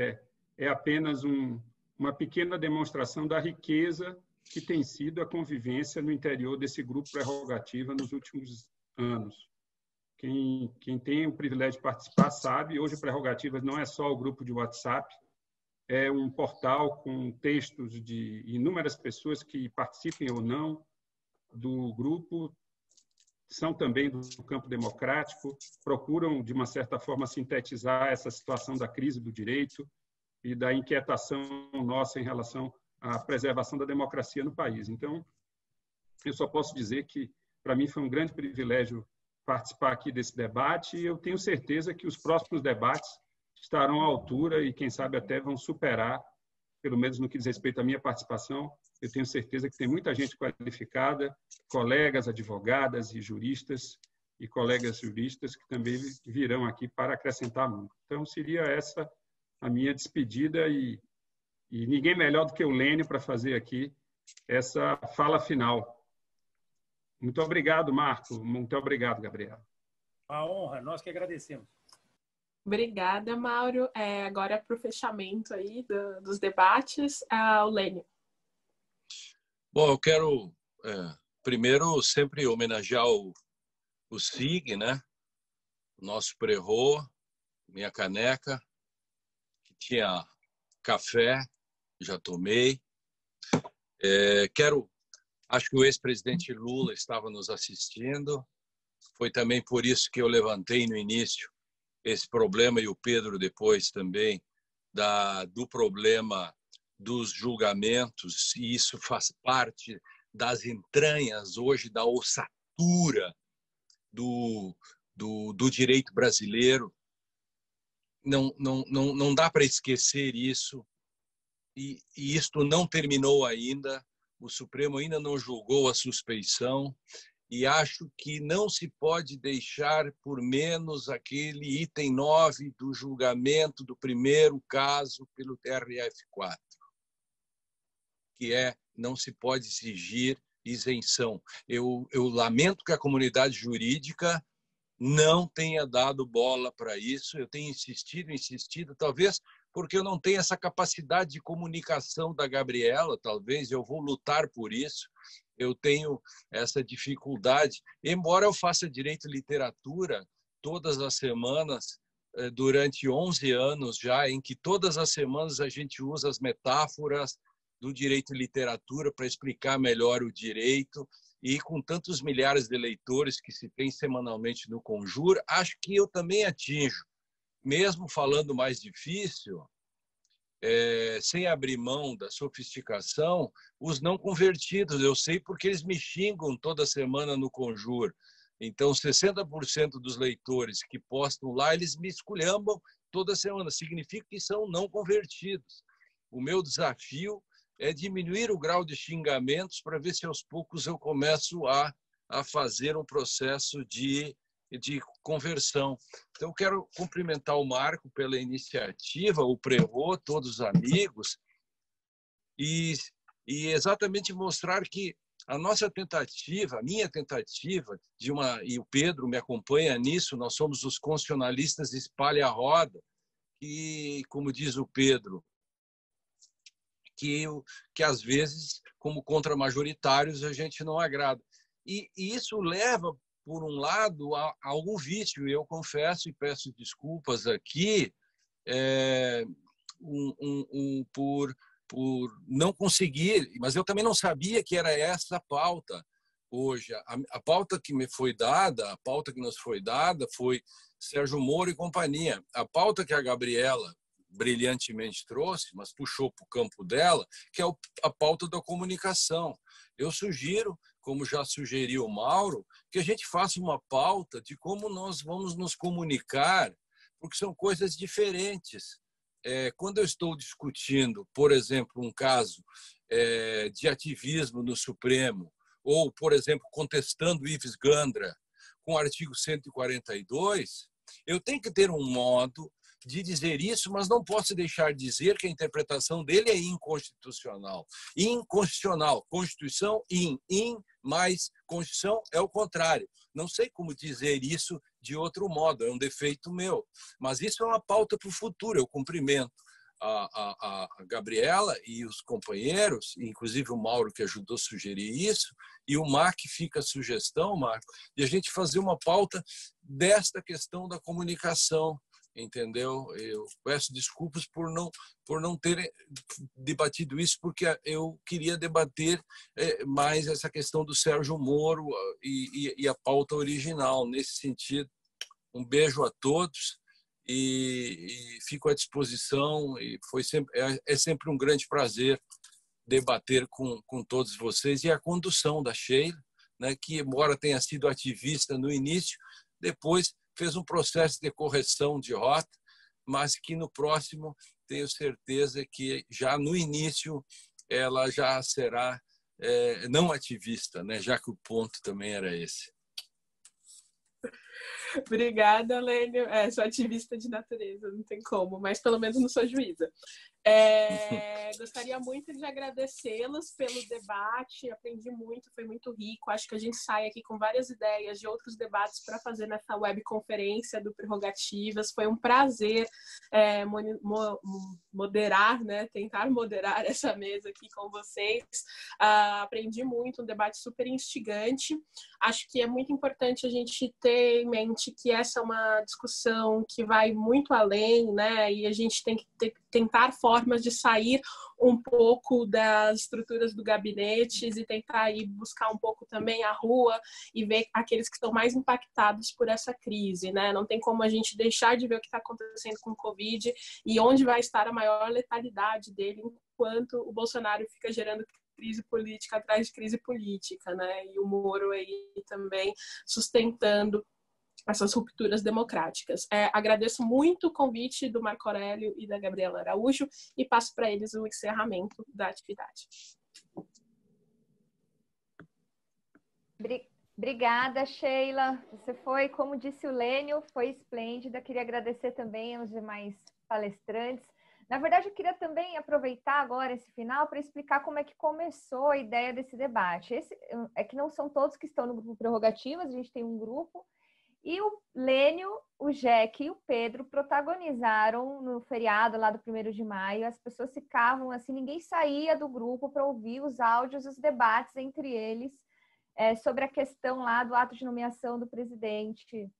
é apenas uma pequena demonstração da riqueza que tem sido a convivência no interior desse grupo Prerrogativa nos últimos anos. Quem tem o privilégio de participar sabe, hoje Prerrogativas não é só o grupo de WhatsApp, é um portal com textos de inúmeras pessoas que participem ou não do grupo, são também do campo democrático, procuram, de uma certa forma, sintetizar essa situação da crise do direito e da inquietação nossa em relação à preservação da democracia no país. Então, eu só posso dizer que, para mim, foi um grande privilégio participar aqui desse debate e eu tenho certeza que os próximos debates estarão à altura e, quem sabe, até vão superar, pelo menos no que diz respeito à minha participação. Eu tenho certeza que tem muita gente qualificada, colegas advogadas e juristas e colegas juristas que também virão aqui para acrescentar muito. Então, seria essa a minha despedida e ninguém melhor do que o Lênio para fazer aqui essa fala final. Muito obrigado, Marco. Muito obrigado, Gabriela. Uma honra, nós que agradecemos. Obrigada, Mauro. Agora, para o fechamento aí dos debates, o Lênio. Bom, eu quero primeiro sempre homenagear o SIG, né? O nosso prerro, minha caneca, que tinha café, já tomei. Acho que o ex-presidente Lula estava nos assistindo. Foi também por isso que eu levantei no início esse problema, e o Pedro depois também, do problema dos julgamentos, e isso faz parte das entranhas hoje da ossatura do direito brasileiro. Não dá para esquecer isso, e isto não terminou ainda. O Supremo ainda não julgou a suspeição e acho que não se pode deixar por menos aquele item 9 do julgamento do primeiro caso pelo TRF4, que não se pode exigir isenção. Eu lamento que a comunidade jurídica não tenha dado bola para isso. Eu tenho insistido, talvez porque eu não tenho essa capacidade de comunicação da Gabriela, talvez eu vou lutar por isso. Eu tenho essa dificuldade, embora eu faça direito e literatura todas as semanas, durante 11 anos já, em que todas as semanas a gente usa as metáforas do direito e literatura para explicar melhor o direito, e com tantos milhares de leitores que se tem semanalmente no Conjur, acho que eu também atinjo, mesmo falando mais difícil, sem abrir mão da sofisticação, os não convertidos. Eu sei porque eles me xingam toda semana no Conjur. Então, 60% dos leitores que postam lá, eles me esculhambam toda semana. Significa que são não convertidos. O meu desafio é diminuir o grau de xingamentos para ver se aos poucos eu começo a fazer um processo de conversão. Então, eu quero cumprimentar o Marco pela iniciativa, o Prerro, todos os amigos, e exatamente mostrar que a nossa tentativa, a minha tentativa, e o Pedro me acompanha nisso, nós somos os constitucionalistas espalha a roda, e, como diz o Pedro, que às vezes, como contra-majoritários, a gente não agrada. E isso leva, por um lado, a algum vício. Eu confesso e peço desculpas aqui por não conseguir, mas eu também não sabia que era essa a pauta hoje. A pauta que me foi dada, a pauta que nos foi dada foi Sérgio Moro e companhia. A pauta que a Gabriela brilhantemente trouxe, mas puxou para o campo dela, que é a pauta da comunicação. Eu sugiro, como já sugeriu o Mauro, que a gente faça uma pauta de como nós vamos nos comunicar, porque são coisas diferentes. Quando eu estou discutindo, por exemplo, um caso de ativismo no Supremo, ou, por exemplo, contestando Ives Gandra com o artigo 142, eu tenho que ter um modo de dizer isso, mas não posso deixar de dizer que a interpretação dele é inconstitucional. Inconstitucional. Constituição, mais Constituição é o contrário. Não sei como dizer isso de outro modo, é um defeito meu. Mas isso é uma pauta para o futuro. Eu cumprimento a Gabriela e os companheiros, inclusive o Mauro, que ajudou a sugerir isso, e o Marco, fica a sugestão, Marco, de a gente fazer uma pauta desta questão da comunicação, entendeu? Eu peço desculpas por não ter debatido isso, porque eu queria debater mais essa questão do Sérgio Moro e a pauta original. Nesse sentido, um beijo a todos e fico à disposição. E é sempre um grande prazer debater com todos vocês, e a condução da Sheila, né, que, embora tenha sido ativista no início, depois fez um processo de correção de rota, mas que no próximo tenho certeza que já no início ela já será não ativista, né? Já que o ponto também era esse. Obrigada, Lênio. Sou ativista de natureza, não tem como, mas pelo menos não sou juíza. Gostaria muito de agradecê-los pelo debate, aprendi muito, foi muito rico. Acho que a gente sai aqui com várias ideias de outros debates para fazer nessa webconferência do Prerrogativas. Foi um prazer moderar, né? Tentar moderar essa mesa aqui com vocês. Aprendi muito, um debate super instigante. Acho que é muito importante a gente ter em mente que essa é uma discussão que vai muito além, né? E a gente tem que tentar formas de sair um pouco das estruturas do gabinete e tentar ir buscar um pouco também a rua e ver aqueles que estão mais impactados por essa crise, né? Não tem como a gente deixar de ver o que está acontecendo com o Covid e onde vai estar a maior letalidade dele enquanto o Bolsonaro fica gerando crise política atrás de crise política, né? E o Moro aí também sustentando essas rupturas democráticas. Agradeço muito o convite do Marco Aurélio e da Gabriela Araújo e passo para eles o encerramento da atividade. Obrigada, Sheila. Você foi, como disse o Lênio, foi esplêndida. Queria agradecer também aos demais palestrantes. Na verdade, eu queria também aproveitar agora esse final para explicar como é que começou a ideia desse debate. É que não são todos que estão no grupo Prerrogativas, a gente tem um grupo. E o Lênio, o Jack e o Pedro protagonizaram no feriado lá do 1º de maio. As pessoas ficavam assim, ninguém saía do grupo para ouvir os áudios, os debates entre eles sobre a questão lá do ato de nomeação do presidente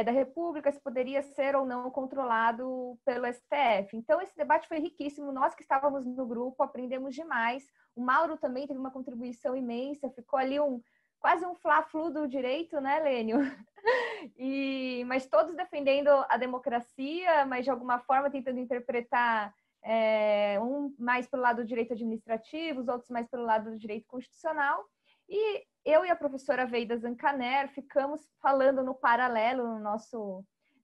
da República, se poderia ser ou não controlado pelo STF. Então, esse debate foi riquíssimo. Nós que estávamos no grupo aprendemos demais. O Mauro também teve uma contribuição imensa, ficou ali quase um fla-flu do direito, né, Lênio? Mas todos defendendo a democracia, mas de alguma forma tentando interpretar um mais pelo lado do direito administrativo, os outros mais pelo lado do direito constitucional. E eu e a professora Veida Zancaner ficamos falando no paralelo,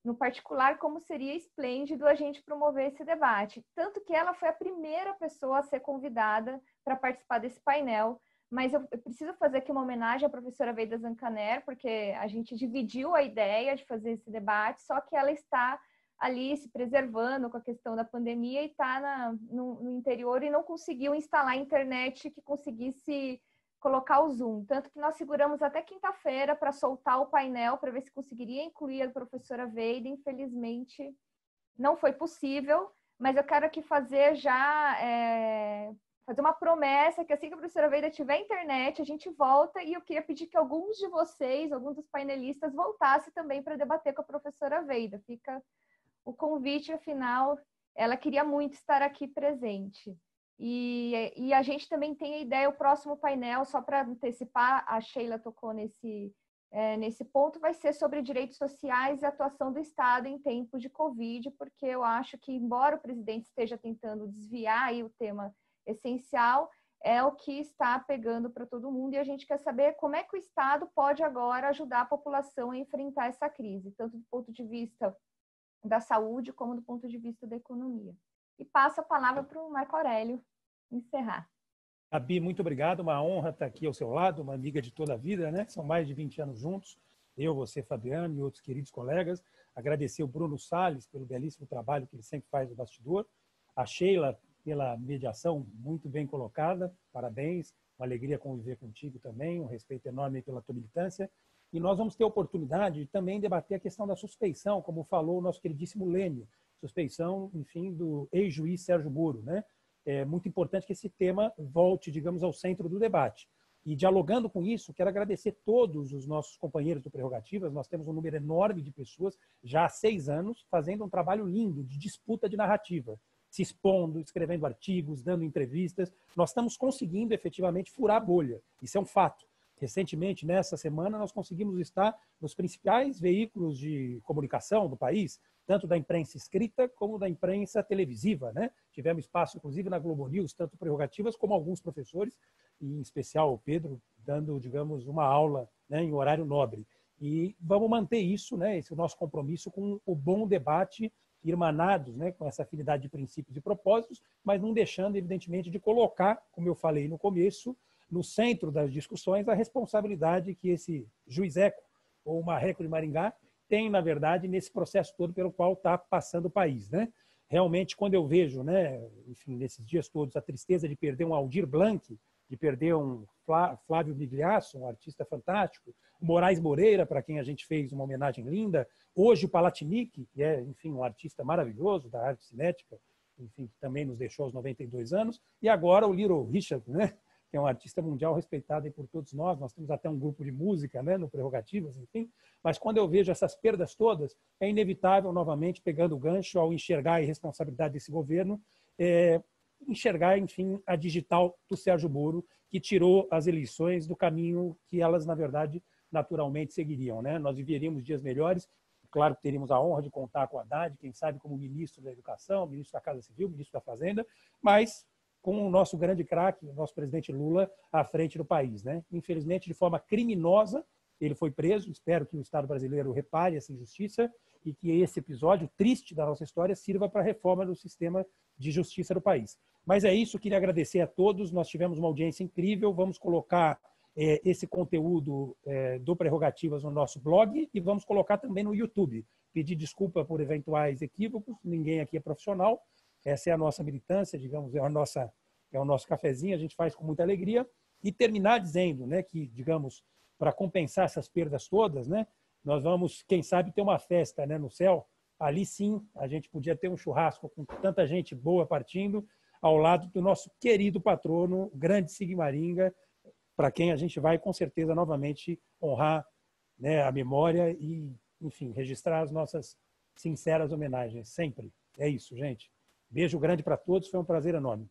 no particular, como seria esplêndido a gente promover esse debate. Tanto que ela foi a primeira pessoa a ser convidada para participar desse painel. Mas eu preciso fazer aqui uma homenagem à professora Veida Zancaner, porque a gente dividiu a ideia de fazer esse debate, só que ela está ali se preservando com a questão da pandemia e está no interior e não conseguiu instalar a internet que conseguisse colocar o Zoom. Tanto que nós seguramos até quinta-feira para soltar o painel, para ver se conseguiria incluir a professora Veida. Infelizmente, não foi possível, mas eu quero aqui fazer já... fazer uma promessa que assim que a professora Weida tiver internet, a gente volta, e eu queria pedir que alguns de vocês, alguns dos painelistas, voltassem também para debater com a professora Weida. Fica o convite, afinal, ela queria muito estar aqui presente. E a gente também tem a ideia, o próximo painel, só para antecipar, a Sheila tocou nesse ponto, vai ser sobre direitos sociais e atuação do Estado em tempos de Covid, porque eu acho que, embora o presidente esteja tentando desviar aí o tema essencial, é o que está pegando para todo mundo, e a gente quer saber como é que o Estado pode agora ajudar a população a enfrentar essa crise, tanto do ponto de vista da saúde como do ponto de vista da economia. E passo a palavra para o Marco Aurélio encerrar. Gabi, muito obrigado, uma honra estar aqui ao seu lado, uma amiga de toda a vida, né? São mais de 20 anos juntos, eu, você, Fabiano e outros queridos colegas. Agradecer o Bruno Salles pelo belíssimo trabalho que ele sempre faz no bastidor, a Sheila pela mediação muito bem colocada, parabéns, uma alegria conviver contigo também, um respeito enorme pela tua militância. E nós vamos ter a oportunidade de também debater a questão da suspeição, como falou o nosso queridíssimo Lênio, suspeição, enfim, do ex-juiz Sérgio Moro, né? É muito importante que esse tema volte, digamos, ao centro do debate. E dialogando com isso, quero agradecer todos os nossos companheiros do Prerrogativas. Nós temos um número enorme de pessoas, já há 6 anos, fazendo um trabalho lindo de disputa de narrativa, se expondo, escrevendo artigos, dando entrevistas. Nós estamos conseguindo efetivamente furar a bolha. Isso é um fato. Recentemente, nessa semana, nós conseguimos estar nos principais veículos de comunicação do país, tanto da imprensa escrita como da imprensa televisiva, né? Tivemos espaço, inclusive, na Globo News, tanto Prerrogativas como alguns professores, e em especial o Pedro, dando, digamos, uma aula, né, em horário nobre. E vamos manter isso, né, esse é o nosso compromisso com o bom debate, irmanados, né, com essa afinidade de princípios e propósitos, mas não deixando, evidentemente, de colocar, como eu falei no começo, no centro das discussões, a responsabilidade que esse juizeco, ou marreco de Maringá, tem, na verdade, nesse processo todo pelo qual está passando o país, né? Realmente, quando eu vejo, né, enfim, nesses dias todos, a tristeza de perder um Aldir Blanc, de perder um Flávio Migliasso, um artista fantástico, o Moraes Moreira, para quem a gente fez uma homenagem linda, hoje o Palatinic, que é, enfim, um artista maravilhoso da arte cinética, enfim, que também nos deixou aos 92 anos, e agora o Little Richard, né, que é um artista mundial respeitado por todos nós. Nós temos até um grupo de música, né, no Prerrogativas, enfim. Mas quando eu vejo essas perdas todas, é inevitável, novamente, pegando o gancho, ao enxergar a irresponsabilidade desse governo, enxergar, enfim, a digital do Sérgio Moro, que tirou as eleições do caminho que elas, na verdade, naturalmente seguiriam, né? Nós viveríamos dias melhores. Claro que teríamos a honra de contar com o Haddad, quem sabe como ministro da Educação, ministro da Casa Civil, ministro da Fazenda, mas com o nosso grande craque, o nosso presidente Lula, à frente do país, né? Infelizmente, de forma criminosa, ele foi preso. Espero que o Estado brasileiro repare essa injustiça e que esse episódio triste da nossa história sirva para a reforma do sistema de justiça do país. Mas é isso, queria agradecer a todos. Nós tivemos uma audiência incrível. Vamos colocar esse conteúdo do Prerrogativas no nosso blog e vamos colocar também no YouTube. Pedir desculpa por eventuais equívocos, ninguém aqui é profissional. Essa é a nossa militância, digamos, é o nosso cafezinho, a gente faz com muita alegria. E terminar dizendo, né, que, digamos, para compensar essas perdas todas, né, nós vamos, quem sabe, ter uma festa, né, no céu. Ali sim, a gente podia ter um churrasco com tanta gente boa partindo, ao lado do nosso querido patrono, o grande Sigmaringa, para quem a gente vai, com certeza, novamente honrar, né, a memória e, enfim, registrar as nossas sinceras homenagens, sempre. É isso, gente. Beijo grande para todos, foi um prazer enorme.